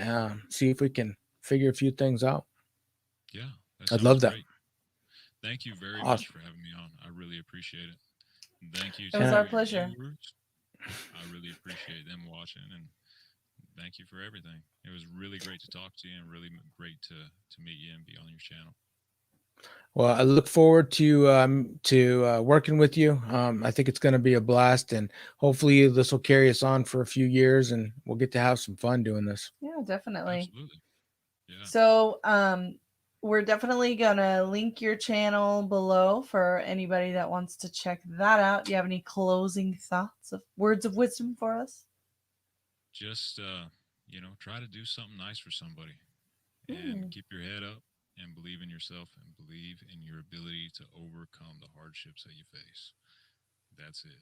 see if we can figure a few things out. yeah, I'd love sounds that. great. Thank you very Awesome. much for having me on. I really appreciate it. And thank you. It was to our your pleasure. viewers. I really appreciate them watching, and thank you for everything. It was really great to talk to you, and really great to meet you and be on your channel. Well, I look forward to working with you. I think it's going to be a blast, and hopefully this will carry us on for a few years, and we'll get to have some fun doing this. Yeah, definitely. Absolutely. Yeah. So, we're definitely gonna link your channel below for anybody that wants to check that out. Do you have any closing thoughts of words of wisdom for us? Just try to do something nice for somebody, and keep your head up, and believe in yourself, and believe in your ability to overcome the hardships that you face. That's it.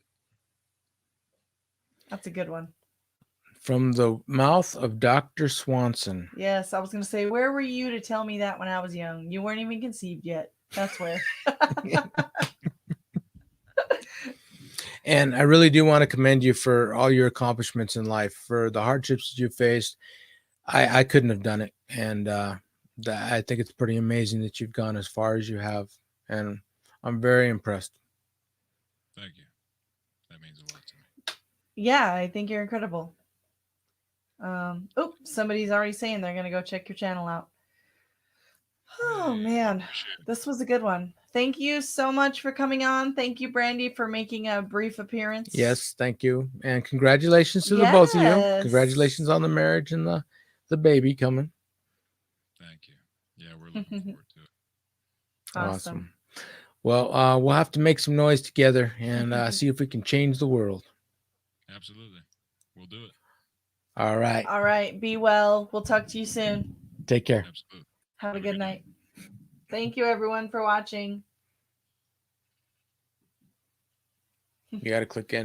That's a good one. From the mouth of Dr. Swanson. Yes, I was going to say, where were you to tell me that when I was young? You weren't even conceived yet. That's where. And I really do want to commend you for all your accomplishments in life, for the hardships that you faced. I couldn't have done it. And I think it's pretty amazing that you've gone as far as you have. And I'm very impressed. Thank you. That means a lot to me. Yeah, I think you're incredible. Somebody's already saying they're going to go check your channel out. Oh, Hey, man. appreciate it. This was a good one. Thank you so much for coming on. Thank you, Brandy, for making a brief appearance. Yes, thank you. And congratulations to the both of you. Yes. Congratulations on the marriage and the baby coming. Thank you. Yeah, we're looking forward to it. Awesome. Well, we'll have to make some noise together and see if we can change the world. Absolutely. We'll do it. All right. All right. Be well. We'll talk to you soon. Take care. Absolutely. Have a good night. Thank you, everyone, for watching. You got to click in.